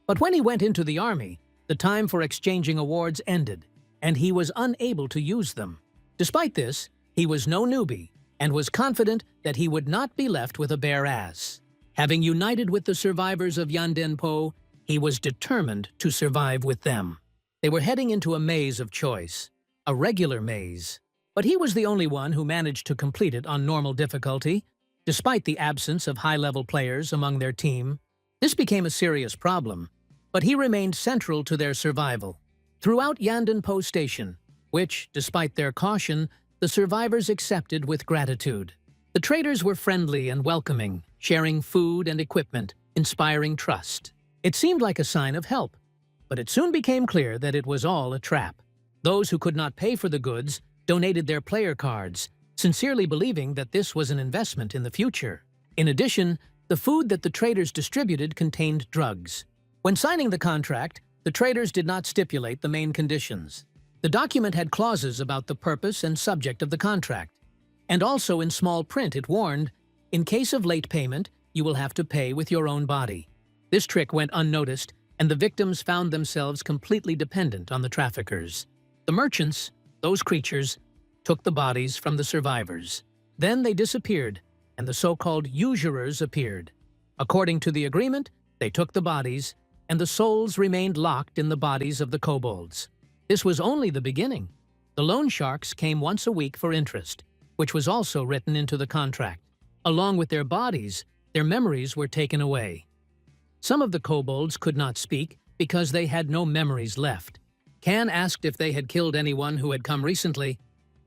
A: But when he went into the army, the time for exchanging awards ended, and he was unable to use them. Despite this, he was no newbie and was confident that he would not be left with a bare ass. Having united with the survivors of Yandenpo, he was determined to survive with them. They were heading into a maze of choice, a regular maze. But he was the only one who managed to complete it on normal difficulty, despite the absence of high-level players among their team. This became a serious problem, but he remained central to their survival. Throughout Yandenpo Station, which, despite their caution, the survivors accepted with gratitude. The traders were friendly and welcoming, sharing food and equipment, inspiring trust. It seemed like a sign of help, but it soon became clear that it was all a trap. Those who could not pay for the goods donated their player cards, sincerely believing that this was an investment in the future. In addition, the food that the traders distributed contained drugs. When signing the contract, the traders did not stipulate the main conditions. The document had clauses about the purpose and subject of the contract, and also in small print it warned, in case of late payment, you will have to pay with your own body. This trick went unnoticed, and the victims found themselves completely dependent on the traffickers. The merchants, those creatures, took the bodies from the survivors. Then they disappeared, and the so-called usurers appeared. According to the agreement, they took the bodies, and the souls remained locked in the bodies of the kobolds. This was only the beginning. The loan sharks came once a week for interest, which was also written into the contract. Along with their bodies, their memories were taken away. Some of the kobolds could not speak because they had no memories left. Khan asked if they had killed anyone who had come recently,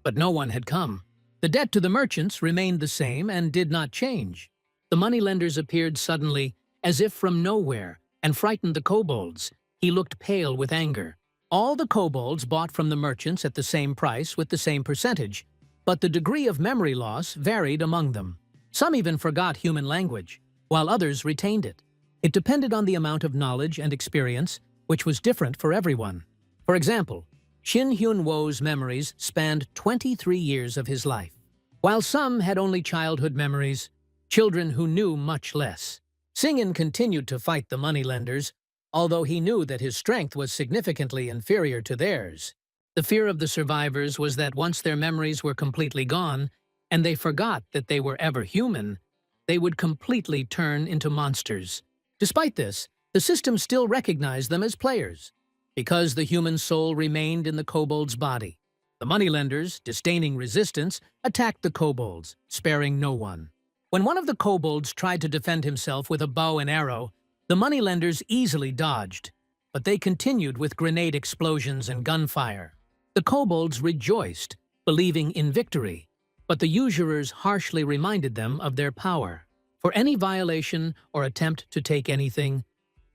A: but no one had come. The debt to the merchants remained the same and did not change. The moneylenders appeared suddenly, as if from nowhere, and frightened the kobolds. He looked pale with anger. All the kobolds bought from the merchants at the same price with the same percentage, but the degree of memory loss varied among them. Some even forgot human language, while others retained it. It depended on the amount of knowledge and experience, which was different for everyone. For example, Shin Hyun-wo's memories spanned 23 years of his life, while some had only childhood memories, children who knew much less. Singin continued to fight the moneylenders, although he knew that his strength was significantly inferior to theirs. The fear of the survivors was that once their memories were completely gone, and they forgot that they were ever human, they would completely turn into monsters. Despite this, the system still recognized them as players, because the human soul remained in the kobold's body. The moneylenders, disdaining resistance, attacked the kobolds, sparing no one. When one of the kobolds tried to defend himself with a bow and arrow, the moneylenders easily dodged, but they continued with grenade explosions and gunfire. The kobolds rejoiced, believing in victory, but the usurers harshly reminded them of their power. For any violation or attempt to take anything,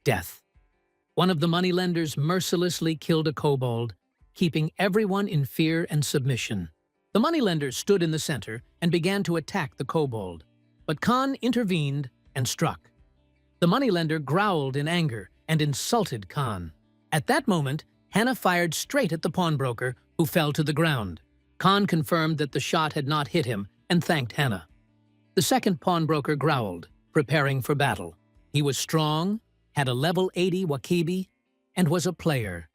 A: death. One of the moneylenders mercilessly killed a kobold, keeping everyone in fear and submission. The moneylender stood in the center and began to attack the kobold, but Khan intervened and struck. The moneylender growled in anger and insulted Khan. At that moment, Hannah fired straight at the pawnbroker, who fell to the ground. Khan confirmed that the shot had not hit him and thanked Hannah. The second pawnbroker growled, preparing for battle. He was strong, had a level 80 wakibi, and was a player,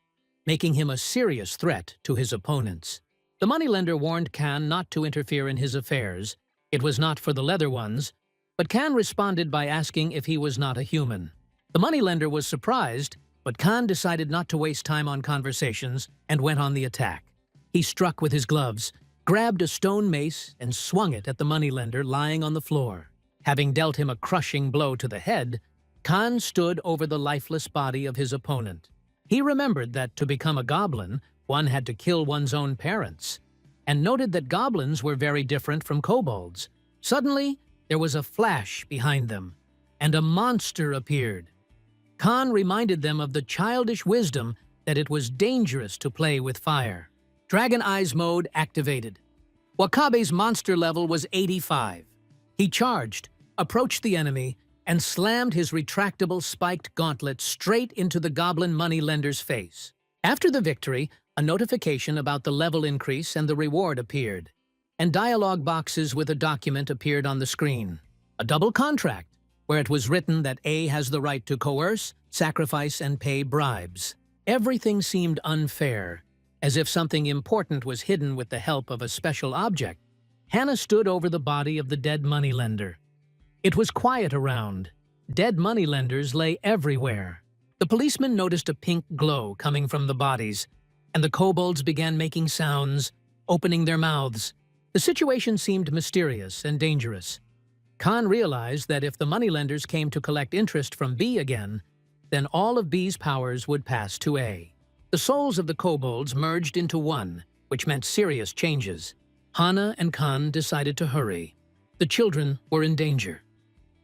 A: making him a serious threat to his opponents. The moneylender warned Khan not to interfere in his affairs. It was not for the leather ones, but Khan responded by asking if he was not a human. The moneylender was surprised, but Khan decided not to waste time on conversations and went on the attack. He struck with his gloves, grabbed a stone mace, and swung it at the moneylender lying on the floor. Having dealt him a crushing blow to the head, Khan stood over the lifeless body of his opponent. He remembered that to become a goblin, one had to kill one's own parents, and noted that goblins were very different from kobolds. Suddenly, there was a flash behind them, and a monster appeared. Khan reminded them of the childish wisdom that it was dangerous to play with fire. Dragon Eyes mode activated. Wakabe's monster level was 85. He charged, approached the enemy, and slammed his retractable spiked gauntlet straight into the goblin moneylender's face. After the victory, a notification about the level increase and the reward appeared, and dialogue boxes with a document appeared on the screen. A double contract, where it was written that A has the right to coerce, sacrifice, and pay bribes. Everything seemed unfair, as if something important was hidden with the help of a special object. Hannah stood over the body of the dead moneylender. It was quiet around. Dead moneylenders lay everywhere. The policeman noticed a pink glow coming from the bodies, and the kobolds began making sounds, opening their mouths. The situation seemed mysterious and dangerous. Khan realized that if the moneylenders came to collect interest from B again, then all of B's powers would pass to A. The souls of the kobolds merged into one, which meant serious changes. Hannah and Khan decided to hurry. The children were in danger.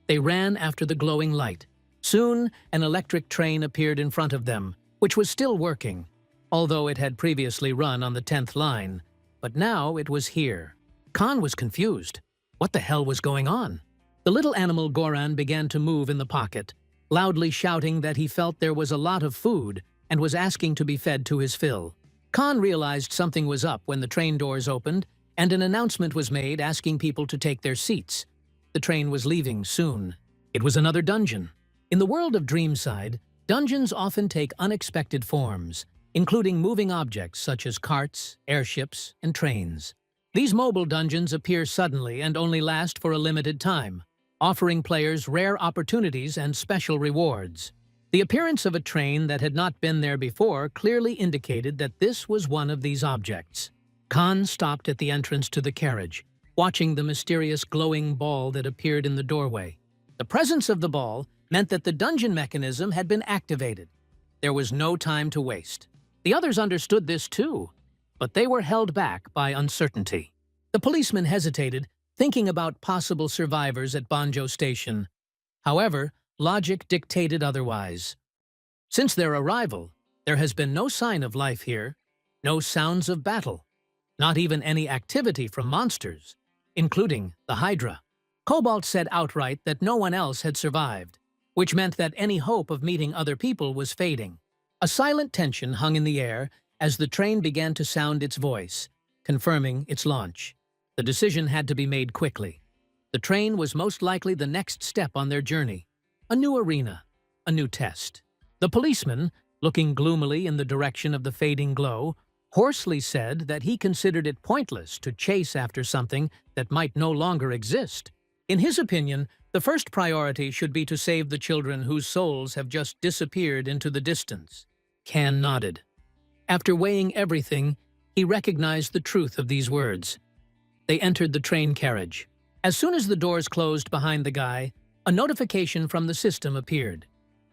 A: They ran after the glowing light. Soon, an electric train appeared in front of them, which was still working, although it had previously run on the 10th line. But now it was here. Khan was confused. What the hell was going on? The little animal Goran began to move in the pocket, loudly shouting that he felt there was a lot of food and was asking to be fed to his fill. Khan realized something was up when the train doors opened and an announcement was made asking people to take their seats. The train was leaving soon. It was another dungeon. In the world of Dreamside, dungeons often take unexpected forms, including moving objects such as carts, airships, and trains. These mobile dungeons appear suddenly and only last for a limited time, offering players rare opportunities and special rewards. The appearance of a train that had not been there before clearly indicated that this was one of these objects. Khan stopped at the entrance to the carriage, watching the mysterious glowing ball that appeared in the doorway. The presence of the ball meant that the dungeon mechanism had been activated. There was no time to waste. The others understood this too, but they were held back by uncertainty. The policeman hesitated, thinking about possible survivors at Banjo Station. However, logic dictated otherwise. Since their arrival, there has been no sign of life here, no sounds of battle, not even any activity from monsters, including the Hydra. Cobalt said outright that no one else had survived, which meant that any hope of meeting other people was fading. A silent tension hung in the air as the train began to sound its voice, confirming its launch. The decision had to be made quickly. The train was most likely the next step on their journey. A new arena, a new test. The policeman, looking gloomily in the direction of the fading glow, hoarsely said that he considered it pointless to chase after something that might no longer exist. In his opinion, the first priority should be to save the children whose souls have just disappeared into the distance. Can nodded. After weighing everything, he recognized the truth of these words. They entered the train carriage. As soon as the doors closed behind the guy, a notification from the system appeared.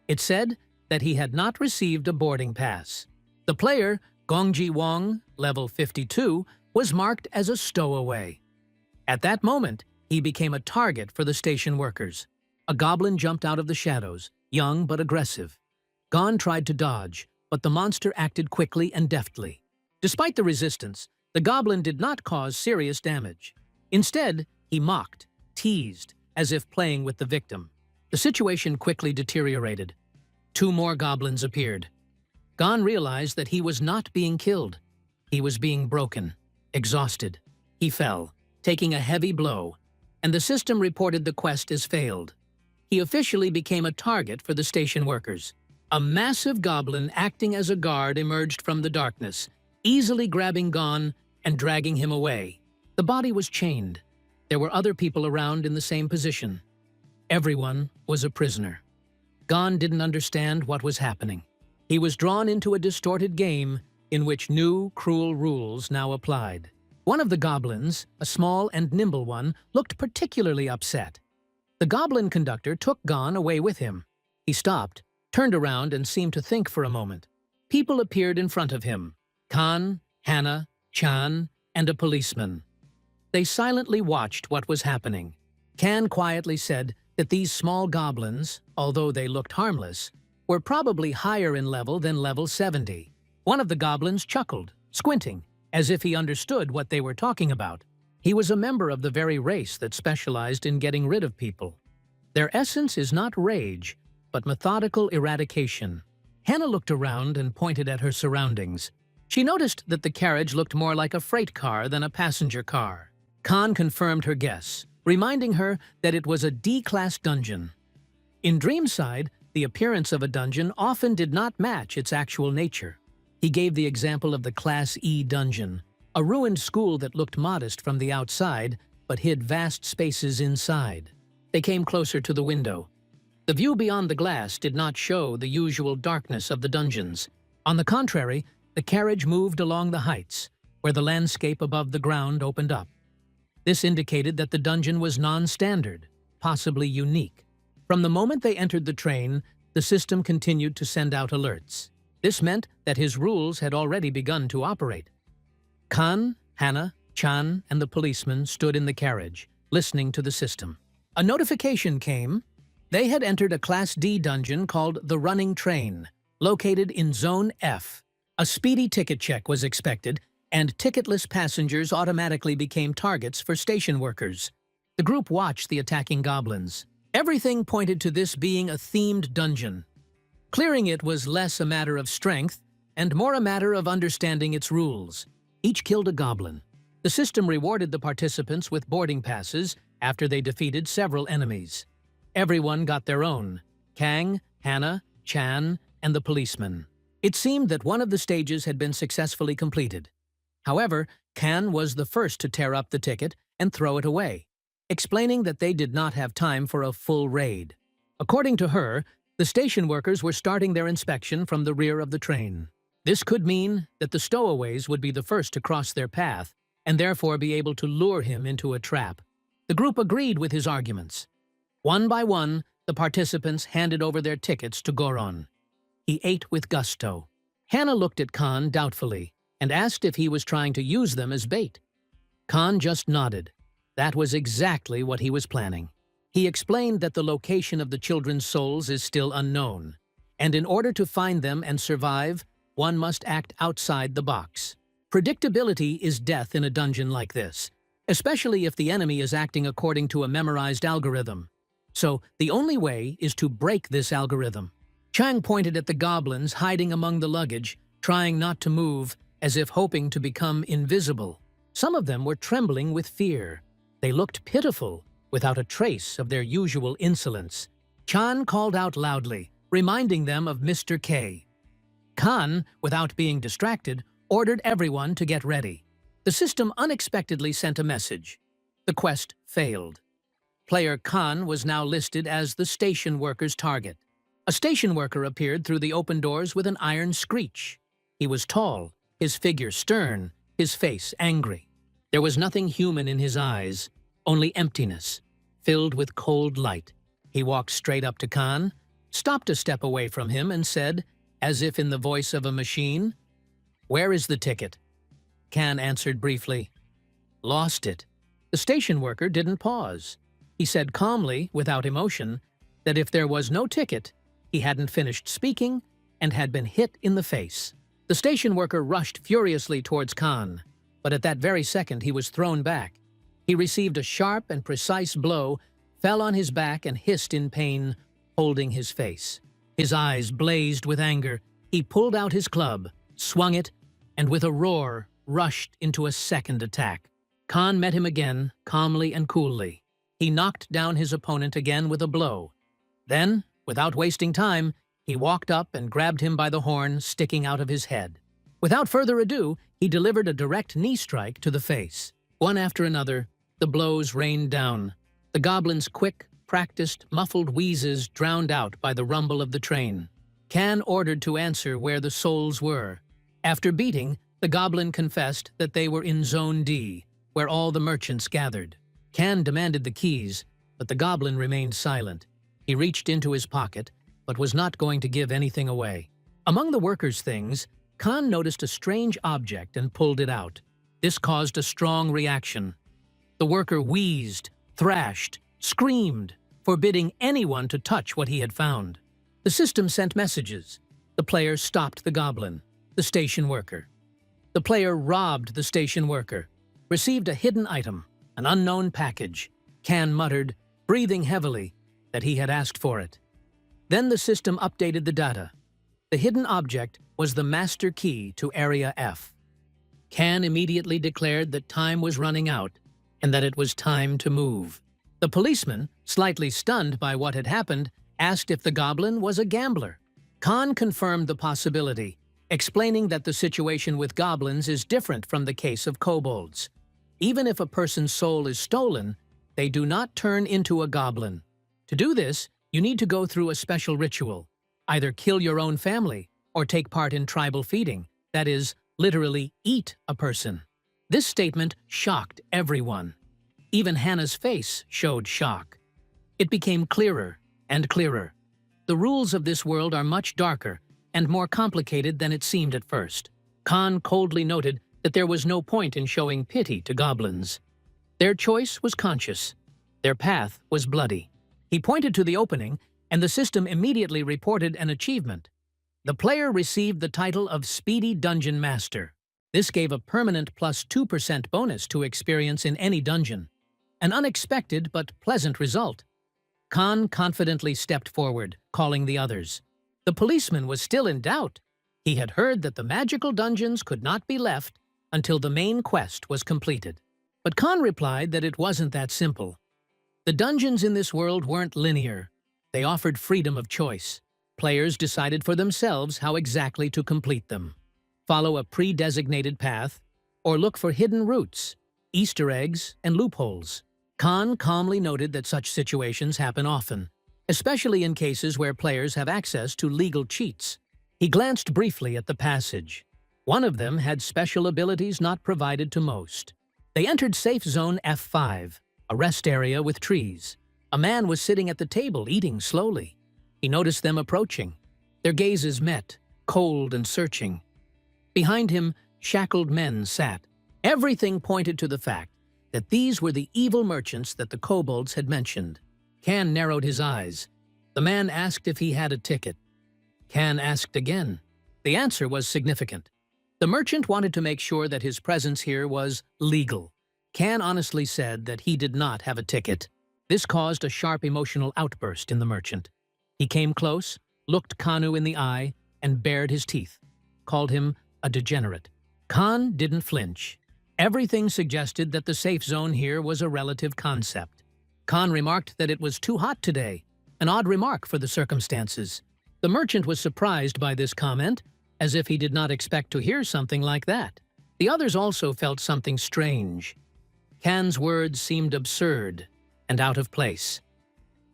A: It said that he had not received a boarding pass. The player, Gongji Wong, level 52, was marked as a stowaway. At that moment, he became a target for the station workers. A goblin jumped out of the shadows, young but aggressive. Gon tried to dodge, but the monster acted quickly and deftly. Despite the resistance, the goblin did not cause serious damage. Instead, he mocked, teased, as if playing with the victim. The situation quickly deteriorated. 2 more goblins appeared. Gon realized that he was not being killed. He was being broken, exhausted. He fell, taking a heavy blow, and the system reported the quest as failed. He officially became a target for the station workers. A massive goblin acting as a guard emerged from the darkness, easily grabbing Gon and dragging him away. The body was chained. There were other people around in the same position. Everyone was a prisoner. Gon didn't understand what was happening. He was drawn into a distorted game in which new, cruel rules now applied. One of the goblins, a small and nimble one, looked particularly upset. The goblin conductor took Gon away with him. He stopped, turned around, and seemed to think for a moment. People appeared in front of him. Khan, Hannah, Chan, and a policeman. They silently watched what was happening. Kan quietly said that these small goblins, although they looked harmless, were probably higher in level than level 70. One of the goblins chuckled, squinting, as if he understood what they were talking about. He was a member of the very race that specialized in getting rid of people. Their essence is not rage, but methodical eradication. Hannah looked around and pointed at her surroundings. She noticed that the carriage looked more like a freight car than a passenger car. Khan confirmed her guess, reminding her that it was a D-class dungeon. In Dreamside, the appearance of a dungeon often did not match its actual nature. He gave the example of the Class E dungeon, a ruined school that looked modest from the outside but hid vast spaces inside. They came closer to the window. The view beyond the glass did not show the usual darkness of the dungeons. On the contrary, the carriage moved along the heights, where the landscape above the ground opened up. This indicated that the dungeon was non-standard, possibly unique. From the moment they entered the train, the system continued to send out alerts. This meant that his rules had already begun to operate. Khan, Hannah, Chan, and the policeman stood in the carriage, listening to the system. A notification came. They had entered a Class D dungeon called the Running Train, located in Zone F. A speedy ticket check was expected, and ticketless passengers automatically became targets for station workers. The group watched the attacking goblins. Everything pointed to this being a themed dungeon. Clearing it was less a matter of strength and more a matter of understanding its rules. Each killed a goblin. The system rewarded the participants with boarding passes after they defeated several enemies. Everyone got their own: Kang, Hannah, Chan, and the policeman. It seemed that one of the stages had been successfully completed. However, Kan was the first to tear up the ticket and throw it away, explaining that they did not have time for a full raid. According to her, the station workers were starting their inspection from the rear of the train. This could mean that the stowaways would be the first to cross their path and therefore be able to lure him into a trap. The group agreed with his arguments. One by one, the participants handed over their tickets to Goron. He ate with gusto. Hannah looked at Khan doubtfully and asked if he was trying to use them as bait. Khan just nodded. That was exactly what he was planning. He explained that the location of the children's souls is still unknown, and in order to find them and survive, one must act outside the box. Predictability is death in a dungeon like this, especially if the enemy is acting according to a memorized algorithm. So, the only way is to break this algorithm. Chang pointed at the goblins hiding among the luggage, trying not to move, as if hoping to become invisible. Some of them were trembling with fear. They looked pitiful, without a trace of their usual insolence. Chan called out loudly, reminding them of Mr. K. Khan, without being distracted, ordered everyone to get ready. The system unexpectedly sent a message. The quest failed. Player Khan was now listed as the station worker's target. A station worker appeared through the open doors with an iron screech. He was tall, his figure stern, his face angry. There was nothing human in his eyes, only emptiness, filled with cold light. He walked straight up to Khan, stopped a step away from him, and said, as if in the voice of a machine, "Where is the ticket?" Khan answered briefly, "Lost it." The station worker didn't pause. He said calmly, without emotion, that if there was no ticket, he hadn't finished speaking and had been hit in the face. The station worker rushed furiously towards Khan, but at that very second he was thrown back. He received a sharp and precise blow, fell on his back and hissed in pain, holding his face. His eyes blazed with anger. He pulled out his club, swung it, and with a roar, rushed into a second attack. Khan met him again, calmly and coolly. He knocked down his opponent again with a blow. Then, without wasting time, he walked up and grabbed him by the horn sticking out of his head. Without further ado, he delivered a direct knee strike to the face. One after another, the blows rained down. The goblin's quick, practiced, muffled wheezes drowned out by the rumble of the train. Khan ordered to answer where the souls were. After beating, the goblin confessed that they were in Zone D, where all the merchants gathered. Khan demanded the keys, but the goblin remained silent. He reached into his pocket, but was not going to give anything away. Among the workers' things, Khan noticed a strange object and pulled it out. This caused a strong reaction. The worker wheezed, thrashed, screamed, forbidding anyone to touch what he had found. The system sent messages. The player stopped the goblin, the station worker. The player robbed the station worker, received a hidden item, an unknown package. Khan muttered, breathing heavily, that he had asked for it. Then the system updated the data. The hidden object was the master key to Area F. Khan immediately declared that time was running out and that it was time to move. The policeman, slightly stunned by what had happened, asked if the goblin was a gambler. Khan confirmed the possibility, explaining that the situation with goblins is different from the case of kobolds. Even if a person's soul is stolen, they do not turn into a goblin. To do this, you need to go through a special ritual. Either kill your own family or take part in tribal feeding, that is, literally eat a person. This statement shocked everyone. Even Hannah's face showed shock. It became clearer and clearer. The rules of this world are much darker and more complicated than it seemed at first. Khan coldly noted that there was no point in showing pity to goblins. Their choice was conscious. Their path was bloody. He pointed to the opening, and the system immediately reported an achievement. The player received the title of Speedy Dungeon Master. This gave a permanent plus 2% bonus to experience in any dungeon. An unexpected but pleasant result. Khan confidently stepped forward, calling the others. The policeman was still in doubt. He had heard that the magical dungeons could not be left until the main quest was completed. But Khan replied that it wasn't that simple. The dungeons in this world weren't linear. They offered freedom of choice. Players decided for themselves how exactly to complete them. Follow a pre-designated path, or look for hidden routes, Easter eggs, and loopholes. Khan calmly noted that such situations happen often, especially in cases where players have access to legal cheats. He glanced briefly at the passage. One of them had special abilities not provided to most. They entered Safe Zone F5, a rest area with trees. A man was sitting at the table eating slowly. He noticed them approaching. Their gazes met, cold and searching. Behind him, shackled men sat. Everything pointed to the fact that these were the evil merchants that the kobolds had mentioned. Khan narrowed his eyes. The man asked if he had a ticket. Khan asked again. The answer was significant. The merchant wanted to make sure that his presence here was legal. Khan honestly said that he did not have a ticket. This caused a sharp emotional outburst in the merchant. He came close, looked Kanu in the eye, and bared his teeth, called him a degenerate. Khan didn't flinch. Everything suggested that the safe zone here was a relative concept. Khan remarked that it was too hot today, an odd remark for the circumstances. The merchant was surprised by this comment, as if he did not expect to hear something like that. The others also felt something strange. Can's words seemed absurd and out of place.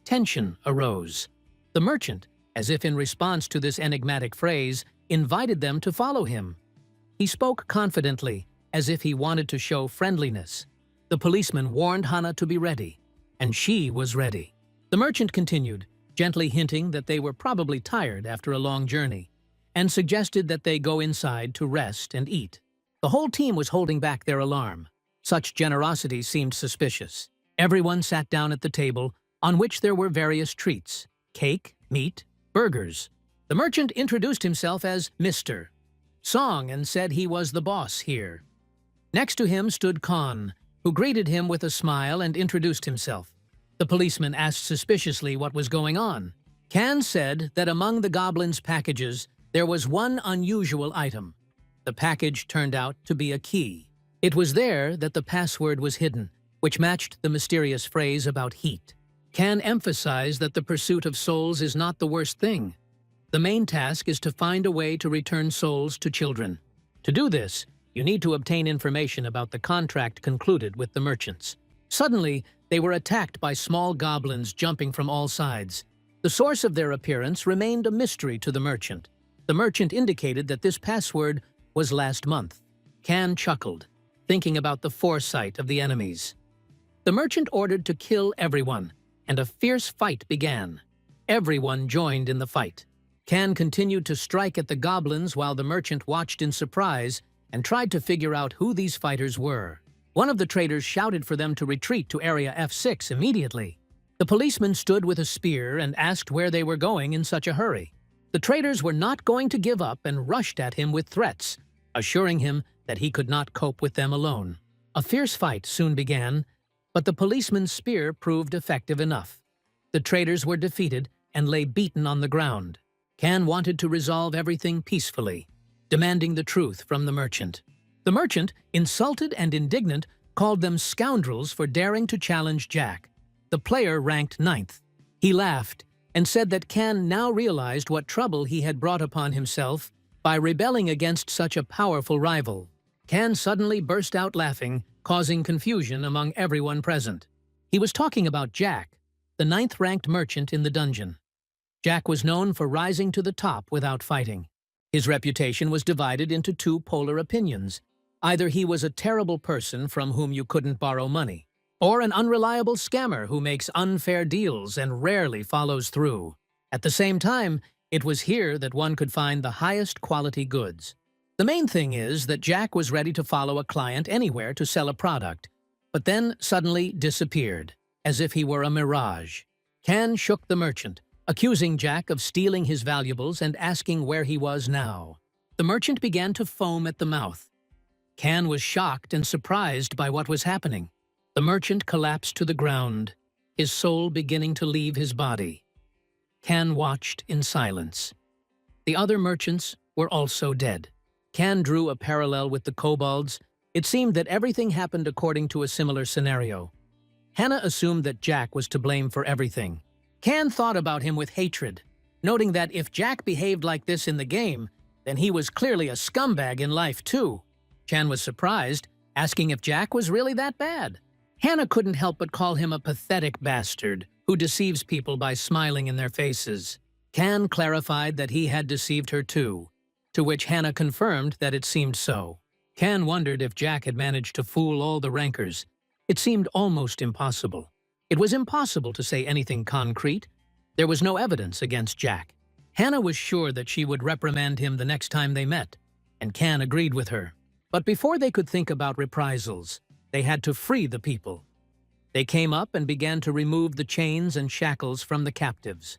A: Tension arose. The merchant, as if in response to this enigmatic phrase, invited them to follow him. He spoke confidently, as if he wanted to show friendliness. The policeman warned Hana to be ready, and she was ready. The merchant continued, gently hinting that they were probably tired after a long journey, and suggested that they go inside to rest and eat. The whole team was holding back their alarm. Such generosity seemed suspicious. Everyone sat down at the table, on which there were various treats: cake, meat, burgers. The merchant introduced himself as Mr. Song and said he was the boss here. Next to him stood Khan, who greeted him with a smile and introduced himself. The policeman asked suspiciously what was going on. Kan said that among the goblin's packages there was one unusual item. The package turned out to be a key. It was there that the password was hidden, which matched the mysterious phrase about heat. Kan emphasized that the pursuit of souls is not the worst thing. The main task is to find a way to return souls to children. To do this, you need to obtain information about the contract concluded with the merchants. Suddenly, they were attacked by small goblins jumping from all sides. The source of their appearance remained a mystery to the merchant. The merchant indicated that this password was last month. Kan chuckled, thinking about the foresight of the enemies. The merchant ordered to kill everyone, and a fierce fight began. Everyone joined in the fight. Kan continued to strike at the goblins while the merchant watched in surprise and tried to figure out who these fighters were. One of the traders shouted for them to retreat to Area F6 immediately. The policeman stood with a spear and asked where they were going in such a hurry. The traders were not going to give up and rushed at him with threats, assuring him that he could not cope with them alone. A fierce fight soon began, but the policeman's spear proved effective enough. The traders were defeated and lay beaten on the ground. Kan wanted to resolve everything peacefully, demanding the truth from the merchant. The merchant, insulted and indignant, called them scoundrels for daring to challenge Jack. The player ranked 9th. He laughed and said that Kan now realized what trouble he had brought upon himself by rebelling against such a powerful rival. Kan suddenly burst out laughing, causing confusion among everyone present. He was talking about Jack, the 9th-ranked merchant in the dungeon. Jack was known for rising to the top without fighting. His reputation was divided into two polar opinions. Either he was a terrible person from whom you couldn't borrow money, or an unreliable scammer who makes unfair deals and rarely follows through. At the same time, it was here that one could find the highest quality goods. The main thing is that Jack was ready to follow a client anywhere to sell a product, but then suddenly disappeared, as if he were a mirage. Kan shook the merchant, accusing Jack of stealing his valuables and asking where he was now. The merchant began to foam at the mouth. Kan was shocked and surprised by what was happening. The merchant collapsed to the ground, his soul beginning to leave his body. Kan watched in silence. The other merchants were also dead. Kan drew a parallel with the kobolds. It seemed that everything happened according to a similar scenario. Hannah assumed that Jack was to blame for everything. Kan thought about him with hatred, noting that if Jack behaved like this in the game, then he was clearly a scumbag in life too. Chan was surprised, asking if Jack was really that bad. Hannah couldn't help but call him a pathetic bastard who deceives people by smiling in their faces. Kan clarified that he had deceived her too, to which Hannah confirmed that it seemed so. Kan wondered if Jack had managed to fool all the rankers. It seemed almost impossible. It was impossible to say anything concrete. There was no evidence against Jack. Hannah was sure that she would reprimand him the next time they met, and Kan agreed with her. But before they could think about reprisals, they had to free the people. They came up and began to remove the chains and shackles from the captives.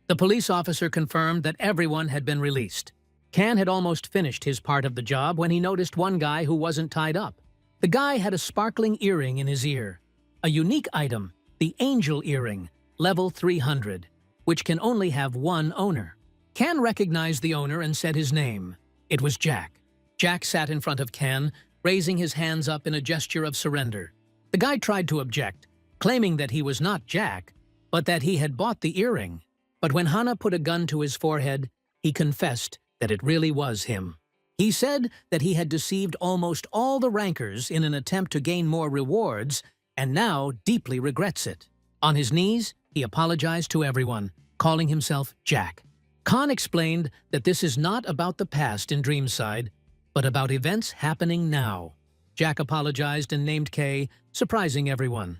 A: The police officer confirmed that everyone had been released. Kan had almost finished his part of the job when he noticed one guy who wasn't tied up. The guy had a sparkling earring in his ear. A unique item, the Angel Earring, level 300, which can only have one owner. Kan recognized the owner and said his name. It was Jack. Jack sat in front of Kan, raising his hands up in a gesture of surrender. The guy tried to object, claiming that he was not Jack, but that he had bought the earring. But when Hannah put a gun to his forehead, he confessed that it really was him. He said that he had deceived almost all the rankers in an attempt to gain more rewards and now deeply regrets it. On his knees, he apologized to everyone, calling himself Jack. Khan explained that this is not about the past in Dreamside, but about events happening now. Jack apologized and named Kay, surprising everyone.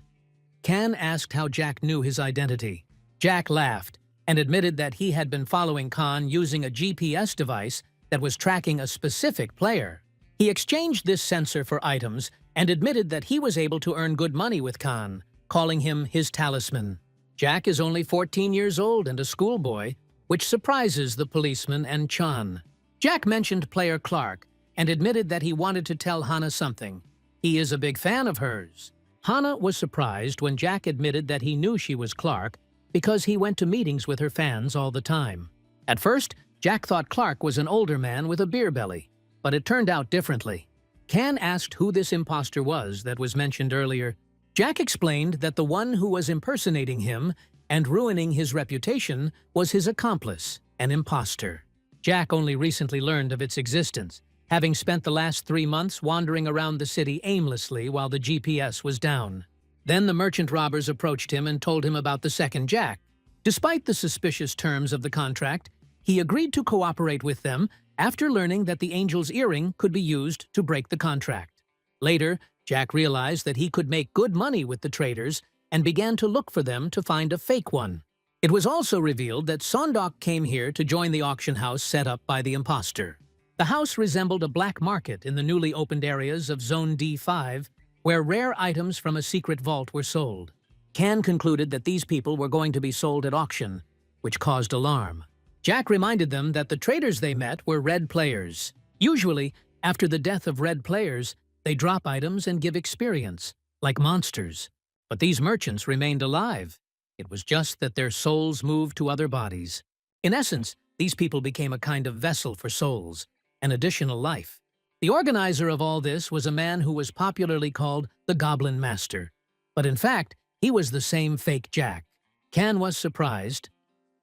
A: Khan asked how Jack knew his identity. Jack laughed and admitted that he had been following Khan using a GPS device that was tracking a specific player. He exchanged this sensor for items and admitted that he was able to earn good money with Khan, calling him his talisman. Jack is only 14 years old and a schoolboy, which surprises the policeman and Chan. Jack mentioned player Clark and admitted that he wanted to tell Hana something. He is a big fan of hers. Hana was surprised when Jack admitted that he knew she was Clark because he went to meetings with her fans all the time. At first, Jack thought Clark was an older man with a beer belly, but it turned out differently. Khan asked who this imposter was that was mentioned earlier. Jack explained that the one who was impersonating him and ruining his reputation was his accomplice, an imposter. Jack only recently learned of its existence, having spent the last 3 months wandering around the city aimlessly while the GPS was down. Then the merchant robbers approached him and told him about the second Jack. Despite the suspicious terms of the contract, he agreed to cooperate with them after learning that the angel's earring could be used to break the contract. Later, Jack realized that he could make good money with the traders and began to look for them to find a fake one. It was also revealed that Sondok came here to join the auction house set up by the imposter. The house resembled a black market in the newly opened areas of Zone D5, where rare items from a secret vault were sold. Khan concluded that these people were going to be sold at auction, which caused alarm. Jack reminded them that the traders they met were red players. Usually, after the death of red players, they drop items and give experience, like monsters. But these merchants remained alive. It was just that their souls moved to other bodies. In essence, these people became a kind of vessel for souls, an additional life. The organizer of all this was a man who was popularly called the Goblin Master. But in fact, he was the same fake Jack. Khan was surprised.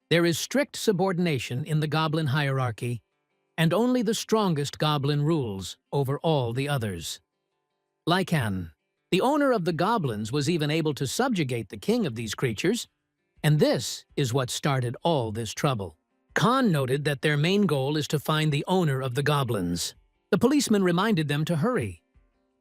A: There is strict subordination in the goblin hierarchy, and only the strongest goblin rules over all the others. Lycan, the owner of the goblins, was even able to subjugate the king of these creatures, and this is what started all this trouble. Khan noted that their main goal is to find the owner of the goblins. The policeman reminded them to hurry.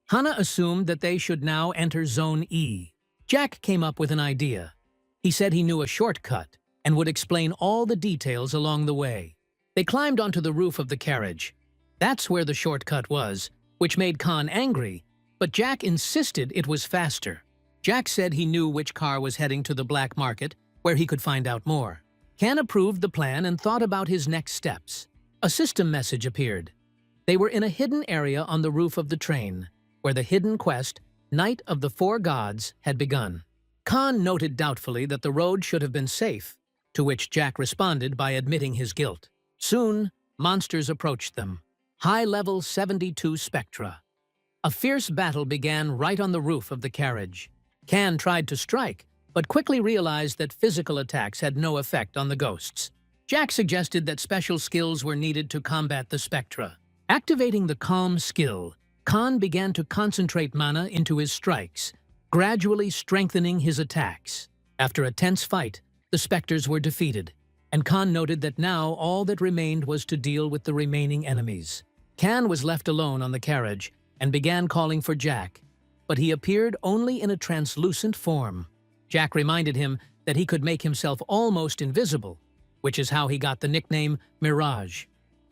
A: Hana assumed that they should now enter Zone E. Jack came up with an idea. He said he knew a shortcut and would explain all the details along the way. They climbed onto the roof of the carriage. That's where the shortcut was, which made Khan angry, but Jack insisted it was faster. Jack said he knew which car was heading to the black market, where he could find out more. Khan approved the plan and thought about his next steps. A system message appeared. They were in a hidden area on the roof of the train, where the hidden quest, Night of the Four Gods, had begun. Khan noted doubtfully that the road should have been safe, to which Jack responded by admitting his guilt. Soon, monsters approached them. High-level 72 Spectra. A fierce battle began right on the roof of the carriage. Khan tried to strike, but quickly realized that physical attacks had no effect on the ghosts. Jack suggested that special skills were needed to combat the Spectra. Activating the Calm skill, Khan began to concentrate mana into his strikes, gradually strengthening his attacks. After a tense fight, the Spectres were defeated, and Khan noted that now all that remained was to deal with the remaining enemies. Khan was left alone on the carriage and began calling for Jack, but he appeared only in a translucent form. Jack reminded him that he could make himself almost invisible, which is how he got the nickname Mirage.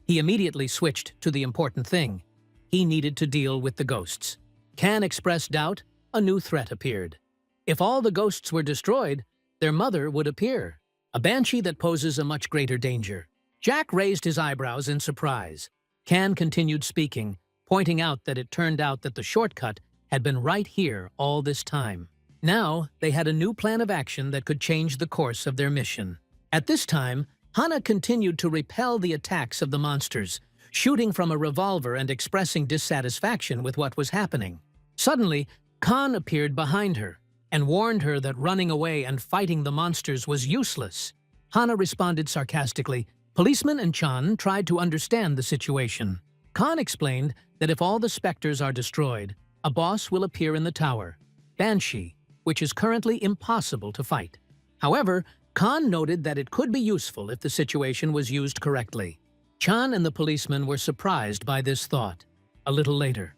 A: He immediately switched to the important thing. He needed to deal with the ghosts. Khan expressed doubt. A new threat appeared. If all the ghosts were destroyed, their mother would appear, a banshee that poses a much greater danger. Jack raised his eyebrows in surprise. Khan continued speaking, pointing out that it turned out that the shortcut had been right here all this time. Now, they had a new plan of action that could change the course of their mission. At this time, Hana continued to repel the attacks of the monsters, shooting from a revolver and expressing dissatisfaction with what was happening. Suddenly, Khan appeared behind her and warned her that running away and fighting the monsters was useless. Hana responded sarcastically, Policeman and Chan tried to understand the situation. Khan explained that if all the specters are destroyed, a boss will appear in the tower, Banshee, which is currently impossible to fight. However, Khan noted that it could be useful if the situation was used correctly. Chan and the policeman were surprised by this thought. A little later,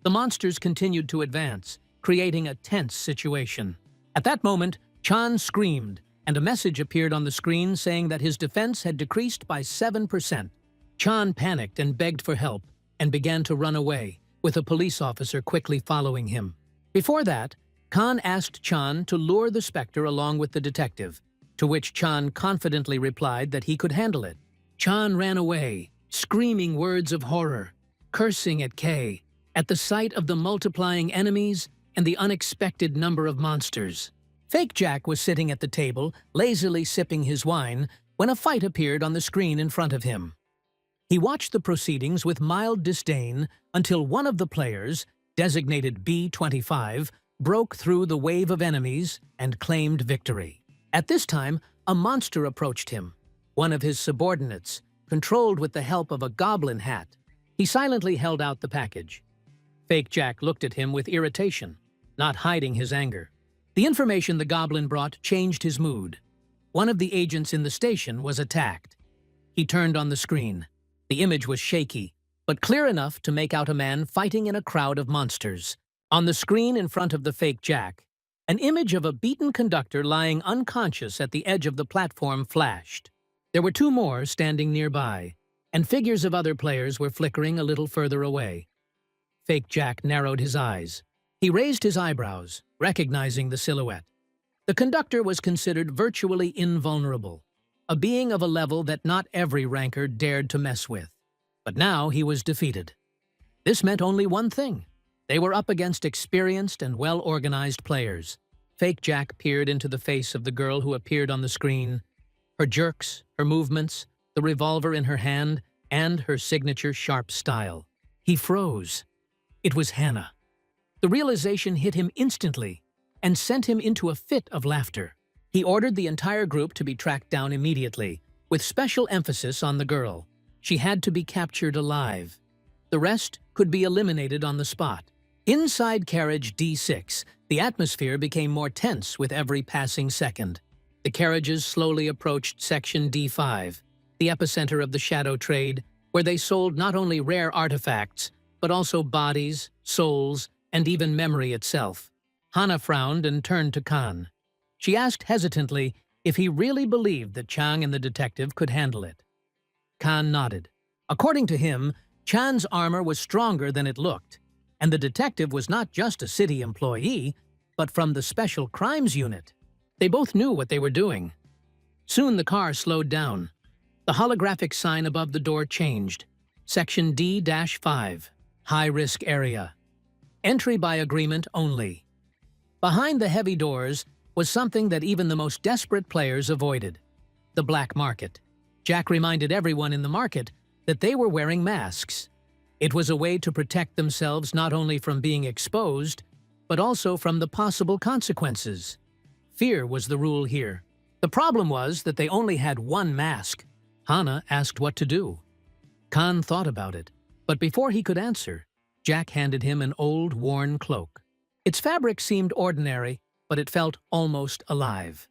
A: the monsters continued to advance, creating a tense situation. At that moment, Chan screamed, and a message appeared on the screen saying that his defense had decreased by 7%. Chan panicked and begged for help and began to run away, with a police officer quickly following him. Before that, Khan asked Chan to lure the specter along with the detective, to which Chan confidently replied that he could handle it. Chan ran away, screaming words of horror, cursing at Kay, at the sight of the multiplying enemies and the unexpected number of monsters. Fake Jack was sitting at the table, lazily sipping his wine, when a fight appeared on the screen in front of him. He watched the proceedings with mild disdain until one of the players, designated B-25, broke through the wave of enemies and claimed victory. At this time, a monster approached him, one of his subordinates, controlled with the help of a goblin hat. He silently held out the package. Fake Jack looked at him with irritation, not hiding his anger. The information the goblin brought changed his mood. One of the agents in the station was attacked. He turned on the screen. The image was shaky, but clear enough to make out a man fighting in a crowd of monsters. On the screen in front of the Fake Jack, an image of a beaten conductor lying unconscious at the edge of the platform flashed. There were two more standing nearby, and figures of other players were flickering a little further away. Fake Jack narrowed his eyes. He raised his eyebrows, recognizing the silhouette. The conductor was considered virtually invulnerable, a being of a level that not every ranker dared to mess with. But now he was defeated. This meant only one thing. They were up against experienced and well-organized players. Fake Jack peered into the face of the girl who appeared on the screen. Her jerks, her movements, the revolver in her hand, and her signature sharp style. He froze. It was Hannah. The realization hit him instantly and sent him into a fit of laughter. He ordered the entire group to be tracked down immediately, with special emphasis on the girl. She had to be captured alive. The rest could be eliminated on the spot. Inside carriage D6, the atmosphere became more tense with every passing second. The carriages slowly approached section D5, the epicenter of the shadow trade, where they sold not only rare artifacts, but also bodies, souls, and even memory itself. Hannah frowned and turned to Khan. She asked hesitantly if he really believed that Chang and the detective could handle it. Khan nodded. According to him, Chan's armor was stronger than it looked, and the detective was not just a city employee, but from the Special Crimes Unit. They both knew what they were doing. Soon the car slowed down. The holographic sign above the door changed. Section D-5, High-Risk Area. Entry by agreement only. Behind the heavy doors was something that even the most desperate players avoided: the black market. Jack reminded everyone in the market that they were wearing masks. It was a way to protect themselves not only from being exposed, but also from the possible consequences. Fear was the rule here. The problem was that they only had one mask. Hannah asked what to do. Khan thought about it, but before he could answer, Jack handed him an old, worn cloak. Its fabric seemed ordinary, but it felt almost alive.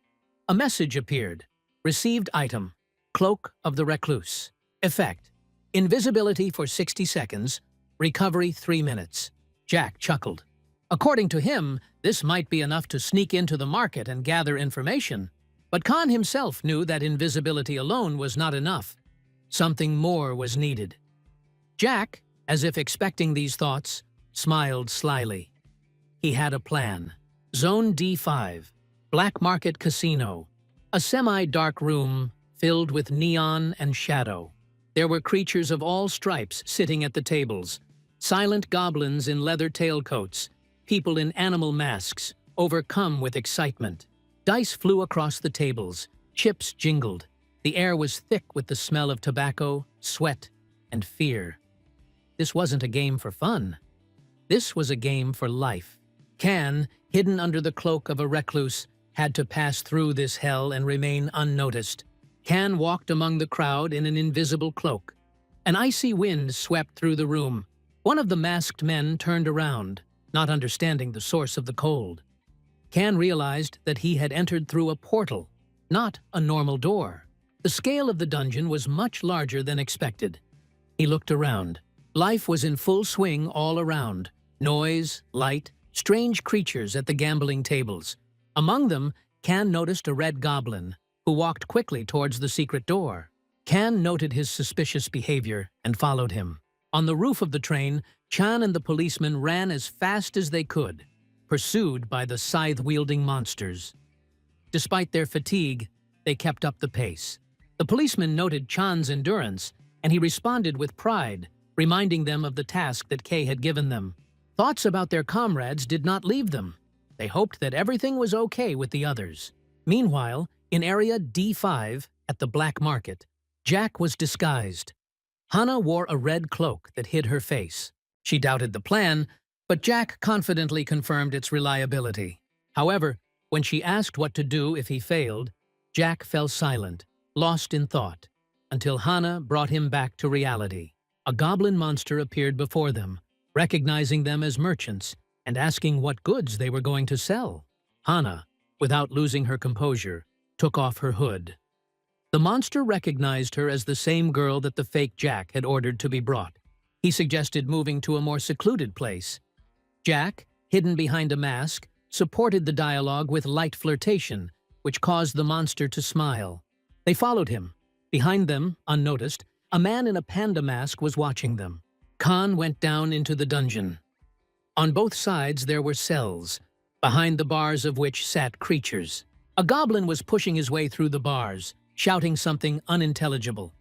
A: A message appeared. Received item. Cloak of the Recluse. Effect: invisibility for 60 seconds. Recovery 3 minutes. Jack chuckled. According to him, this might be enough to sneak into the market and gather information. But Khan himself knew that invisibility alone was not enough. Something more was needed. Jack, as if expecting these thoughts, smiled slyly. He had a plan. Zone D5, Black Market Casino. A semi-dark room filled with neon and shadow. There were creatures of all stripes sitting at the tables. Silent goblins in leather tailcoats, people in animal masks, overcome with excitement. Dice flew across the tables, chips jingled. The air was thick with the smell of tobacco, sweat, and fear. This wasn't a game for fun. This was a game for life. Can, hidden under the cloak of a recluse, had to pass through this hell and remain unnoticed. Can walked among the crowd in an invisible cloak. An icy wind swept through the room. One of the masked men turned around, not understanding the source of the cold. Can realized that he had entered through a portal, not a normal door. The scale of the dungeon was much larger than expected. He looked around. Life was in full swing all around. Noise, light, strange creatures at the gambling tables. Among them, Can noticed a red goblin, who walked quickly towards the secret door. Can noted his suspicious behavior and followed him. On the roof of the train, Chan and the policeman ran as fast as they could, pursued by the scythe-wielding monsters. Despite their fatigue, they kept up the pace. The policeman noted Chan's endurance, and he responded with pride, reminding them of the task that Kay had given them. Thoughts about their comrades did not leave them. They hoped that everything was okay with the others. Meanwhile, in Area D5, at the black market, Jack was disguised. Hana wore a red cloak that hid her face. She doubted the plan, but Jack confidently confirmed its reliability. However, when she asked what to do if he failed, Jack fell silent, lost in thought, until Hana brought him back to reality. A goblin monster appeared before them, recognizing them as merchants and asking what goods they were going to sell. Hana, without losing her composure, took off her hood. The monster recognized her as the same girl that the fake Jack had ordered to be brought. He suggested moving to a more secluded place. Jack, hidden behind a mask, supported the dialogue with light flirtation, which caused the monster to smile. They followed him. Behind them, unnoticed, a man in a panda mask was watching them. Khan went down into the dungeon. On both sides there were cells, behind the bars of which sat creatures. A goblin was pushing his way through the bars, shouting something unintelligible.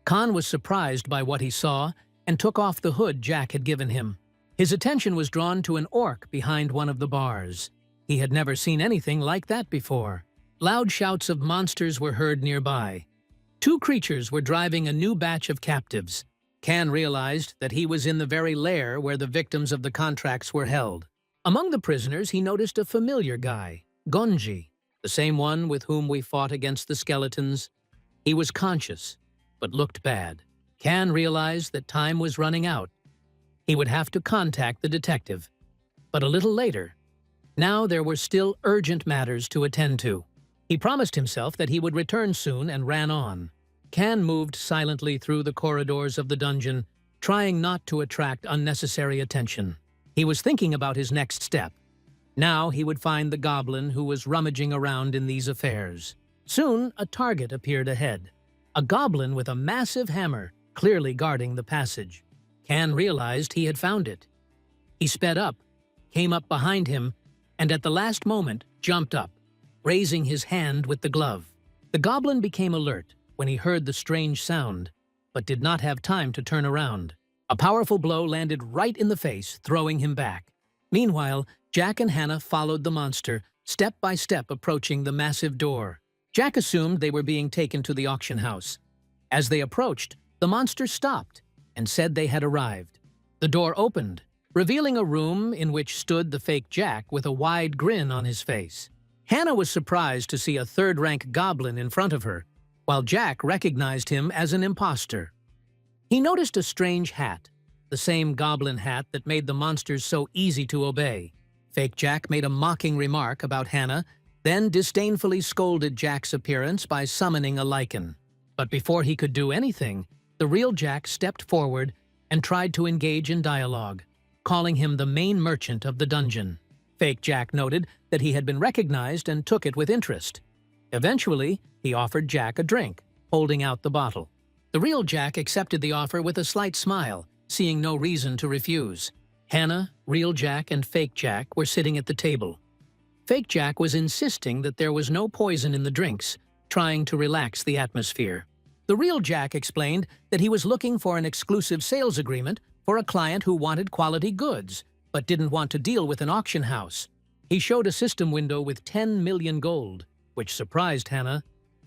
A: Khan was surprised by what he saw and took off the hood Jack had given him. His attention was drawn to an orc behind one of the bars. He had never seen anything like that before. Loud shouts of monsters were heard nearby. Two creatures were driving a new batch of captives. Can realized that he was in the very lair where the victims of the contracts were held. Among the prisoners, he noticed a familiar guy, Gonji, the same one with whom we fought against the skeletons. He was conscious, but looked bad. Can realized that time was running out. He would have to contact the detective. But a little later, now there were still urgent matters to attend to. He promised himself that he would return soon and ran on. Can moved silently through the corridors of the dungeon, trying not to attract unnecessary attention. He was thinking about his next step. Now he would find the goblin who was rummaging around in these affairs. Soon, a target appeared ahead. A goblin with a massive hammer, clearly guarding the passage. Can realized he had found it. He sped up, came up behind him, and at the last moment jumped up, raising his hand with the glove. The goblin became alert when he heard the strange sound, but did not have time to turn around. A powerful blow landed right in the face, throwing him back. Meanwhile, Jack and Hannah followed the monster, step by step approaching the massive door. Jack assumed they were being taken to the auction house. As they approached, the monster stopped and said they had arrived. The door opened, revealing a room in which stood the fake Jack with a wide grin on his face. Hannah was surprised to see a third-rank goblin in front of her, while Jack recognized him as an imposter. He noticed a strange hat, the same goblin hat that made the monsters so easy to obey. Fake Jack made a mocking remark about Hannah, then disdainfully scolded Jack's appearance by summoning a lichen. But before he could do anything, the real Jack stepped forward and tried to engage in dialogue, calling him the main merchant of the dungeon. Fake Jack noted that he had been recognized and took it with interest. Eventually, he offered Jack a drink, holding out the bottle. The real Jack accepted the offer with a slight smile, seeing no reason to refuse. Hannah, real Jack, and fake Jack were sitting at the table. Fake Jack was insisting that there was no poison in the drinks, trying to relax the atmosphere. The real Jack explained that he was looking for an exclusive sales agreement for a client who wanted quality goods, but didn't want to deal with an auction house. He showed a system window with 10 million gold, which surprised Hannah.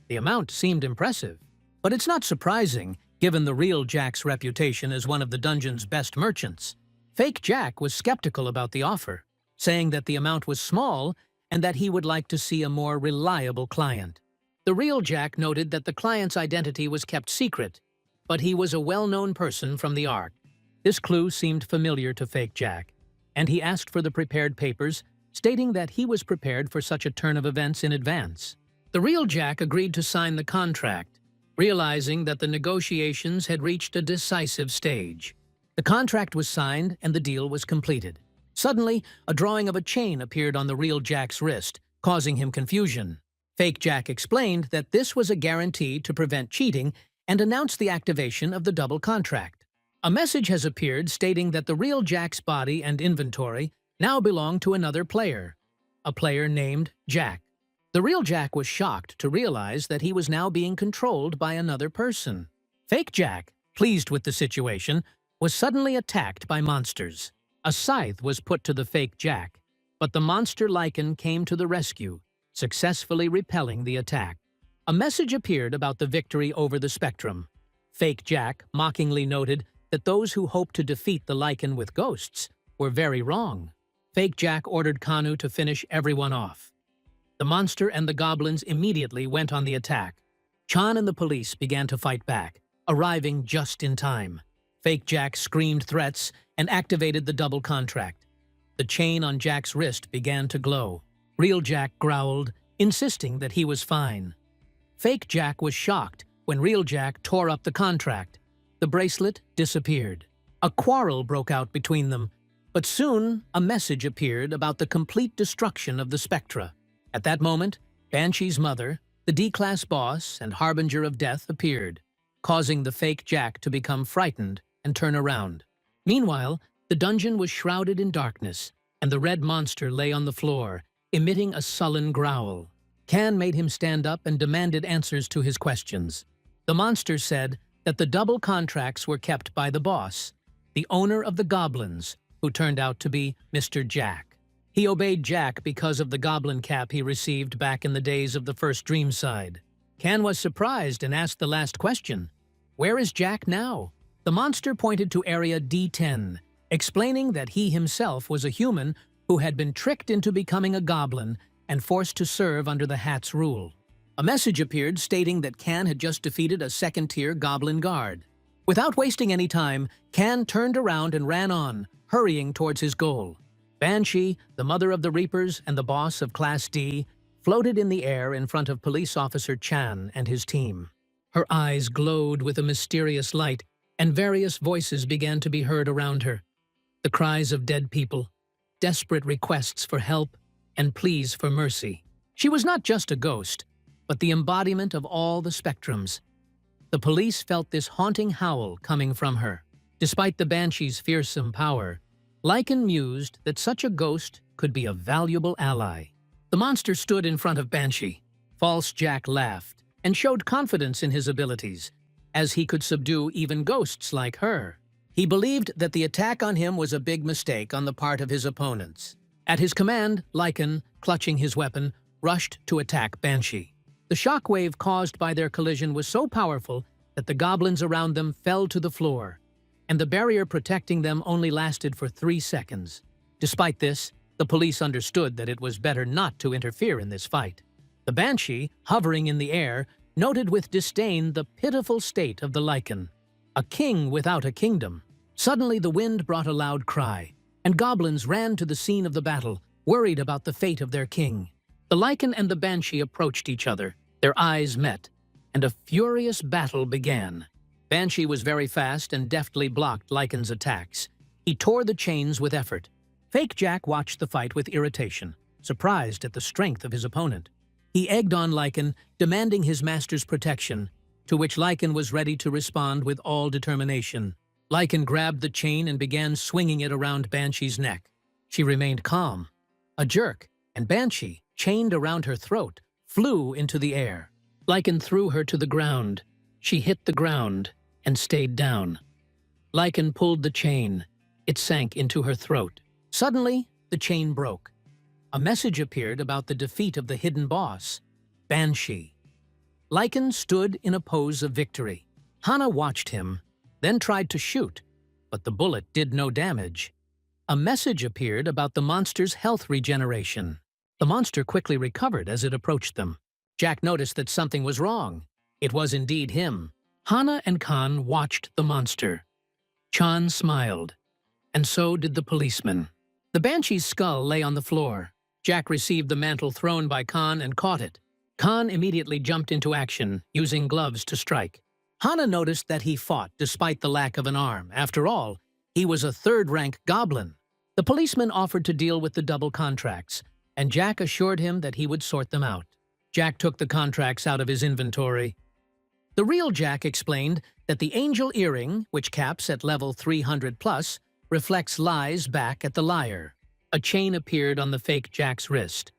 A: The amount seemed impressive. But it's not surprising, given the real Jack's reputation as one of the dungeon's best merchants. Fake Jack was skeptical about the offer, saying that the amount was small and that he would like to see a more reliable client. The real Jack noted that the client's identity was kept secret, but he was a well-known person from the Ark. This clue seemed familiar to fake Jack, and he asked for the prepared papers, stating that he was prepared for such a turn of events in advance. The real Jack agreed to sign the contract, realizing that the negotiations had reached a decisive stage. The contract was signed and the deal was completed. Suddenly, a drawing of a chain appeared on the real Jack's wrist, causing him confusion. Fake Jack explained that this was a guarantee to prevent cheating and announced the activation of the double contract. A message has appeared stating that the real Jack's body and inventory now belong to another player, a player named Jack. The real Jack was shocked to realize that he was now being controlled by another person. Fake Jack, pleased with the situation, was suddenly attacked by monsters. A scythe was put to the fake Jack, but the monster lichen came to the rescue, successfully repelling the attack. A message appeared about the victory over the spectrum. Fake Jack mockingly noted that those who hoped to defeat the lichen with ghosts were very wrong. Fake Jack ordered Kanu to finish everyone off. The monster and the goblins immediately went on the attack. Chan and the police began to fight back, arriving just in time. Fake Jack screamed threats and activated the double contract. The chain on Jack's wrist began to glow. Real Jack growled, insisting that he was fine. Fake Jack was shocked when Real Jack tore up the contract. The bracelet disappeared. A quarrel broke out between them, but soon a message appeared about the complete destruction of the Spectra. At that moment, Banshee's mother, the D-Class boss and harbinger of death, appeared, causing the fake Jack to become frightened and turn around. Meanwhile, the dungeon was shrouded in darkness, and the red monster lay on the floor, emitting a sullen growl. Can made him stand up and demanded answers to his questions. The monster said that the double contracts were kept by the boss, the owner of the goblins, who turned out to be Mr. Jack. He obeyed Jack because of the goblin cap he received back in the days of the first Dreamside. Can was surprised and asked the last question. Where is Jack now? The monster pointed to Area D10, explaining that he himself was a human who had been tricked into becoming a goblin and forced to serve under the Hat's rule. A message appeared stating that Can had just defeated a second-tier goblin guard. Without wasting any time, Can turned around and ran on, hurrying towards his goal. Banshee, the mother of the Reapers and the boss of Class D, floated in the air in front of Police Officer Chan and his team. Her eyes glowed with a mysterious light, and various voices began to be heard around her. The cries of dead people, desperate requests for help, and pleas for mercy. She was not just a ghost, but the embodiment of all the spectrums. The police felt this haunting howl coming from her. Despite the Banshee's fearsome power, Lycan mused that such a ghost could be a valuable ally. The monster stood in front of Banshee. False Jack laughed and showed confidence in his abilities, as he could subdue even ghosts like her. He believed that the attack on him was a big mistake on the part of his opponents. At his command, Lycan, clutching his weapon, rushed to attack Banshee. The shockwave caused by their collision was so powerful that the goblins around them fell to the floor, and the barrier protecting them only lasted for 3 seconds. Despite this, the police understood that it was better not to interfere in this fight. The Banshee, hovering in the air, noted with disdain the pitiful state of the Lycan, a king without a kingdom. Suddenly the wind brought a loud cry, and goblins ran to the scene of the battle, worried about the fate of their king. The Lycan and the Banshee approached each other, their eyes met, and a furious battle began. Banshee was very fast and deftly blocked Lycan's attacks. He tore the chains with effort. Fake Jack watched the fight with irritation, surprised at the strength of his opponent. He egged on Lycan, demanding his master's protection, to which Lycan was ready to respond with all determination. Lycan grabbed the chain and began swinging it around Banshee's neck. She remained calm. A jerk, and Banshee, chained around her throat, flew into the air. Lycan threw her to the ground. She hit the ground and stayed down. Lycan pulled the chain. It sank into her throat. Suddenly, the chain broke. A message appeared about the defeat of the hidden boss, Banshee. Lycan stood in a pose of victory. Hana watched him, then tried to shoot, but the bullet did no damage. A message appeared about the monster's health regeneration. The monster quickly recovered as it approached them. Jack noticed that something was wrong. It was indeed him. Hana and Khan watched the monster. Chan smiled, and so did the policeman. The banshee's skull lay on the floor. Jack received the mantle thrown by Khan and caught it. Khan immediately jumped into action, using gloves to strike. Hana noticed that he fought despite the lack of an arm. After all, he was a third-rank goblin. The policeman offered to deal with the double contracts, and Jack assured him that he would sort them out. Jack took the contracts out of his inventory. The real Jack explained that the angel earring, which caps at level 300+, reflects lies back at the liar. A chain appeared on the fake Jack's wrist.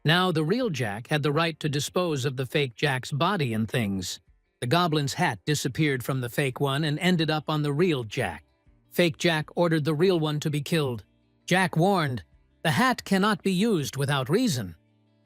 A: Now the real Jack had the right to dispose of the fake Jack's body and things. The goblin's hat disappeared from the fake one and ended up on the real Jack. Fake Jack ordered the real one to be killed. Jack warned, "The hat cannot be used without reason.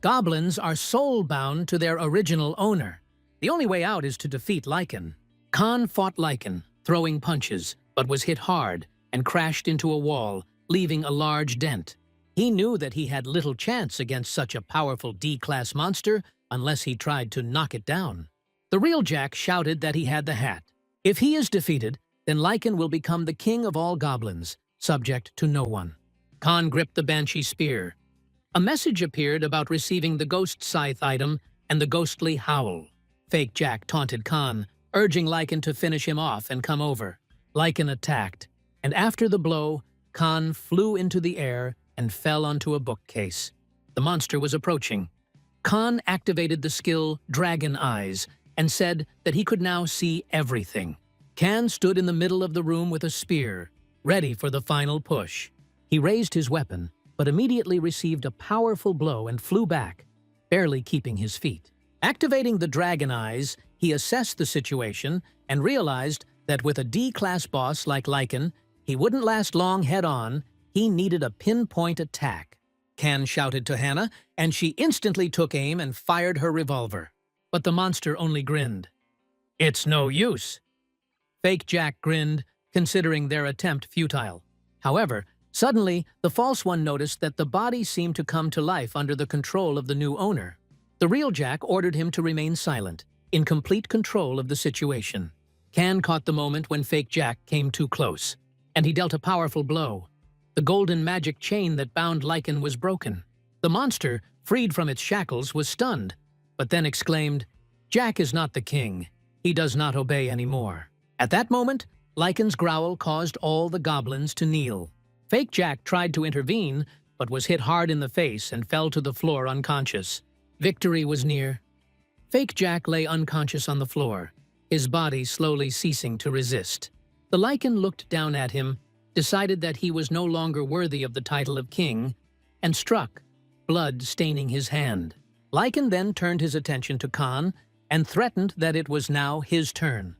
A: Goblins are soul-bound to their original owner. The only way out is to defeat Lycan." Khan fought Lycan, throwing punches, but was hit hard and crashed into a wall, leaving a large dent. He knew that he had little chance against such a powerful D-class monster unless he tried to knock it down. The real Jack shouted that he had the hat. If he is defeated, then Lycan will become the king of all goblins, subject to no one. Khan gripped the banshee spear. A message appeared about receiving the ghost scythe item and the ghostly howl. Fake Jack taunted Khan, urging Lycan to finish him off and come over. Lycan attacked, and after the blow, Khan flew into the air and fell onto a bookcase. The monster was approaching. Khan activated the skill Dragon Eyes and said that he could now see everything. Khan stood in the middle of the room with a spear, ready for the final push. He raised his weapon, but immediately received a powerful blow and flew back, barely keeping his feet. Activating the Dragon Eyes, he assessed the situation and realized that with a D-class boss like Lycan, he wouldn't last long head-on. He needed a pinpoint attack. Khan shouted to Hana, and she instantly took aim and fired her revolver. But the monster only grinned. "It's no use." Fake Jack grinned, considering their attempt futile. However, suddenly, the false one noticed that the body seemed to come to life under the control of the new owner. The real Jack ordered him to remain silent, in complete control of the situation. Khan caught the moment when Fake Jack came too close, and he dealt a powerful blow. The golden magic chain that bound Lycan was broken. The monster, freed from its shackles, was stunned, but then exclaimed, "Jack is not the king. He does not obey anymore." At that moment, Lycan's growl caused all the goblins to kneel. Fake Jack tried to intervene, but was hit hard in the face and fell to the floor unconscious. Victory was near. Fake Jack lay unconscious on the floor, his body slowly ceasing to resist. The Lycan looked down at him, decided that he was no longer worthy of the title of king, and struck, blood staining his hand. Lycan then turned his attention to Khan and threatened that it was now his turn.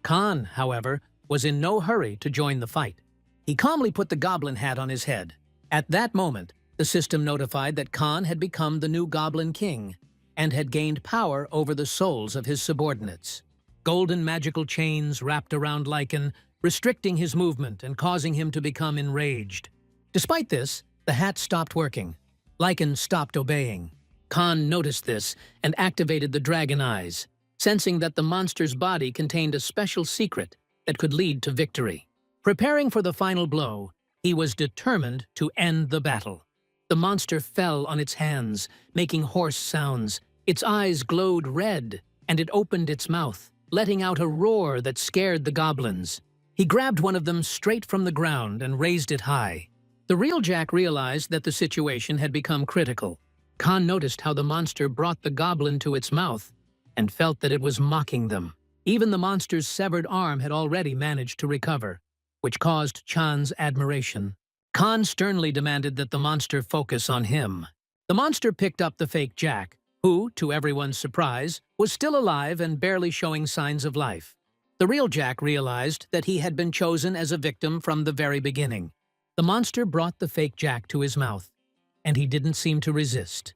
A: Khan, however, was in no hurry to join the fight. He calmly put the goblin hat on his head. At that moment, the system notified that Khan had become the new Goblin King and had gained power over the souls of his subordinates. Golden magical chains wrapped around Lycan, restricting his movement and causing him to become enraged. Despite this, the hat stopped working. Lycan stopped obeying. Khan noticed this and activated the Dragon Eyes, sensing that the monster's body contained a special secret that could lead to victory. Preparing for the final blow, he was determined to end the battle. The monster fell on its hands, making hoarse sounds. Its eyes glowed red, and it opened its mouth, letting out a roar that scared the goblins. He grabbed one of them straight from the ground and raised it high. The real Jack realized that the situation had become critical. Khan noticed how the monster brought the goblin to its mouth and felt that it was mocking them. Even the monster's severed arm had already managed to recover, which caused Chan's admiration. Khan sternly demanded that the monster focus on him. The monster picked up the fake Jack, who, to everyone's surprise, was still alive and barely showing signs of life. The real Jack realized that he had been chosen as a victim from the very beginning. The monster brought the fake Jack to his mouth, and he didn't seem to resist.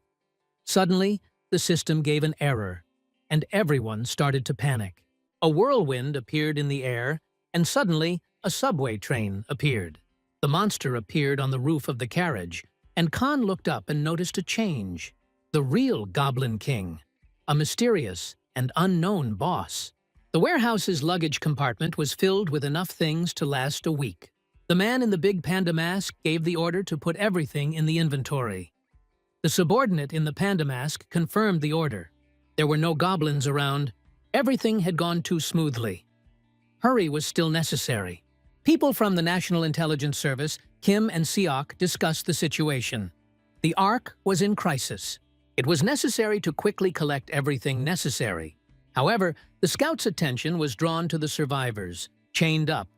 A: Suddenly, the system gave an error, and everyone started to panic. A whirlwind appeared in the air, and suddenly, a subway train appeared. The monster appeared on the roof of the carriage, and Khan looked up and noticed a change. The real Goblin King, a mysterious and unknown boss. The warehouse's luggage compartment was filled with enough things to last a week. The man in the big panda mask gave the order to put everything in the inventory. The subordinate in the panda mask confirmed the order. There were no goblins around. Everything had gone too smoothly. Hurry was still necessary. People from the National Intelligence Service, Kim and Seok, discussed the situation. The Ark was in crisis. It was necessary to quickly collect everything necessary. However, the scouts' attention was drawn to the survivors, chained up,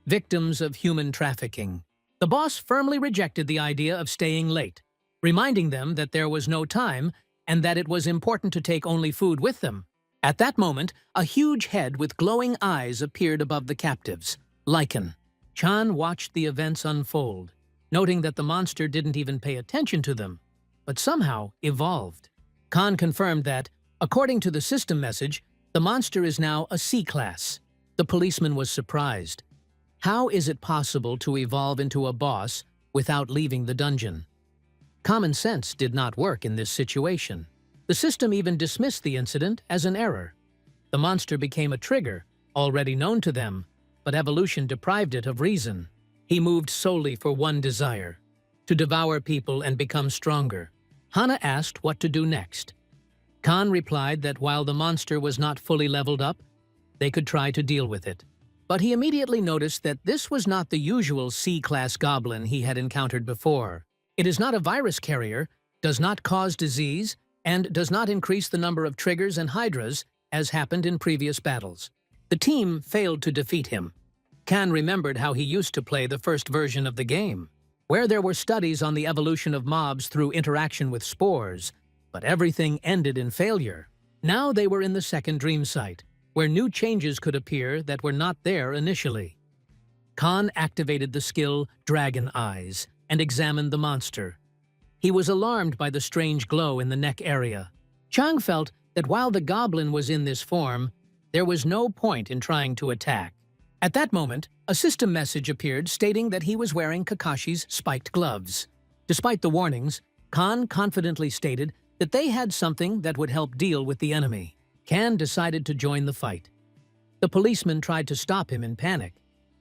A: victims of human trafficking. The boss firmly rejected the idea of staying late, reminding them that there was no time and that it was important to take only food with them. At that moment, a huge head with glowing eyes appeared above the captives. Lycan. Chan watched the events unfold, noting that the monster didn't even pay attention to them, but somehow evolved. Khan confirmed that, according to the system message, the monster is now a C-class. The policeman was surprised. How is it possible to evolve into a boss without leaving the dungeon? Common sense did not work in this situation. The system even dismissed the incident as an error. The monster became a trigger, already known to them, but evolution deprived it of reason. He moved solely for one desire: to devour people and become stronger. Hana asked what to do next. Khan replied that while the monster was not fully leveled up, they could try to deal with it. But he immediately noticed that this was not the usual C-class goblin he had encountered before. It is not a virus carrier, does not cause disease, and does not increase the number of triggers and hydras as happened in previous battles. The team failed to defeat him. Khan remembered how he used to play the first version of the game, where there were studies on the evolution of mobs through interaction with spores, but everything ended in failure. Now they were in the second dream site, where new changes could appear that were not there initially. Khan activated the skill Dragon Eyes and examined the monster. He was alarmed by the strange glow in the neck area. Chang felt that while the goblin was in this form, there was no point in trying to attack. At that moment, a system message appeared stating that he was wearing Kakashi's spiked gloves. Despite the warnings, Khan confidently stated that they had something that would help deal with the enemy. Khan decided to join the fight. The policeman tried to stop him in panic,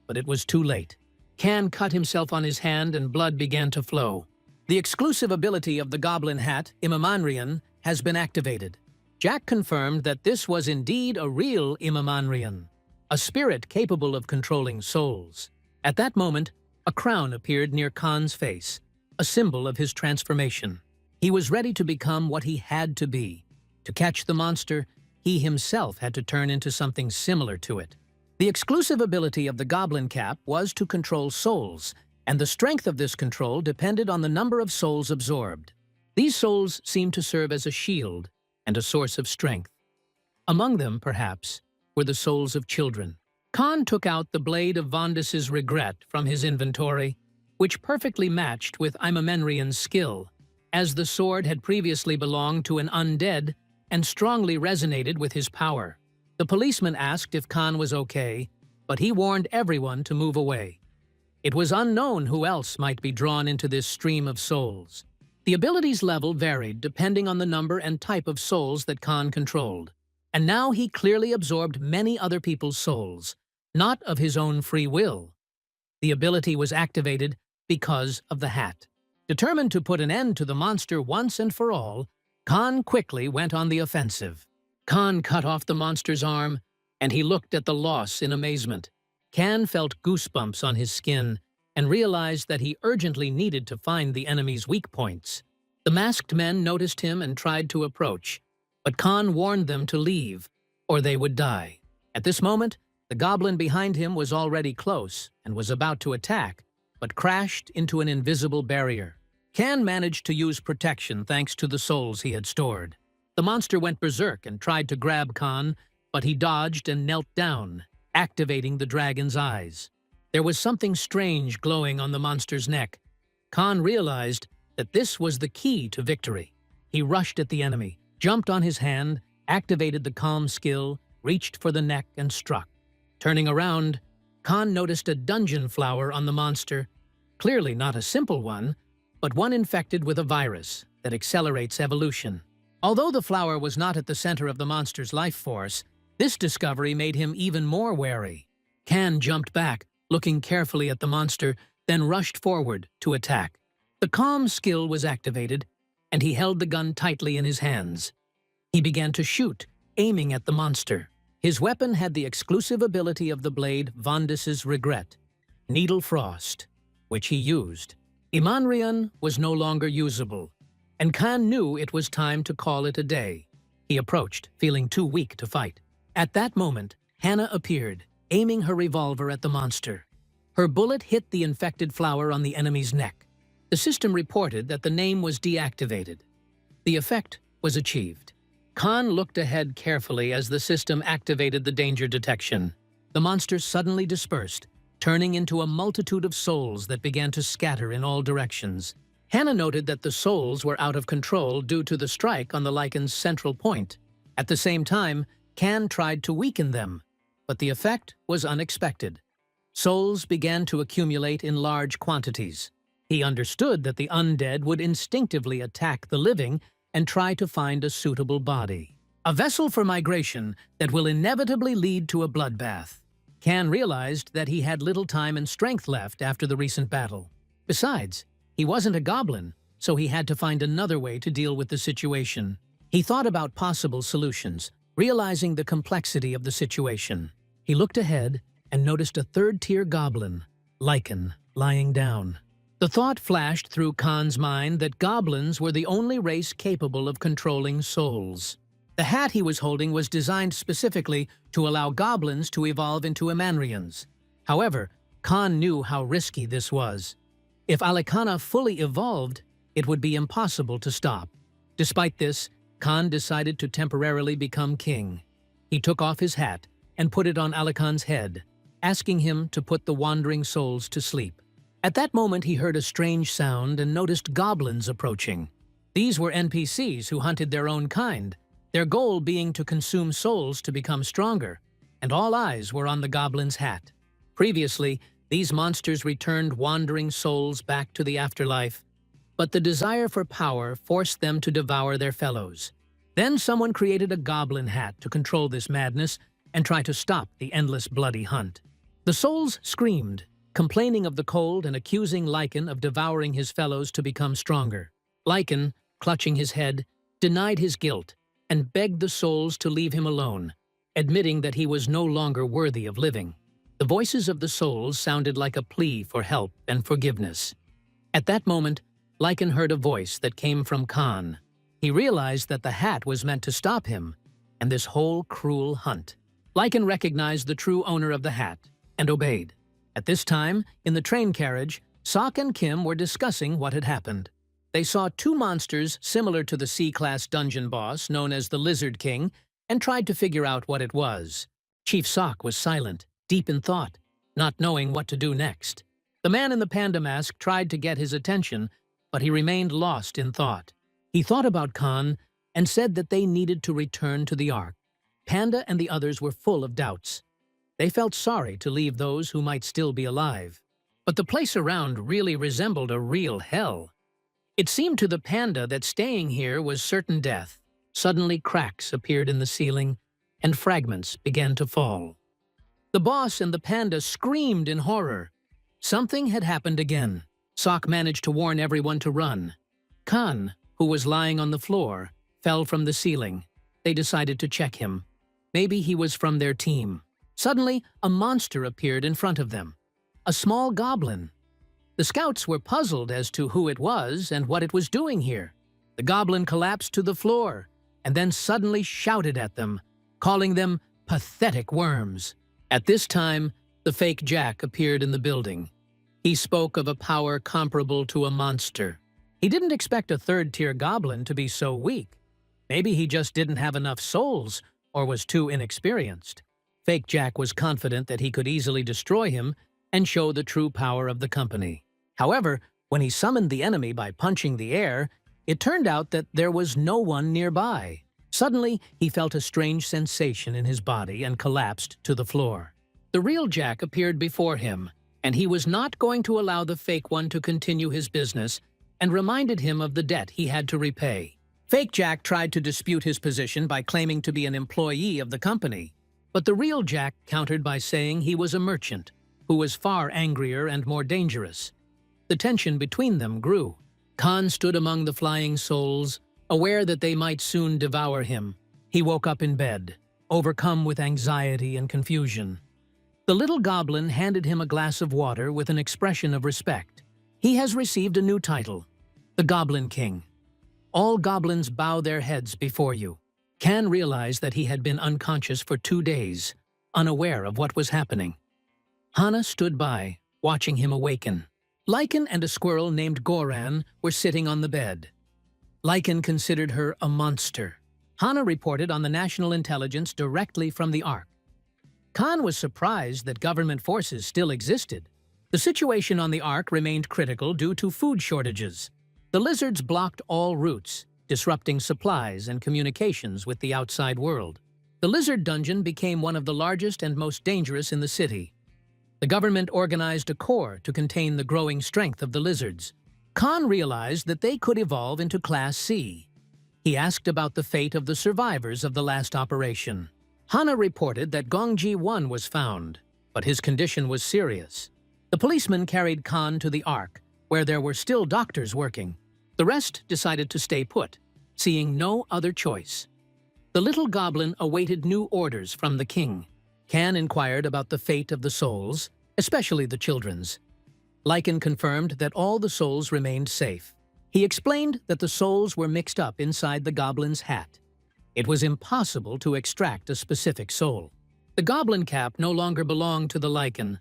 A: but it was too late. Khan cut himself on his hand and blood began to flow. The exclusive ability of the goblin hat, Imamanrian, has been activated. Jack confirmed that this was indeed a real Imamanrian, a spirit capable of controlling souls. At that moment, a crown appeared near Khan's face, a symbol of his transformation. He was ready to become what he had to be. To catch the monster, he himself had to turn into something similar to it. The exclusive ability of the goblin cap was to control souls, and the strength of this control depended on the number of souls absorbed. These souls seemed to serve as a shield and a source of strength. Among them, perhaps, were the souls of children. Khan took out the blade of Vondis's regret from his inventory, which perfectly matched with Imamenrian's skill, as the sword had previously belonged to an undead and strongly resonated with his power. The policeman asked if Khan was okay, but he warned everyone to move away. It was unknown who else might be drawn into this stream of souls. The abilities level varied depending on the number and type of souls that Khan controlled, and now he clearly absorbed many other people's souls, not of his own free will. The ability was activated because of the hat. Determined to put an end to the monster once and for all, Khan quickly went on the offensive. Khan cut off the monster's arm, and he looked at the loss in amazement. Khan felt goosebumps on his skin and realized that he urgently needed to find the enemy's weak points. The masked men noticed him and tried to approach, but Khan warned them to leave, or they would die. At this moment, the goblin behind him was already close and was about to attack, but crashed into an invisible barrier. Khan managed to use protection thanks to the souls he had stored. The monster went berserk and tried to grab Khan, but he dodged and knelt down, activating the dragon's eyes. There was something strange glowing on the monster's neck. Khan realized that this was the key to victory. He rushed at the enemy, jumped on his hand, activated the calm skill, reached for the neck and struck. Turning around, Khan noticed a dungeon flower on the monster, clearly not a simple one, but one infected with a virus that accelerates evolution. Although the flower was not at the center of the monster's life force, this discovery made him even more wary. Kan jumped back, looking carefully at the monster, then rushed forward to attack. The calm skill was activated, and he held the gun tightly in his hands. He began to shoot, aiming at the monster. His weapon had the exclusive ability of the blade Vondis's Regret, Needle Frost, which he used. Imanrian was no longer usable, and Kan knew it was time to call it a day. He approached, feeling too weak to fight. At that moment, Hannah appeared, aiming her revolver at the monster. Her bullet hit the infected flower on the enemy's neck. The system reported that the name was deactivated. The effect was achieved. Kan looked ahead carefully as the system activated the danger detection. The monster suddenly dispersed, turning into a multitude of souls that began to scatter in all directions. Hannah noted that the souls were out of control due to the strike on the Lycan's central point. At the same time, Kan tried to weaken them, but the effect was unexpected. Souls began to accumulate in large quantities. He understood that the undead would instinctively attack the living and try to find a suitable body. A vessel for migration that will inevitably lead to a bloodbath. Kan realized that he had little time and strength left after the recent battle. Besides, he wasn't a goblin, so he had to find another way to deal with the situation. He thought about possible solutions, realizing the complexity of the situation. He looked ahead and noticed a third-tier goblin, Lycan, lying down. The thought flashed through Kan's mind that goblins were the only race capable of controlling souls. The hat he was holding was designed specifically to allow goblins to evolve into Imanrians. However, Kan knew how risky this was. If Alicana fully evolved, it would be impossible to stop. Despite this, Kan decided to temporarily become king. He took off his hat and put it on Alican's head, asking him to put the wandering souls to sleep. At that moment, he heard a strange sound and noticed goblins approaching. These were NPCs who hunted their own kind, their goal being to consume souls to become stronger, and all eyes were on the goblin's hat. Previously, these monsters returned wandering souls back to the afterlife, but the desire for power forced them to devour their fellows. Then someone created a goblin hat to control this madness and try to stop the endless bloody hunt. The souls screamed, complaining of the cold and accusing Lycan of devouring his fellows to become stronger. Lycan, clutching his head, denied his guilt and begged the souls to leave him alone, admitting that he was no longer worthy of living. The voices of the souls sounded like a plea for help and forgiveness. At that moment, Lycan heard a voice that came from Kan. He realized that the hat was meant to stop him and this whole cruel hunt. Lycan recognized the true owner of the hat and obeyed. At this time, in the train carriage, Sok and Kim were discussing what had happened. They saw two monsters similar to the C-class dungeon boss known as the Lizard King and tried to figure out what it was. Chief Sok was silent, deep in thought, not knowing what to do next. The man in the panda mask tried to get his attention, but he remained lost in thought. He thought about Kan and said that they needed to return to the Ark. Panda and the others were full of doubts. They felt sorry to leave those who might still be alive. But the place around really resembled a real hell. It seemed to the panda that staying here was certain death. Suddenly cracks appeared in the ceiling, and fragments began to fall. The boss and the panda screamed in horror. Something had happened again. Sok managed to warn everyone to run. Kan, who was lying on the floor, fell from the ceiling. They decided to check him. Maybe he was from their team. Suddenly, a monster appeared in front of them. A small goblin. The scouts were puzzled as to who it was and what it was doing here. The goblin collapsed to the floor and then suddenly shouted at them, calling them pathetic worms. At this time, the fake Jack appeared in the building. He spoke of a power comparable to a monster. He didn't expect a third-tier goblin to be so weak. Maybe he just didn't have enough souls or was too inexperienced. Fake Jack was confident that he could easily destroy him and show the true power of the company. However, when he summoned the enemy by punching the air, it turned out that there was no one nearby. Suddenly, he felt a strange sensation in his body and collapsed to the floor. The real Jack appeared before him, and he was not going to allow the fake one to continue his business and reminded him of the debt he had to repay. Fake Jack tried to dispute his position by claiming to be an employee of the company, but the real Jack countered by saying he was a merchant, who was far angrier and more dangerous. The tension between them grew. Khan stood among the flying souls, aware that they might soon devour him. He woke up in bed, overcome with anxiety and confusion. The little goblin handed him a glass of water with an expression of respect. He has received a new title, the Goblin King. All goblins bow their heads before you. Khan realized that he had been unconscious for 2 days, unaware of what was happening. Hana stood by, watching him awaken. Lycan and a squirrel named Goran were sitting on the bed. Lycan considered her a monster. Hana reported on the national intelligence directly from the Ark. Khan was surprised that government forces still existed. The situation on the Ark remained critical due to food shortages. The lizards blocked all routes, disrupting supplies and communications with the outside world. The lizard dungeon became one of the largest and most dangerous in the city. The government organized a corps to contain the growing strength of the lizards. Khan realized that they could evolve into Class C. He asked about the fate of the survivors of the last operation. Hana reported that Gongji-1 was found, but his condition was serious. The policeman carried Khan to the Ark, where there were still doctors working. The rest decided to stay put, seeing no other choice. The little goblin awaited new orders from the king. Khan inquired about the fate of the souls, especially the children's. Lycan confirmed that all the souls remained safe. He explained that the souls were mixed up inside the goblin's hat. It was impossible to extract a specific soul. The goblin cap no longer belonged to the Lycan.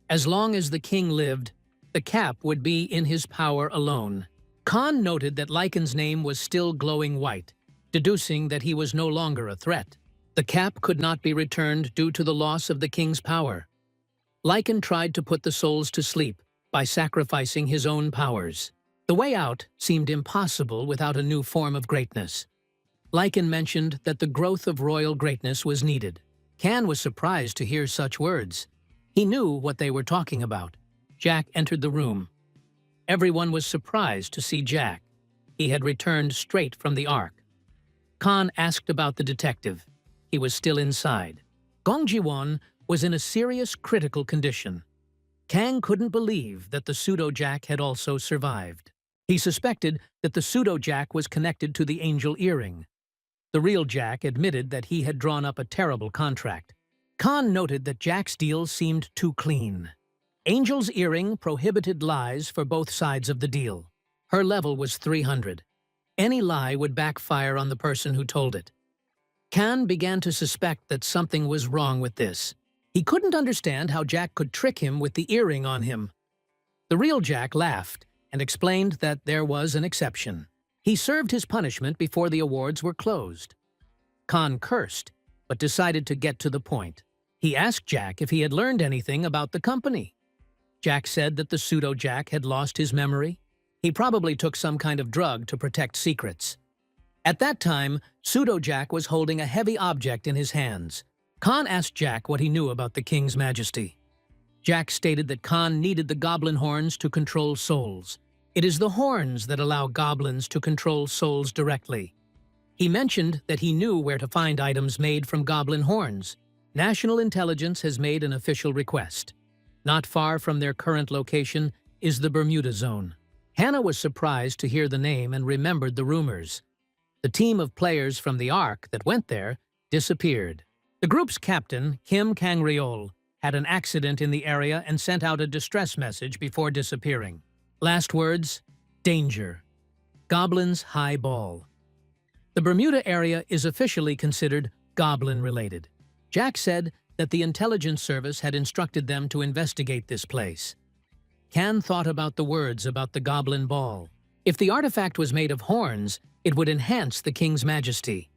A: As long as the king lived, the cap would be in his power alone. Khan noted that Lycan's name was still glowing white, deducing that he was no longer a threat. The cap could not be returned due to the loss of the king's power. Lycan tried to put the souls to sleep by sacrificing his own powers. The way out seemed impossible without a new form of greatness. Lycan mentioned that the growth of royal greatness was needed. Khan was surprised to hear such words. He knew what they were talking about. Jack entered the room. Everyone was surprised to see Jack. He had returned straight from the Ark. Khan asked about the detective. He was still inside. Gongji-1 was in a serious critical condition. Kang couldn't believe that the pseudo-Jack had also survived. He suspected that the pseudo-Jack was connected to the angel earring. The real Jack admitted that he had drawn up a terrible contract. Khan noted that Jack's deal seemed too clean. Angel's earring prohibited lies for both sides of the deal. Her level was 300. Any lie would backfire on the person who told it. Khan began to suspect that something was wrong with this. He couldn't understand how Jack could trick him with the earring on him. The real Jack laughed and explained that there was an exception. He served his punishment before the awards were closed. Khan cursed, but decided to get to the point. He asked Jack if he had learned anything about the company. Jack said that the pseudo-Jack had lost his memory. He probably took some kind of drug to protect secrets. At that time, pseudo-Jack was holding a heavy object in his hands. Khan asked Jack what he knew about the King's Majesty. Jack stated that Khan needed the goblin horns to control souls. It is the horns that allow goblins to control souls directly. He mentioned that he knew where to find items made from goblin horns. National Intelligence has made an official request. Not far from their current location is the Bermuda Zone. Hannah was surprised to hear the name and remembered the rumors. The team of players from the Ark that went there disappeared. The group's captain, Kim Kangriol, had an accident in the area and sent out a distress message before disappearing. Last words, danger. Goblins high ball. The Bermuda area is officially considered goblin-related. Jack said that the intelligence service had instructed them to investigate this place. Khan thought about the words about the goblin ball. If the artifact was made of horns, it would enhance the King's Majesty.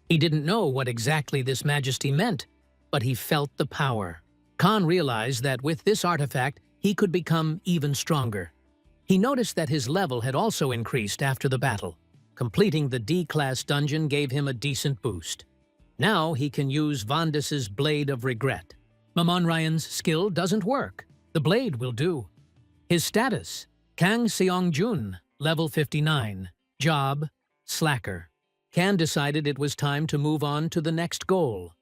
A: He didn't know what exactly this majesty meant, but he felt the power. Khan realized that with this artifact, he could become even stronger. He noticed that his level had also increased after the battle. Completing the D-class dungeon gave him a decent boost. Now he can use Vandis's Blade of Regret. Mamon Ryan's skill doesn't work. The blade will do. His status, Kang Seong-jun, level 59. Job, slacker. Can decided it was time to move on to the next goal.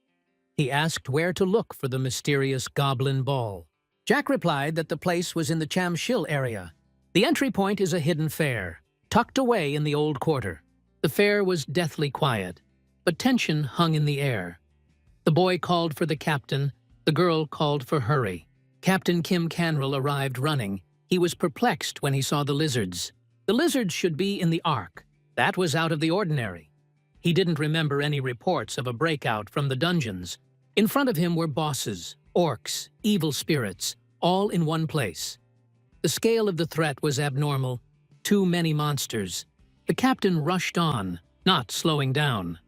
A: He asked where to look for the mysterious goblin ball. Jack replied that the place was in the Chamshil area. The entry point is a hidden fair, tucked away in the old quarter. The fair was deathly quiet, but tension hung in the air. The boy called for the captain, the girl called for hurry. Captain Kim Canrell arrived running. He was perplexed when he saw the lizards. The lizards should be in the Ark. That was out of the ordinary. He didn't remember any reports of a breakout from the dungeons. In front of him were bosses, orcs, evil spirits, all in one place. The scale of the threat was abnormal. Too many monsters. The captain rushed on, not slowing down.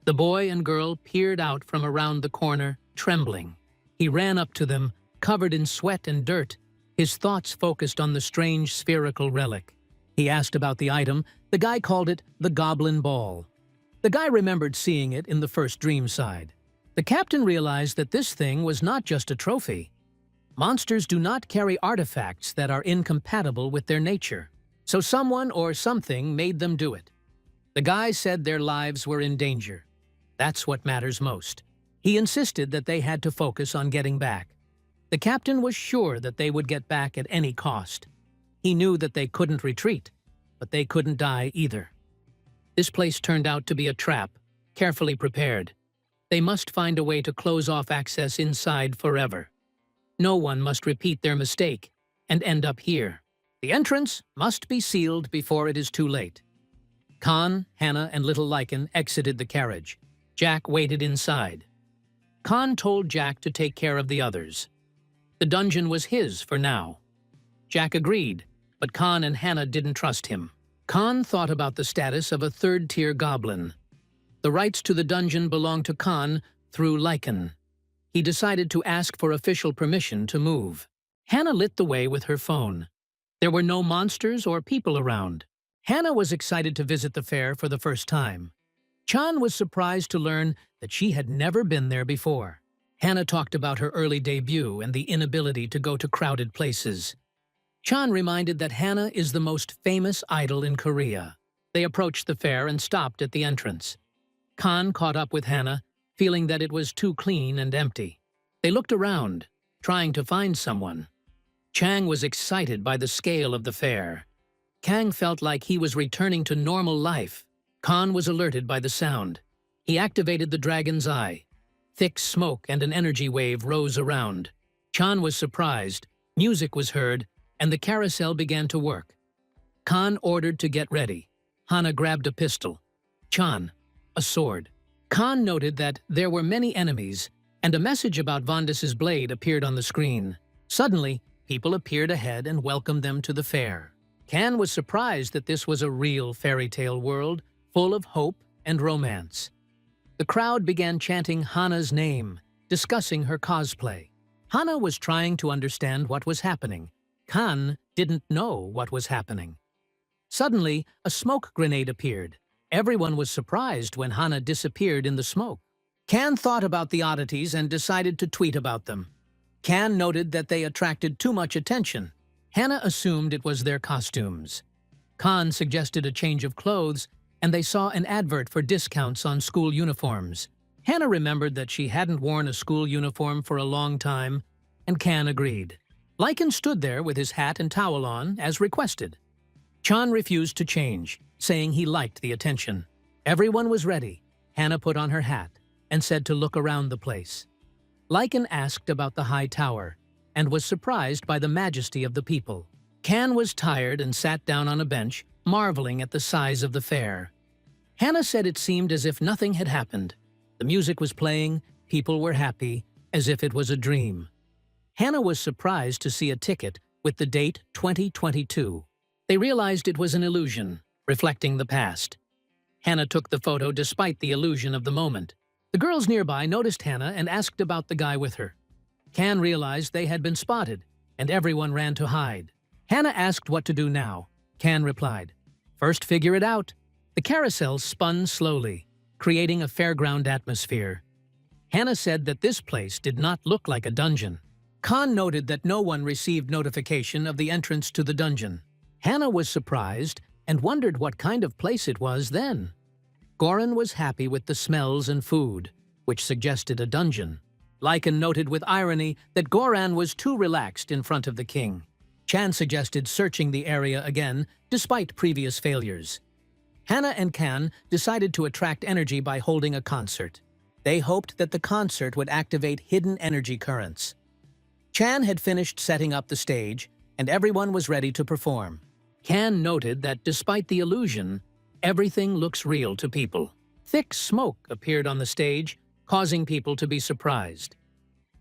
A: The boy and girl peered out from around the corner, trembling. He ran up to them, covered in sweat and dirt, his thoughts focused on the strange spherical relic. He asked about the item. The guy called it the Goblin Ball. The guy remembered seeing it in the first dream side. The captain realized that this thing was not just a trophy. Monsters do not carry artifacts that are incompatible with their nature, so someone or something made them do it. The guy said their lives were in danger. That's what matters most. He insisted that they had to focus on getting back. The captain was sure that they would get back at any cost. He knew that they couldn't retreat, but they couldn't die either. This place turned out to be a trap, carefully prepared. They must find a way to close off access inside forever. No one must repeat their mistake and end up here. The entrance must be sealed before it is too late. Khan, Hannah, and little Lycan exited the carriage. Jack waited inside. Khan told Jack to take care of the others. The dungeon was his for now. Jack agreed, but Khan and Hannah didn't trust him. Khan thought about the status of a third-tier goblin. The rights to the dungeon belonged to Khan through Lycan. He decided to ask for official permission to move. Hannah lit the way with her phone. There were no monsters or people around. Hannah was excited to visit the fair for the first time. Chan was surprised to learn that she had never been there before. Hannah talked about her early debut and the inability to go to crowded places. Chan reminded that Hannah is the most famous idol in Korea. They approached the fair and stopped at the entrance. Khan caught up with Hannah, feeling that it was too clean and empty. They looked around, trying to find someone. Chang was excited by the scale of the fair. Kang felt like he was returning to normal life. Khan was alerted by the sound. He activated the dragon's eye. Thick smoke and an energy wave rose around. Chan was surprised. Music was heard, and the carousel began to work. Khan ordered to get ready. Hannah grabbed a pistol. Chan, a sword. Khan noted that there were many enemies, and a message about Vandas's blade appeared on the screen. Suddenly, people appeared ahead and welcomed them to the fair. Khan was surprised that this was a real fairy tale world, full of hope and romance. The crowd began chanting Hannah's name, discussing her cosplay. Hannah was trying to understand what was happening. Khan didn't know what was happening. Suddenly, a smoke grenade appeared. Everyone was surprised when Hannah disappeared in the smoke. Khan thought about the oddities and decided to tweet about them. Khan noted that they attracted too much attention. Hannah assumed it was their costumes. Khan suggested a change of clothes, and they saw an advert for discounts on school uniforms. Hannah remembered that she hadn't worn a school uniform for a long time, and Khan agreed. Lycan stood there with his hat and towel on, as requested. Chan refused to change, saying he liked the attention. Everyone was ready. Hannah put on her hat and said to look around the place. Lycan asked about the high tower and was surprised by the majesty of the people. Khan was tired and sat down on a bench, marveling at the size of the fair. Hannah said it seemed as if nothing had happened. The music was playing, people were happy, as if it was a dream. Hannah was surprised to see a ticket with the date 2022. They realized it was an illusion, reflecting the past. Hannah took the photo despite the illusion of the moment. The girls nearby noticed Hannah and asked about the guy with her. Khan realized they had been spotted, and everyone ran to hide. Hannah asked what to do now. Khan replied, "First figure it out." The carousel spun slowly, creating a fairground atmosphere. Hannah said that this place did not look like a dungeon. Khan noted that no one received notification of the entrance to the dungeon. Hannah was surprised and wondered what kind of place it was then. Goran was happy with the smells and food, which suggested a dungeon. Lycan noted with irony that Goran was too relaxed in front of the king. Chan suggested searching the area again, despite previous failures. Hannah and Can decided to attract energy by holding a concert. They hoped that the concert would activate hidden energy currents. Chan had finished setting up the stage, and everyone was ready to perform. Can noted that despite the illusion, everything looks real to people. Thick smoke appeared on the stage, causing people to be surprised.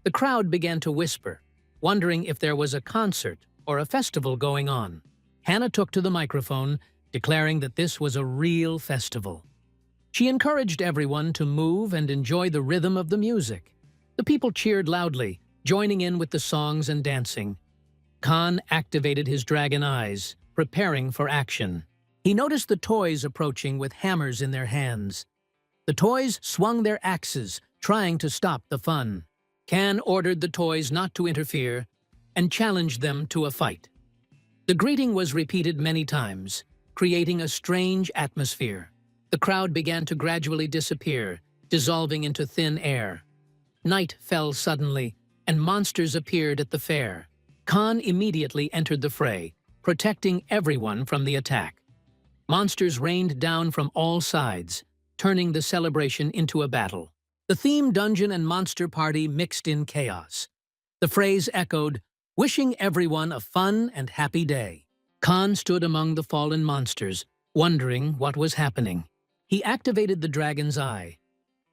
A: The crowd began to whisper, wondering if there was a concert or a festival going on. Hannah took to the microphone, declaring that this was a real festival. She encouraged everyone to move and enjoy the rhythm of the music. The people cheered loudly, joining in with the songs and dancing. Khan activated his dragon eyes, preparing for action. He noticed the toys approaching with hammers in their hands. The toys swung their axes, trying to stop the fun. Khan ordered the toys not to interfere and challenged them to a fight. The greeting was repeated many times, creating a strange atmosphere. The crowd began to gradually disappear, dissolving into thin air. Night fell suddenly, and monsters appeared at the fair. Khan immediately entered the fray, protecting everyone from the attack. Monsters rained down from all sides, turning the celebration into a battle. The theme dungeon and monster party mixed in chaos. The phrase echoed, wishing everyone a fun and happy day. Khan stood among the fallen monsters, wondering what was happening. He activated the dragon's eye.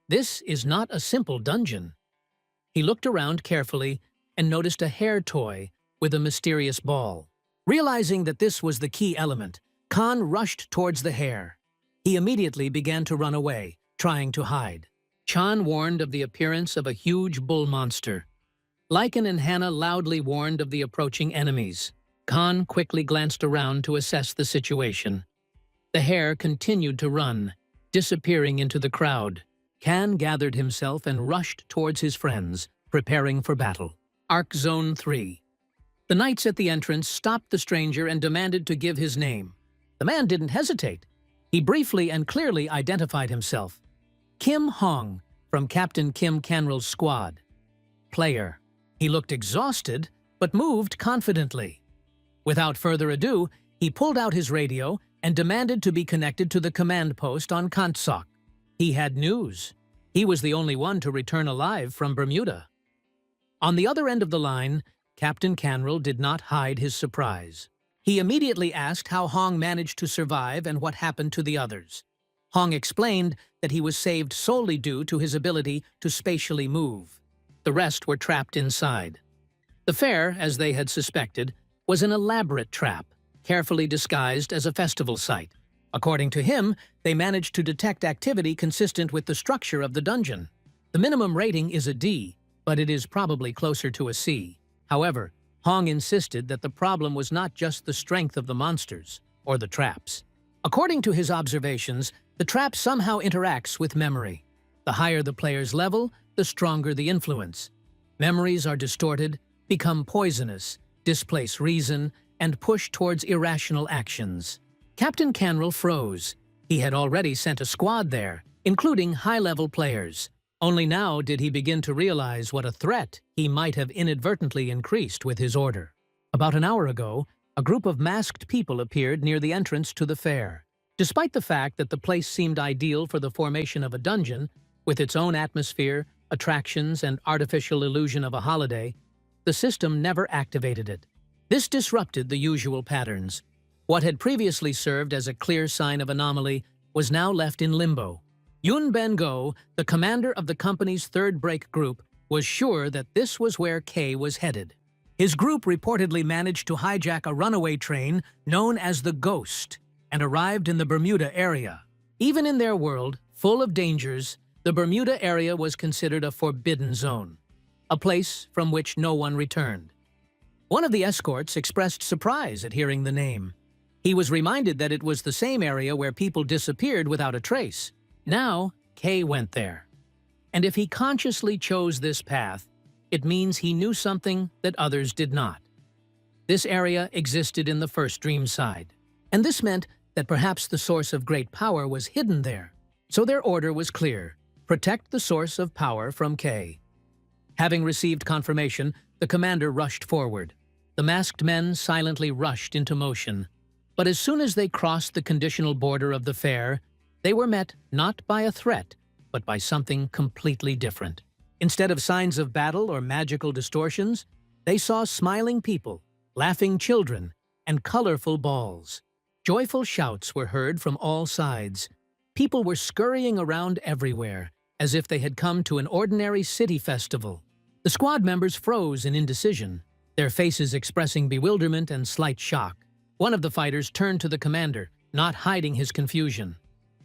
A: This is not a simple dungeon. He looked around carefully and noticed a hair toy with a mysterious ball. Realizing that this was the key element, Khan rushed towards the hair. He immediately began to run away, trying to hide. Chan warned of the appearance of a huge bull monster. Lycan and Hannah loudly warned of the approaching enemies. Khan quickly glanced around to assess the situation. The hare continued to run, disappearing into the crowd. Khan gathered himself and rushed towards his friends, preparing for battle. Arc Zone 3. The knights at the entrance stopped the stranger and demanded to give his name. The man didn't hesitate. He briefly and clearly identified himself. Kim Hong, from Captain Kim Canril's squad. Player. He looked exhausted, but moved confidently. Without further ado, he pulled out his radio and demanded to be connected to the command post on Kantsok. He had news. He was the only one to return alive from Bermuda. On the other end of the line, Captain Canril did not hide his surprise. He immediately asked how Hong managed to survive and what happened to the others. Hong explained that he was saved solely due to his ability to spatially move. The rest were trapped inside. The fair, as they had suspected, was an elaborate trap, carefully disguised as a festival site. According to him, they managed to detect activity consistent with the structure of the dungeon. The minimum rating is a D, but it is probably closer to a C. However, Hong insisted that the problem was not just the strength of the monsters, or the traps. According to his observations, the trap somehow interacts with memory. The higher the player's level, the stronger the influence. Memories are distorted, become poisonous, displace reason, and push towards irrational actions. Captain Canril froze. He had already sent a squad there, including high-level players. Only now did he begin to realize what a threat he might have inadvertently increased with his order. About an hour ago, a group of masked people appeared near the entrance to the fair. Despite the fact that the place seemed ideal for the formation of a dungeon, with its own atmosphere, attractions, and artificial illusion of a holiday, the system never activated it. This disrupted the usual patterns. What had previously served as a clear sign of anomaly was now left in limbo. Yun Ben-go, the commander of the company's third break group, was sure that this was where K was headed. His group reportedly managed to hijack a runaway train known as the Ghost and arrived in the Bermuda area. Even in their world, full of dangers, the Bermuda area was considered a forbidden zone, a place from which no one returned. One of the escorts expressed surprise at hearing the name. He was reminded that it was the same area where people disappeared without a trace. Now, Kay went there. And if he consciously chose this path, it means he knew something that others did not. This area existed in the first dream side, and this meant that perhaps the source of great power was hidden there. So their order was clear: protect the source of power from K. Having received confirmation, the commander rushed forward. The masked men silently rushed into motion. But as soon as they crossed the conditional border of the fair, they were met not by a threat, but by something completely different. Instead of signs of battle or magical distortions, they saw smiling people, laughing children, and colorful balls. Joyful shouts were heard from all sides. People were scurrying around everywhere, as if they had come to an ordinary city festival. The squad members froze in indecision, their faces expressing bewilderment and slight shock. One of the fighters turned to the commander, not hiding his confusion.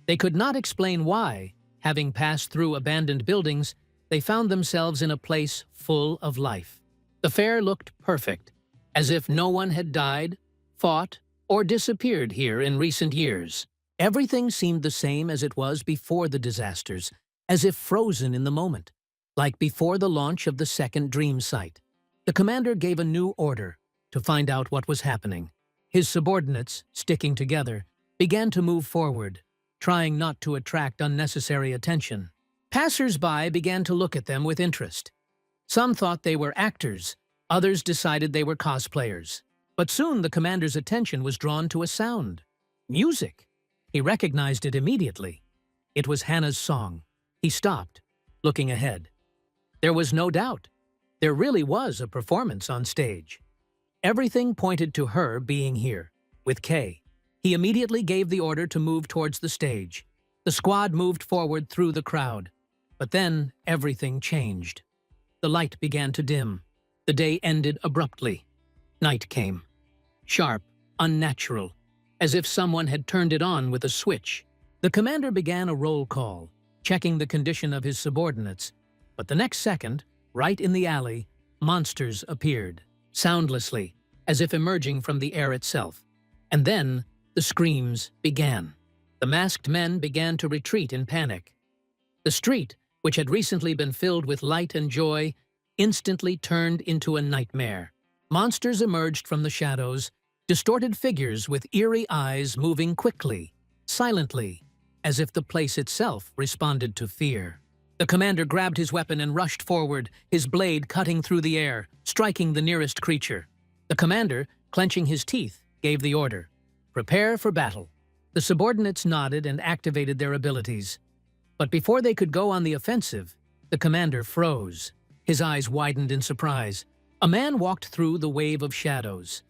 A: They could not explain why, having passed through abandoned buildings, they found themselves in a place full of life. The fair looked perfect, as if no one had died, fought, or disappeared here in recent years. Everything seemed the same as it was before the disasters, as if frozen in the moment, like before the launch of the second dream site. The commander gave a new order to find out what was happening. His subordinates, sticking together, began to move forward, trying not to attract unnecessary attention. Passers-by began to look at them with interest. Some thought they were actors, others decided they were cosplayers. But soon the commander's attention was drawn to a sound. Music! He recognized it immediately. It was Hannah's song. He stopped, looking ahead. There was no doubt. There really was a performance on stage. Everything pointed to her being here, with Kay. He immediately gave the order to move towards the stage. The squad moved forward through the crowd. But then everything changed. The light began to dim. The day ended abruptly. Night came. Sharp, unnatural, as if someone had turned it on with a switch. The commander began a roll call, checking the condition of his subordinates. But the next second, right in the alley, monsters appeared, soundlessly, as if emerging from the air itself. And then the screams began. The masked men began to retreat in panic. The street, which had recently been filled with light and joy, instantly turned into a nightmare. Monsters emerged from the shadows, distorted figures with eerie eyes moving quickly, silently, as if the place itself responded to fear. The commander grabbed his weapon and rushed forward, his blade cutting through the air, striking the nearest creature. The commander, clenching his teeth, gave the order: prepare for battle. The subordinates nodded and activated their abilities. But before they could go on the offensive, the commander froze. His eyes widened in surprise. A man walked through the wave of shadows.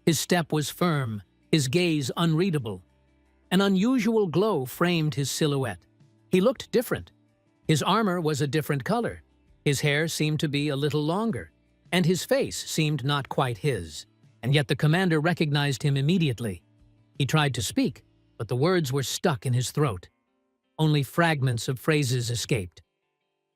A: His step was firm, his gaze unreadable. An unusual glow framed his silhouette. He looked different. His armor was a different color. His hair seemed to be a little longer, and his face seemed not quite his. And yet the commander recognized him immediately. He tried to speak, but the words were stuck in his throat. Only fragments of phrases escaped.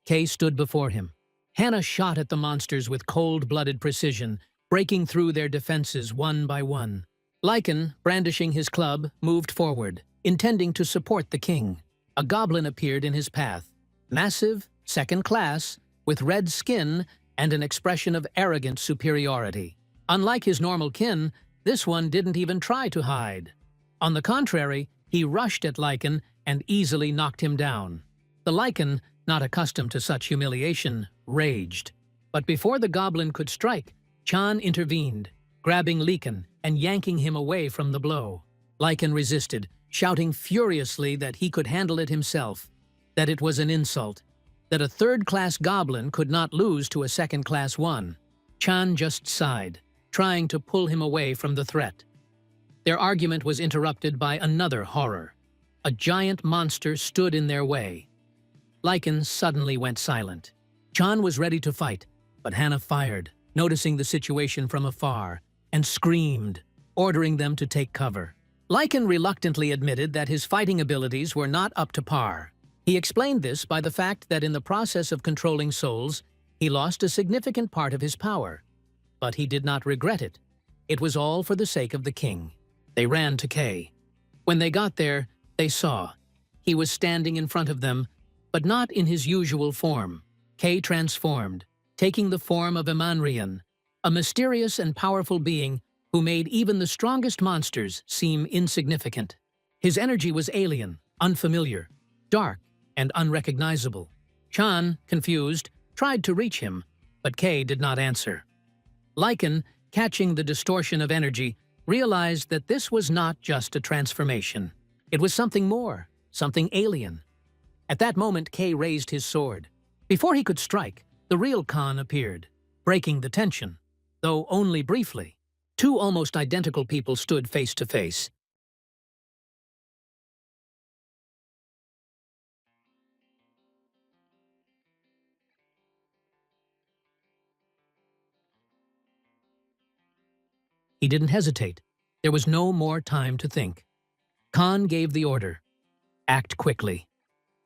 A: Kay stood before him. Hannah shot at the monsters with cold-blooded precision, breaking through their defenses one by one. Lycan, brandishing his club, moved forward, intending to support the king. A goblin appeared in his path, massive, second class, with red skin and an expression of arrogant superiority. Unlike his normal kin, this one didn't even try to hide. On the contrary, he rushed at Lycan and easily knocked him down. The Lycan, not accustomed to such humiliation, raged. But before the goblin could strike, Chan intervened, grabbing Lycan and yanking him away from the blow. Lycan resisted, shouting furiously that he could handle it himself, that it was an insult, that a third-class goblin could not lose to a second-class one. Chan just sighed, trying to pull him away from the threat. Their argument was interrupted by another horror. A giant monster stood in their way. Lycan suddenly went silent. Chan was ready to fight, but Hannah fired, noticing the situation from afar, and screamed, ordering them to take cover. Lycan reluctantly admitted that his fighting abilities were not up to par. He explained this by the fact that in the process of controlling souls, he lost a significant part of his power. But he did not regret it. It was all for the sake of the king. They ran to Kay. When they got there, they saw. He was standing in front of them, but not in his usual form. Kay transformed, taking the form of a Manhwa, a mysterious and powerful being who made even the strongest monsters seem insignificant. His energy was alien, unfamiliar, dark and unrecognizable. Chan, confused, tried to reach him, but Kay did not answer. Lycan, catching the distortion of energy, realized that this was not just a transformation. It was something more, something alien. At that moment, Kay raised his sword. Before he could strike, the real Khan appeared, breaking the tension, though only briefly. Two almost identical people stood face to face. He didn't hesitate. There was no more time to think. Khan gave the order. Act quickly.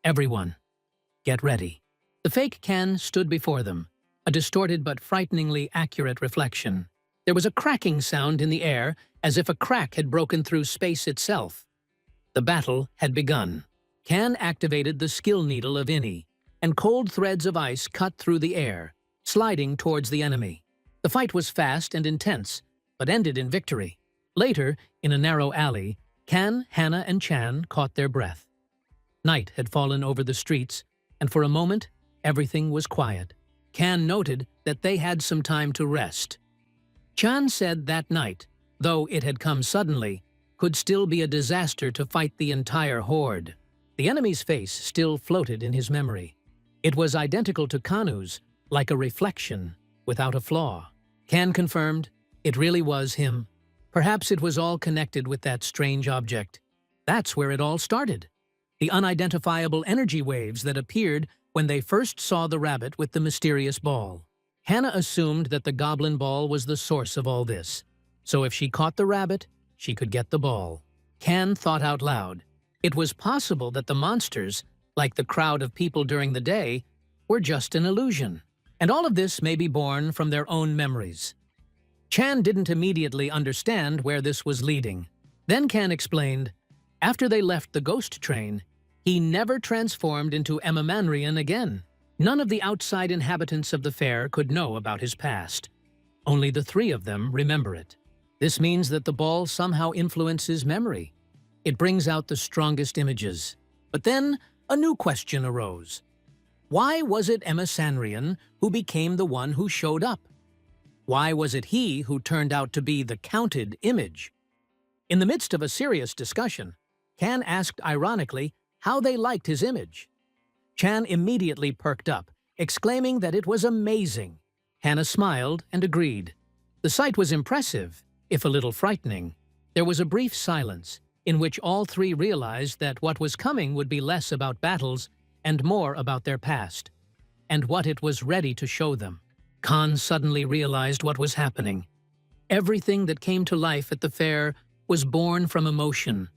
A: Everyone, get ready. The fake Khan stood before them, a distorted but frighteningly accurate reflection. There was a cracking sound in the air, as if a crack had broken through space itself. The battle had begun. Khan activated the skill needle of Ini, and cold threads of ice cut through the air, sliding towards the enemy. The fight was fast and intense, but ended in victory. Later, in a narrow alley, Khan, Hannah, and Chan caught their breath. Night had fallen over the streets, and for a moment, everything was quiet. Khan noted that they had some time to rest. Chan said that night, though it had come suddenly, could still be a disaster to fight the entire horde. The enemy's face still floated in his memory. It was identical to Kanu's, like a reflection, without a flaw. Khan confirmed it really was him. Perhaps it was all connected with that strange object. That's where it all started. The unidentifiable energy waves that appeared when they first saw the rabbit with the mysterious ball. Hannah assumed that the goblin ball was the source of all this. So if she caught the rabbit, she could get the ball. Khan thought out loud. It was possible that the monsters, like the crowd of people during the day, were just an illusion. And all of this may be born from their own memories. Chan didn't immediately understand where this was leading. Then Khan explained, after they left the ghost train, he never transformed into Manhwa again. None of the outside inhabitants of the fair could know about his past. Only the three of them remember it. This means that the ball somehow influences memory. It brings out the strongest images. But then, a new question arose. Why was it Manhwa who became the one who showed up? Why was it he who turned out to be the counted image? In the midst of a serious discussion, Khan asked ironically how they liked his image. Chan immediately perked up, exclaiming that it was amazing. Hannah smiled and agreed. The sight was impressive, if a little frightening. There was a brief silence, in which all three realized that what was coming would be less about battles and more about their past, and what it was ready to show them. Khan suddenly realized what was happening. Everything that came to life at the fair was born from emotion,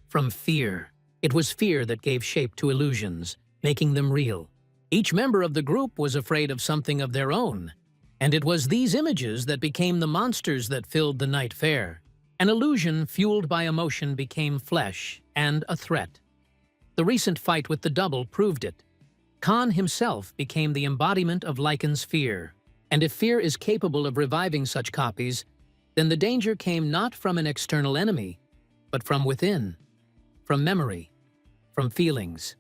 A: from fear. It was fear that gave shape to illusions, making them real. Each member of the group was afraid of something of their own, and it was these images that became the monsters that filled the night fair. An illusion fueled by emotion became flesh and a threat. The recent fight with the double proved it. Khan himself became the embodiment of Lycan's fear. And if fear is capable of reviving such copies, then the danger came not from an external enemy, but from within, from memory, from feelings,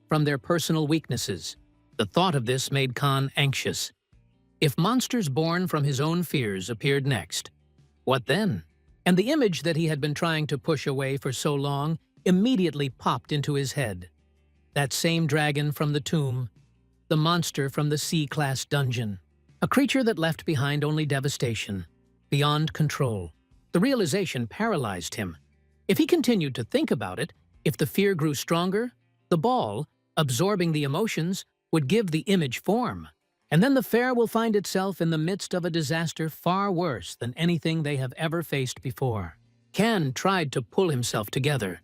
A: from their personal weaknesses. The thought of this made Khan anxious. If monsters born from his own fears appeared next, what then? And the image that he had been trying to push away for so long immediately popped into his head. That same dragon from the tomb, the monster from the C-class dungeon. A creature that left behind only devastation, beyond control. The realization paralyzed him. If he continued to think about it, if the fear grew stronger, the ball, absorbing the emotions, would give the image form. And then the fair will find itself in the midst of a disaster far worse than anything they have ever faced before. Khan tried to pull himself together.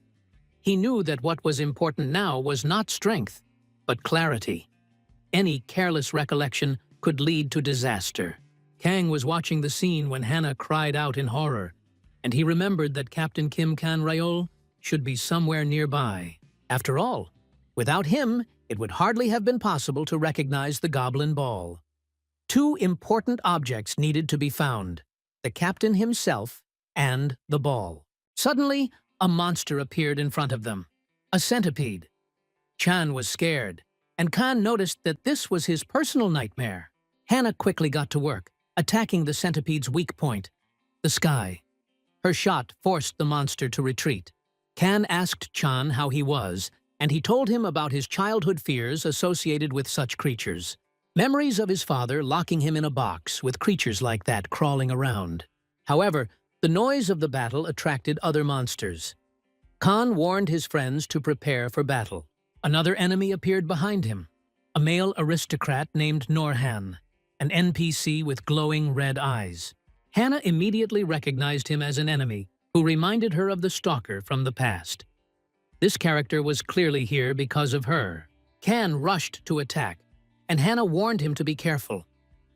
A: He knew that what was important now was not strength, but clarity. Any careless recollection could lead to disaster. Kang was watching the scene when Hannah cried out in horror, and he remembered that Captain Kim Kan Ryol should be somewhere nearby. After all, without him, it would hardly have been possible to recognize the goblin ball. Two important objects needed to be found, the captain himself and the ball. Suddenly, a monster appeared in front of them, a centipede. Chan was scared, and Khan noticed that this was his personal nightmare. Hannah quickly got to work, attacking the centipede's weak point, the sky. Her shot forced the monster to retreat. Khan asked Chan how he was, and he told him about his childhood fears associated with such creatures. Memories of his father locking him in a box with creatures like that crawling around. However, the noise of the battle attracted other monsters. Khan warned his friends to prepare for battle. Another enemy appeared behind him, a male aristocrat named Norhan, an NPC with glowing red eyes. Hannah immediately recognized him as an enemy who reminded her of the stalker from the past. This character was clearly here because of her. Khan rushed to attack, and Hannah warned him to be careful.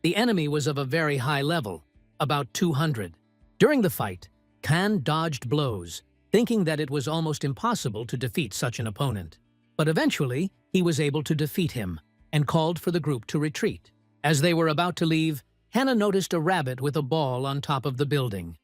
A: The enemy was of a very high level, about 200. During the fight, Khan dodged blows, thinking that it was almost impossible to defeat such an opponent. But eventually, he was able to defeat him and called for the group to retreat. As they were about to leave, Hannah noticed a rabbit with a ball on top of the building,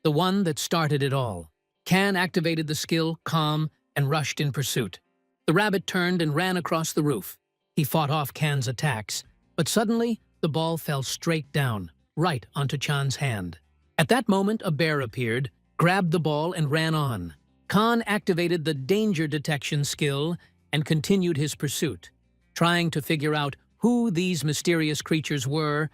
A: the one that started it all. Khan activated the skill Calm and rushed in pursuit. The rabbit turned and ran across the roof. He fought off Khan's attacks, but suddenly the ball fell straight down, right onto Chan's hand. At that moment, a bear appeared, grabbed the ball and ran on. Khan activated the danger detection skill and continued his pursuit, trying to figure out who these mysterious creatures were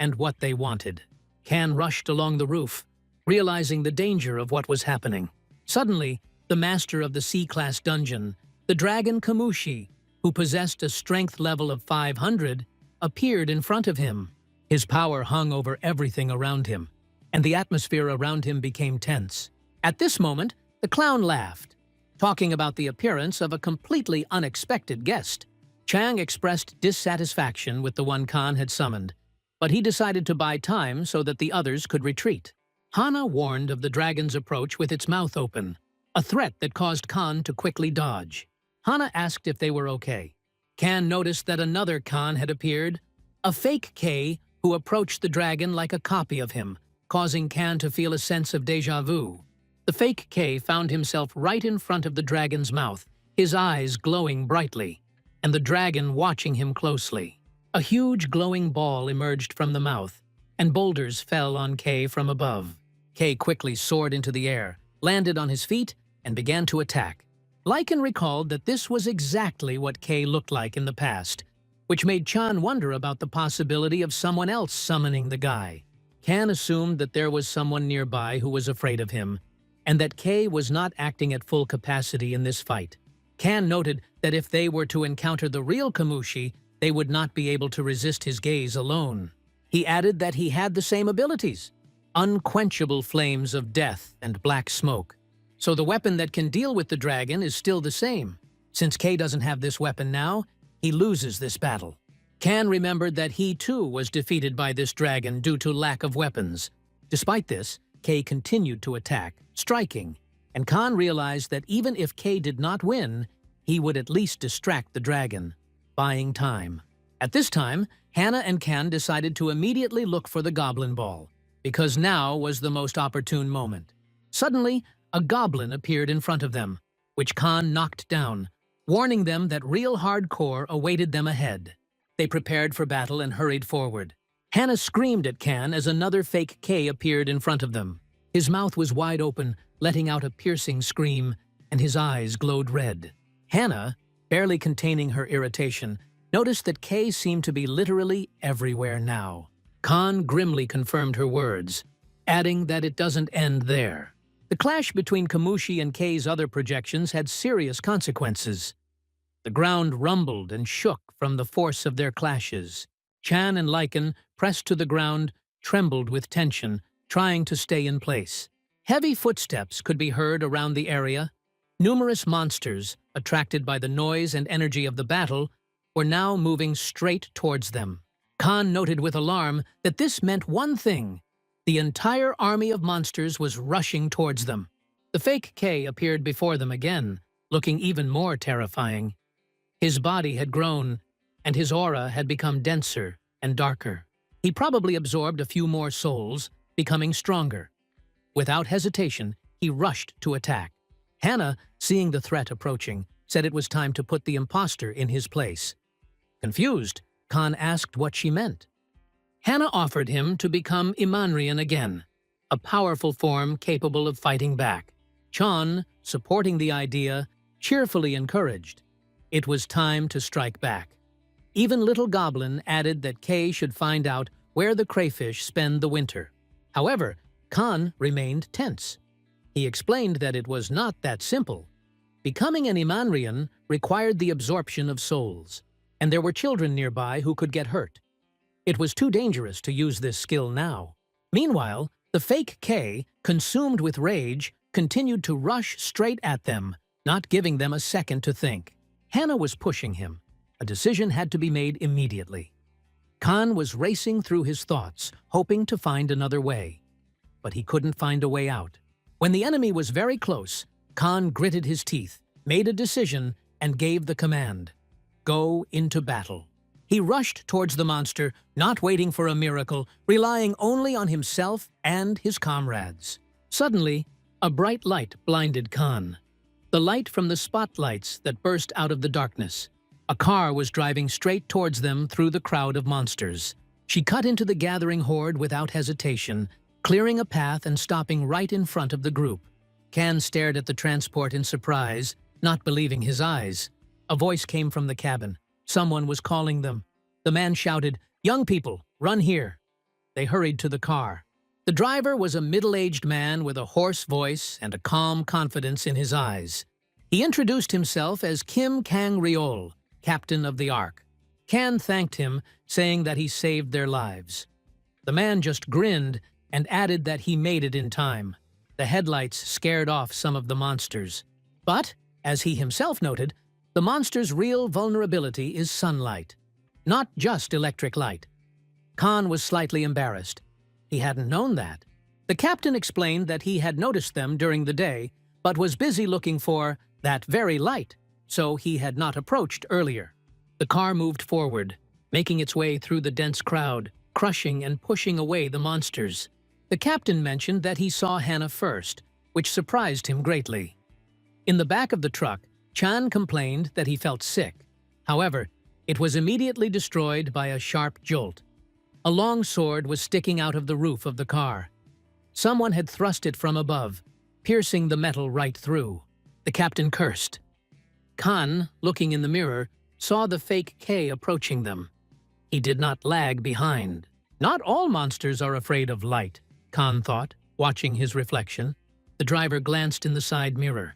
A: and what they wanted. Khan rushed along the roof, realizing the danger of what was happening. Suddenly, the master of the C-class dungeon, the dragon Kamushi, who possessed a strength level of 500, appeared in front of him. His power hung over everything around him, and the atmosphere around him became tense. At this moment, the clown laughed, talking about the appearance of a completely unexpected guest. Chang expressed dissatisfaction with the one Khan had summoned, but he decided to buy time so that the others could retreat. Hana warned of the dragon's approach with its mouth open, a threat that caused Khan to quickly dodge. Hana asked if they were okay. Khan noticed that another Khan had appeared, a fake K who approached the dragon like a copy of him, causing Khan to feel a sense of déjà vu. The fake K found himself right in front of the dragon's mouth, his eyes glowing brightly, and the dragon watching him closely. A huge glowing ball emerged from the mouth, and boulders fell on K from above. K quickly soared into the air, landed on his feet, and began to attack. Lycan recalled that this was exactly what K looked like in the past, which made Chan wonder about the possibility of someone else summoning the guy. Khan assumed that there was someone nearby who was afraid of him, and that K was not acting at full capacity in this fight. Khan noted that if they were to encounter the real Kamushi, they would not be able to resist his gaze alone. He added that he had the same abilities, unquenchable flames of death and black smoke. So the weapon that can deal with the dragon is still the same. Since K doesn't have this weapon now, he loses this battle. Khan remembered that he too was defeated by this dragon due to lack of weapons. Despite this, K continued to attack, striking, and Khan realized that even if K did not win, he would at least distract the dragon, buying time. At this time, Hannah and Khan decided to immediately look for the goblin ball, because now was the most opportune moment. Suddenly, a goblin appeared in front of them, which Khan knocked down, warning them that real hardcore awaited them ahead. They prepared for battle and hurried forward. Hannah screamed at Khan as another fake K appeared in front of them. His mouth was wide open, letting out a piercing scream, and his eyes glowed red. Hannah, barely containing her irritation, noticed that K seemed to be literally everywhere now. Khan grimly confirmed her words, adding that it doesn't end there. The clash between Kamushi and K's other projections had serious consequences. The ground rumbled and shook from the force of their clashes. Chan and Lycan, pressed to the ground, trembled with tension, trying to stay in place. Heavy footsteps could be heard around the area. Numerous monsters, attracted by the noise and energy of the battle, were now moving straight towards them. Khan noted with alarm that this meant one thing. The entire army of monsters was rushing towards them. The fake K appeared before them again, looking even more terrifying. His body had grown, and his aura had become denser and darker. He probably absorbed a few more souls, becoming stronger. Without hesitation, he rushed to attack. Hannah, seeing the threat approaching, said it was time to put the imposter in his place. Confused, Khan asked what she meant. Hannah offered him to become Imanrian again, a powerful form capable of fighting back. Chan, supporting the idea, cheerfully encouraged. It was time to strike back. Even Little Goblin added that Kay should find out where the crayfish spend the winter. However, Khan remained tense. He explained that it was not that simple. Becoming an Imanrian required the absorption of souls, and there were children nearby who could get hurt. It was too dangerous to use this skill now. Meanwhile, the fake Kay, consumed with rage, continued to rush straight at them, not giving them a second to think. Hannah was pushing him. A decision had to be made immediately. Khan was racing through his thoughts, hoping to find another way. But he couldn't find a way out. When the enemy was very close, Khan gritted his teeth, made a decision, and gave the command. Go into battle. He rushed towards the monster, not waiting for a miracle, relying only on himself and his comrades. Suddenly, a bright light blinded Khan. The light from the spotlights that burst out of the darkness. A car was driving straight towards them through the crowd of monsters. She cut into the gathering horde without hesitation, clearing a path and stopping right in front of the group. Khan stared at the transport in surprise, not believing his eyes. A voice came from the cabin. Someone was calling them. The man shouted, "Young people, run here." They hurried to the car. The driver was a middle-aged man with a hoarse voice and a calm confidence in his eyes. He introduced himself as Kim Kang-ryol, captain of the Ark. Khan thanked him, saying that he saved their lives. The man just grinned and added that he made it in time. The headlights scared off some of the monsters. But, as he himself noted, the monster's real vulnerability is sunlight, not just electric light. Khan was slightly embarrassed. He hadn't known that. The captain explained that he had noticed them during the day, but was busy looking for that very light, so he had not approached earlier. The car moved forward, making its way through the dense crowd, crushing and pushing away the monsters. The captain mentioned that he saw Hannah first, which surprised him greatly. In the back of the truck, Chan complained that he felt sick. However, it was immediately destroyed by a sharp jolt. A long sword was sticking out of the roof of the car. Someone had thrust it from above, piercing the metal right through. The captain cursed. Khan, looking in the mirror, saw the fake Kay approaching them. He did not lag behind. Not all monsters are afraid of light, Khan thought, watching his reflection. The driver glanced in the side mirror.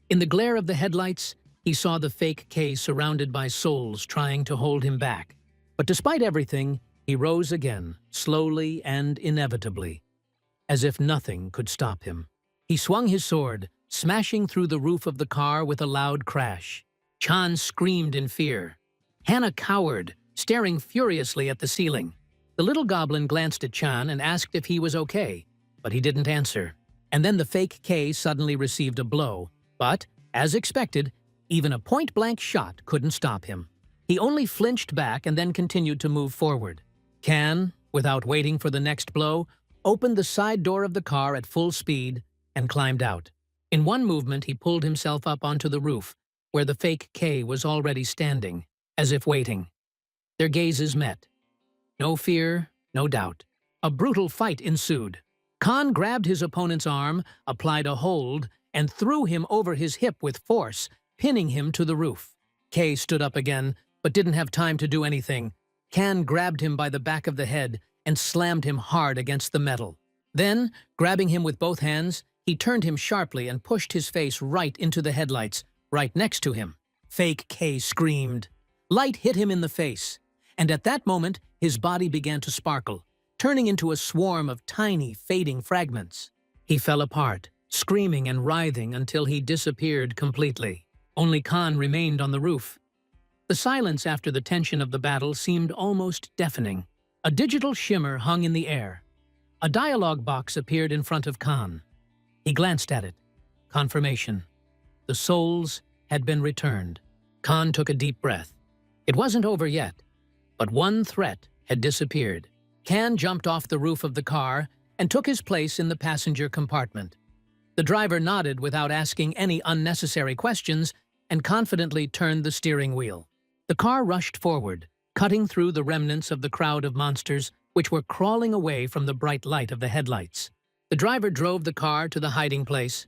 A: In the glare of the headlights, he saw the fake Kay surrounded by souls trying to hold him back. But despite everything, he rose again, slowly and inevitably, as if nothing could stop him. He swung his sword, smashing through the roof of the car with a loud crash. Chan screamed in fear. Hannah cowered, staring furiously at the ceiling. The little goblin glanced at Chan and asked if he was okay, but he didn't answer. And then the fake Kay suddenly received a blow, but, as expected, even a point-blank shot couldn't stop him. He only flinched back and then continued to move forward. Khan, without waiting for the next blow, opened the side door of the car at full speed and climbed out. In one movement, he pulled himself up onto the roof, where the fake Kay was already standing, as if waiting. Their gazes met. No fear, no doubt. A brutal fight ensued. Khan grabbed his opponent's arm, applied a hold, and threw him over his hip with force, pinning him to the roof. Kay stood up again, but didn't have time to do anything. Khan grabbed him by the back of the head and slammed him hard against the metal. Then, grabbing him with both hands, he turned him sharply and pushed his face right into the headlights, right next to him. Fake Kay screamed. Light hit him in the face, and at that moment, his body began to sparkle, turning into a swarm of tiny, fading fragments. He fell apart, screaming and writhing until he disappeared completely. Only Khan remained on the roof. The silence after the tension of the battle seemed almost deafening. A digital shimmer hung in the air. A dialogue box appeared in front of Khan. He glanced at it. Confirmation. The souls had been returned. Khan took a deep breath. It wasn't over yet, but one threat had disappeared. Khan jumped off the roof of the car and took his place in the passenger compartment. The driver nodded without asking any unnecessary questions and confidently turned the steering wheel. The car rushed forward, cutting through the remnants of the crowd of monsters which were crawling away from the bright light of the headlights. The driver drove the car to the hiding place.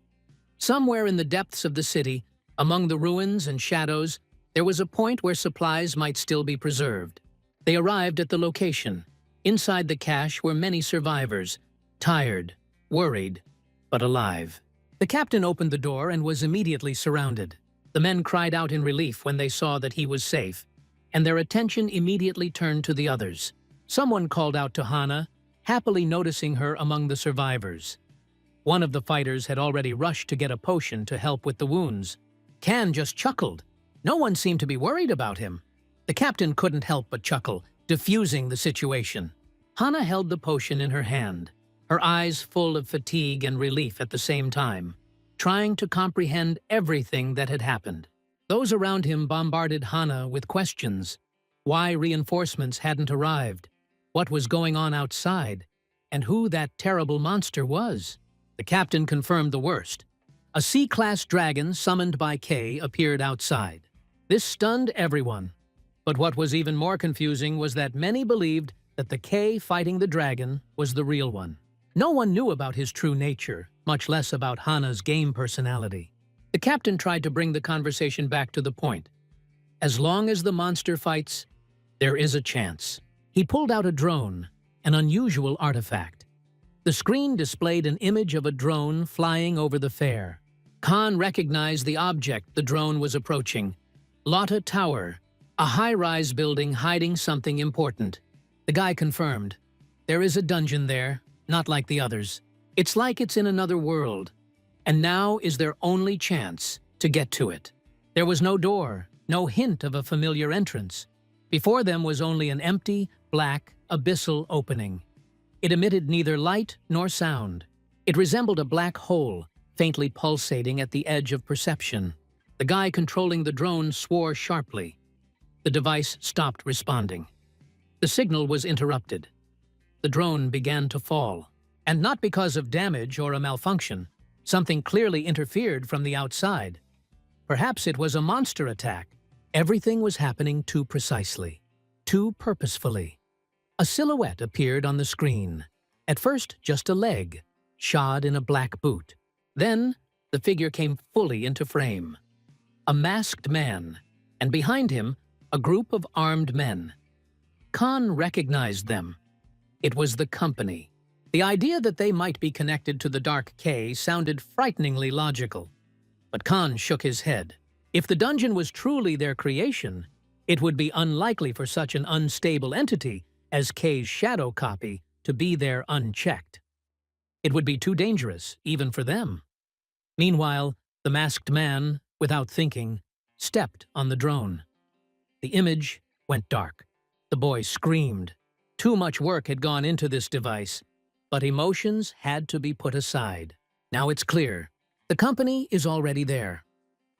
A: Somewhere in the depths of the city, among the ruins and shadows, there was a point where supplies might still be preserved. They arrived at the location. Inside the cache were many survivors, tired, worried, but alive. The captain opened the door and was immediately surrounded. The men cried out in relief when they saw that he was safe, and their attention immediately turned to the others. Someone called out to Hana, happily noticing her among the survivors. One of the fighters had already rushed to get a potion to help with the wounds. Kan just chuckled. No one seemed to be worried about him. The captain couldn't help but chuckle, diffusing the situation. Hana held the potion in her hand, her eyes full of fatigue and relief at the same time, trying to comprehend everything that had happened. Those around him bombarded Hana with questions. Why reinforcements hadn't arrived, what was going on outside, and who that terrible monster was. The captain confirmed the worst. A C-class dragon summoned by K appeared outside. This stunned everyone. But what was even more confusing was that many believed that the K fighting the dragon was the real one. No one knew about his true nature, much less about Hana's game personality. The captain tried to bring the conversation back to the point. As long as the monster fights, there is a chance. He pulled out a drone, an unusual artifact. The screen displayed an image of a drone flying over the fair. Khan recognized the object the drone was approaching. Lotta Tower, a high-rise building hiding something important. The guy confirmed. There is a dungeon there, not like the others. It's like it's in another world. And now is their only chance to get to it. There was no door, no hint of a familiar entrance. Before them was only an empty, black, abyssal opening. It emitted neither light nor sound. It resembled a black hole, faintly pulsating at the edge of perception. The guy controlling the drone swore sharply. The device stopped responding. The signal was interrupted. The drone began to fall. And not because of damage or a malfunction. Something clearly interfered from the outside. Perhaps it was a monster attack. Everything was happening too precisely, too purposefully. A silhouette appeared on the screen. At first, just a leg, shod in a black boot. Then, the figure came fully into frame. A masked man, and behind him, a group of armed men. Khan recognized them. It was the company. The idea that they might be connected to the Dark K sounded frighteningly logical. But Khan shook his head. If the dungeon was truly their creation, it would be unlikely for such an unstable entity as K's shadow copy to be there unchecked. It would be too dangerous, even for them. Meanwhile, the masked man, without thinking, stepped on the drone. The image went dark. The boy screamed. Too much work had gone into this device, but emotions had to be put aside. Now it's clear. The company is already there.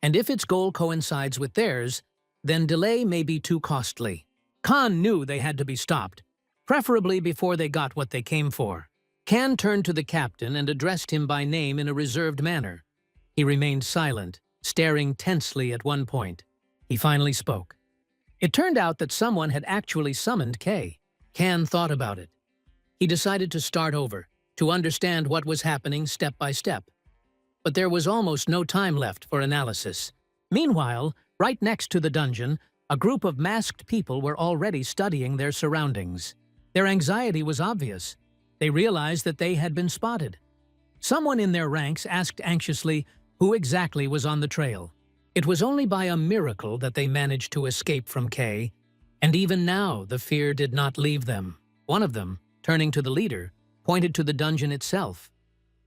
A: And if its goal coincides with theirs, then delay may be too costly. Khan knew they had to be stopped, preferably before they got what they came for. Kan turned to the captain and addressed him by name in a reserved manner. He remained silent, staring tensely at one point. He finally spoke. It turned out that someone had actually summoned K. Kan thought about it. He decided to start over, to understand what was happening step by step. But there was almost no time left for analysis. Meanwhile, right next to the dungeon, a group of masked people were already studying their surroundings. Their anxiety was obvious. They realized that they had been spotted. Someone in their ranks asked anxiously who exactly was on the trail. It was only by a miracle that they managed to escape from K, and even now the fear did not leave them. One of them, turning to the leader, pointed to the dungeon itself.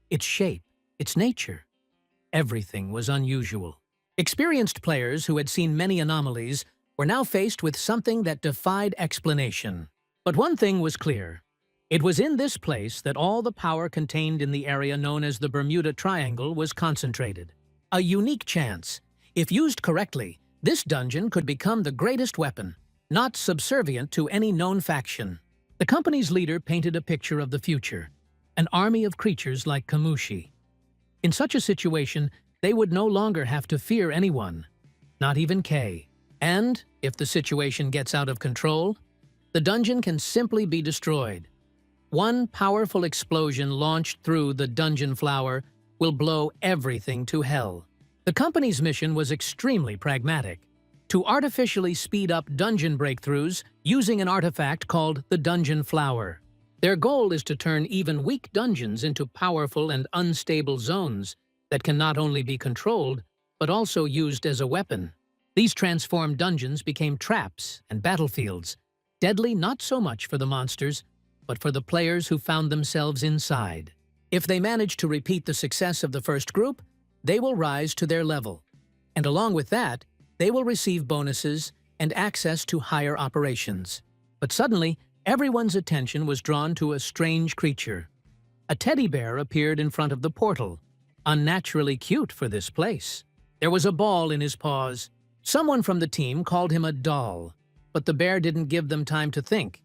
A: Its shape, its nature. Everything was unusual. Experienced players who had seen many anomalies were now faced with something that defied explanation. But one thing was clear. It was in this place that all the power contained in the area known as the Bermuda Triangle was concentrated. A unique chance. If used correctly, this dungeon could become the greatest weapon, not subservient to any known faction. The company's leader painted a picture of the future, an army of creatures like Kamushi. In such a situation, they would no longer have to fear anyone. not even K. And, if the situation gets out of control, the dungeon can simply be destroyed. One powerful explosion launched through the dungeon flower will blow everything to hell. The company's mission was extremely pragmatic: to artificially speed up dungeon breakthroughs using an artifact called the Dungeon Flower. Their goal is to turn even weak dungeons into powerful and unstable zones that can not only be controlled, but also used as a weapon. These transformed dungeons became traps and battlefields, deadly not so much for the monsters, but for the players who found themselves inside. If they manage to repeat the success of the first group, they will rise to their level. And along with that, they will receive bonuses and access to higher operations. But suddenly, everyone's attention was drawn to a strange creature. A teddy bear appeared in front of the portal, unnaturally cute for this place. There was a ball in his paws. Someone from the team called him a doll, but the bear didn't give them time to think.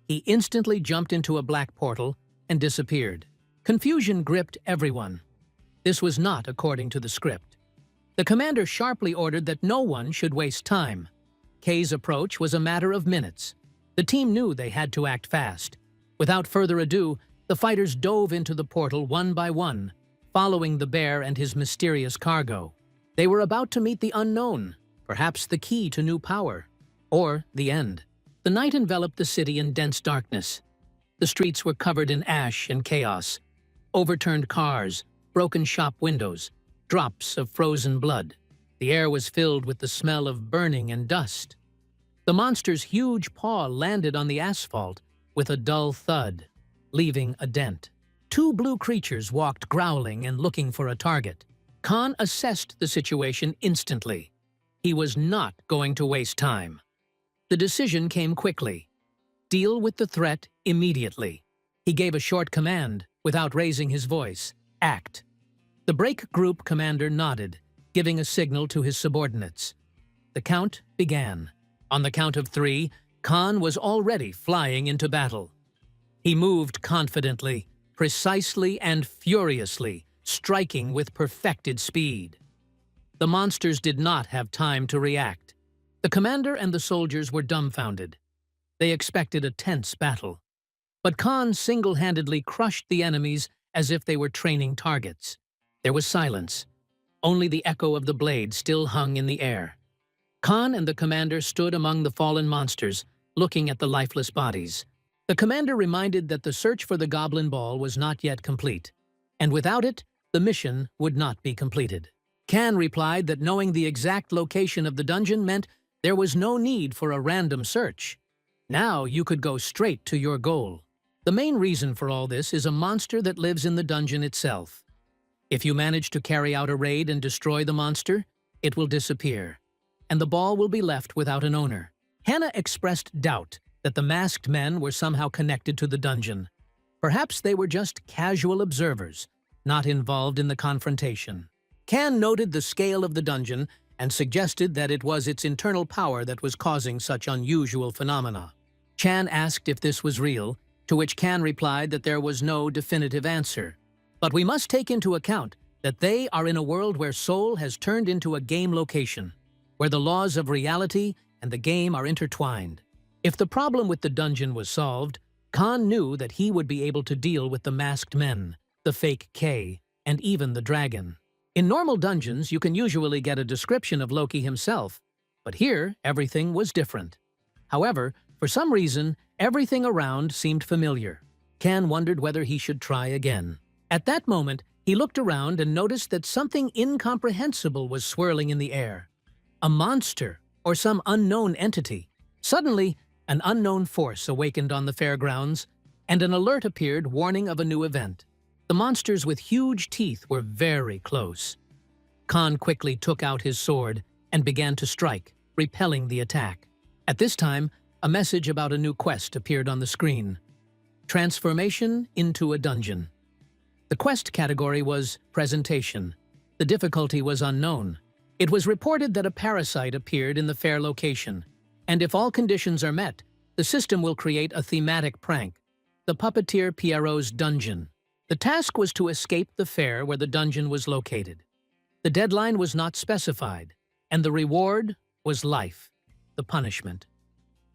A: He instantly jumped into a black portal and disappeared. Confusion gripped everyone. This was not according to the script. The commander sharply ordered that no one should waste time. K's approach was a matter of minutes. The team knew they had to act fast. Without further ado, the fighters dove into the portal one by one, following the bear and his mysterious cargo. They were about to meet the unknown, perhaps the key to new power, or the end. The night enveloped the city in dense darkness. The streets were covered in ash and chaos. Overturned cars, broken shop windows, drops of frozen blood. The air was filled with the smell of burning and dust. The monster's huge paw landed on the asphalt with a dull thud, leaving a dent. Two blue creatures walked growling and looking for a target. Khan assessed the situation instantly. He was not going to waste time. The decision came quickly. Deal with the threat immediately. He gave a short command without raising his voice. Act. The break group commander nodded, giving a signal to his subordinates. The count began. On the count of 3, Khan was already flying into battle. He moved confidently, precisely and furiously, striking with perfected speed. The monsters did not have time to react. The commander and the soldiers were dumbfounded. They expected a tense battle. But Khan single-handedly crushed the enemies as if they were training targets. There was silence. Only the echo of the blade still hung in the air. Khan and the commander stood among the fallen monsters, looking at the lifeless bodies. The commander reminded that the search for the goblin ball was not yet complete, and without it, the mission would not be completed. Khan replied that knowing the exact location of the dungeon meant there was no need for a random search. Now you could go straight to your goal. The main reason for all this is a monster that lives in the dungeon itself. If you manage to carry out a raid and destroy the monster, it will disappear, and the ball will be left without an owner. Hannah expressed doubt that the masked men were somehow connected to the dungeon. Perhaps they were just casual observers, not involved in the confrontation. Khan noted the scale of the dungeon and suggested that it was its internal power that was causing such unusual phenomena. Chan asked if this was real, to which Khan replied that there was no definitive answer. But we must take into account that they are in a world where Seoul has turned into a game location, where the laws of reality and the game are intertwined. If the problem with the dungeon was solved, Khan knew that he would be able to deal with the masked men, the fake K, and even the dragon. In normal dungeons, you can usually get a description of Loki himself, but here everything was different. However, for some reason, everything around seemed familiar. Khan wondered whether he should try again. At that moment, he looked around and noticed that something incomprehensible was swirling in the air. A monster, or some unknown entity. Suddenly, an unknown force awakened on the fairgrounds, and an alert appeared warning of a new event. The monsters with huge teeth were very close. Khan quickly took out his sword and began to strike, repelling the attack. At this time, a message about a new quest appeared on the screen. Transformation into a dungeon. The quest category was Presentation. The difficulty was unknown. It was reported that a parasite appeared in the fair location, and if all conditions are met, the system will create a thematic prank, the Puppeteer Pierrot's Dungeon. The task was to escape the fair where the dungeon was located. The deadline was not specified, And the reward was life. The punishment,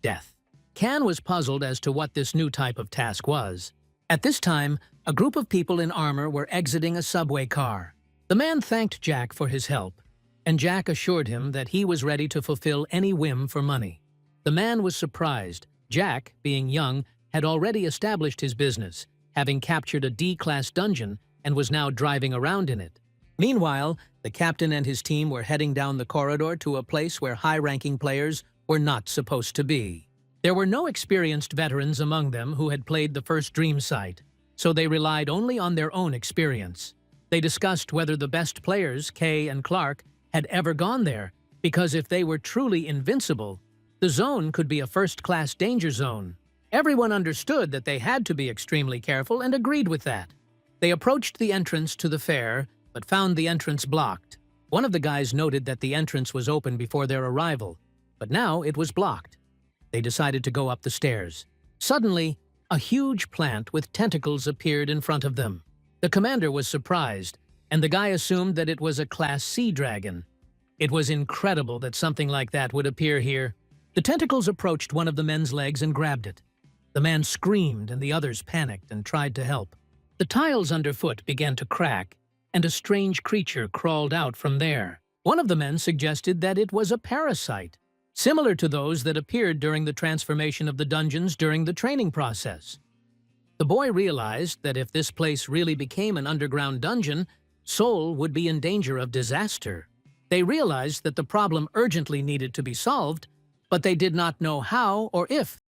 A: death. Can was puzzled as to what this new type of task was. At this time, a group of people in armor were exiting a subway car. The man thanked Jack for his help, and Jack assured him that he was ready to fulfill any whim for money. The man was surprised. Jack, being young, had already established his business, having captured a D-class dungeon and was now driving around in it. Meanwhile, the captain and his team were heading down the corridor to a place where high-ranking players were not supposed to be. There were no experienced veterans among them who had played the first Dream site, so they relied only on their own experience. They discussed whether the best players, Kay and Clark, had ever gone there, because if they were truly invincible, the zone could be a first-class danger zone. Everyone understood that they had to be extremely careful and agreed with that. They approached the entrance to the fair, but found the entrance blocked. One of the guys noted that the entrance was open before their arrival, but now it was blocked. They decided to go up the stairs. Suddenly, a huge plant with tentacles appeared in front of them. The commander was surprised, and the guy assumed that it was a Class C dragon. It was incredible that something like that would appear here. The tentacles approached one of the men's legs and grabbed it. The man screamed, and the others panicked and tried to help. The tiles underfoot began to crack, and a strange creature crawled out from there. One of the men suggested that it was a parasite, similar to those that appeared during the transformation of the dungeons during the training process. The boy realized that if this place really became an underground dungeon, Seoul would be in danger of disaster. They realized that the problem urgently needed to be solved, but they did not know how or if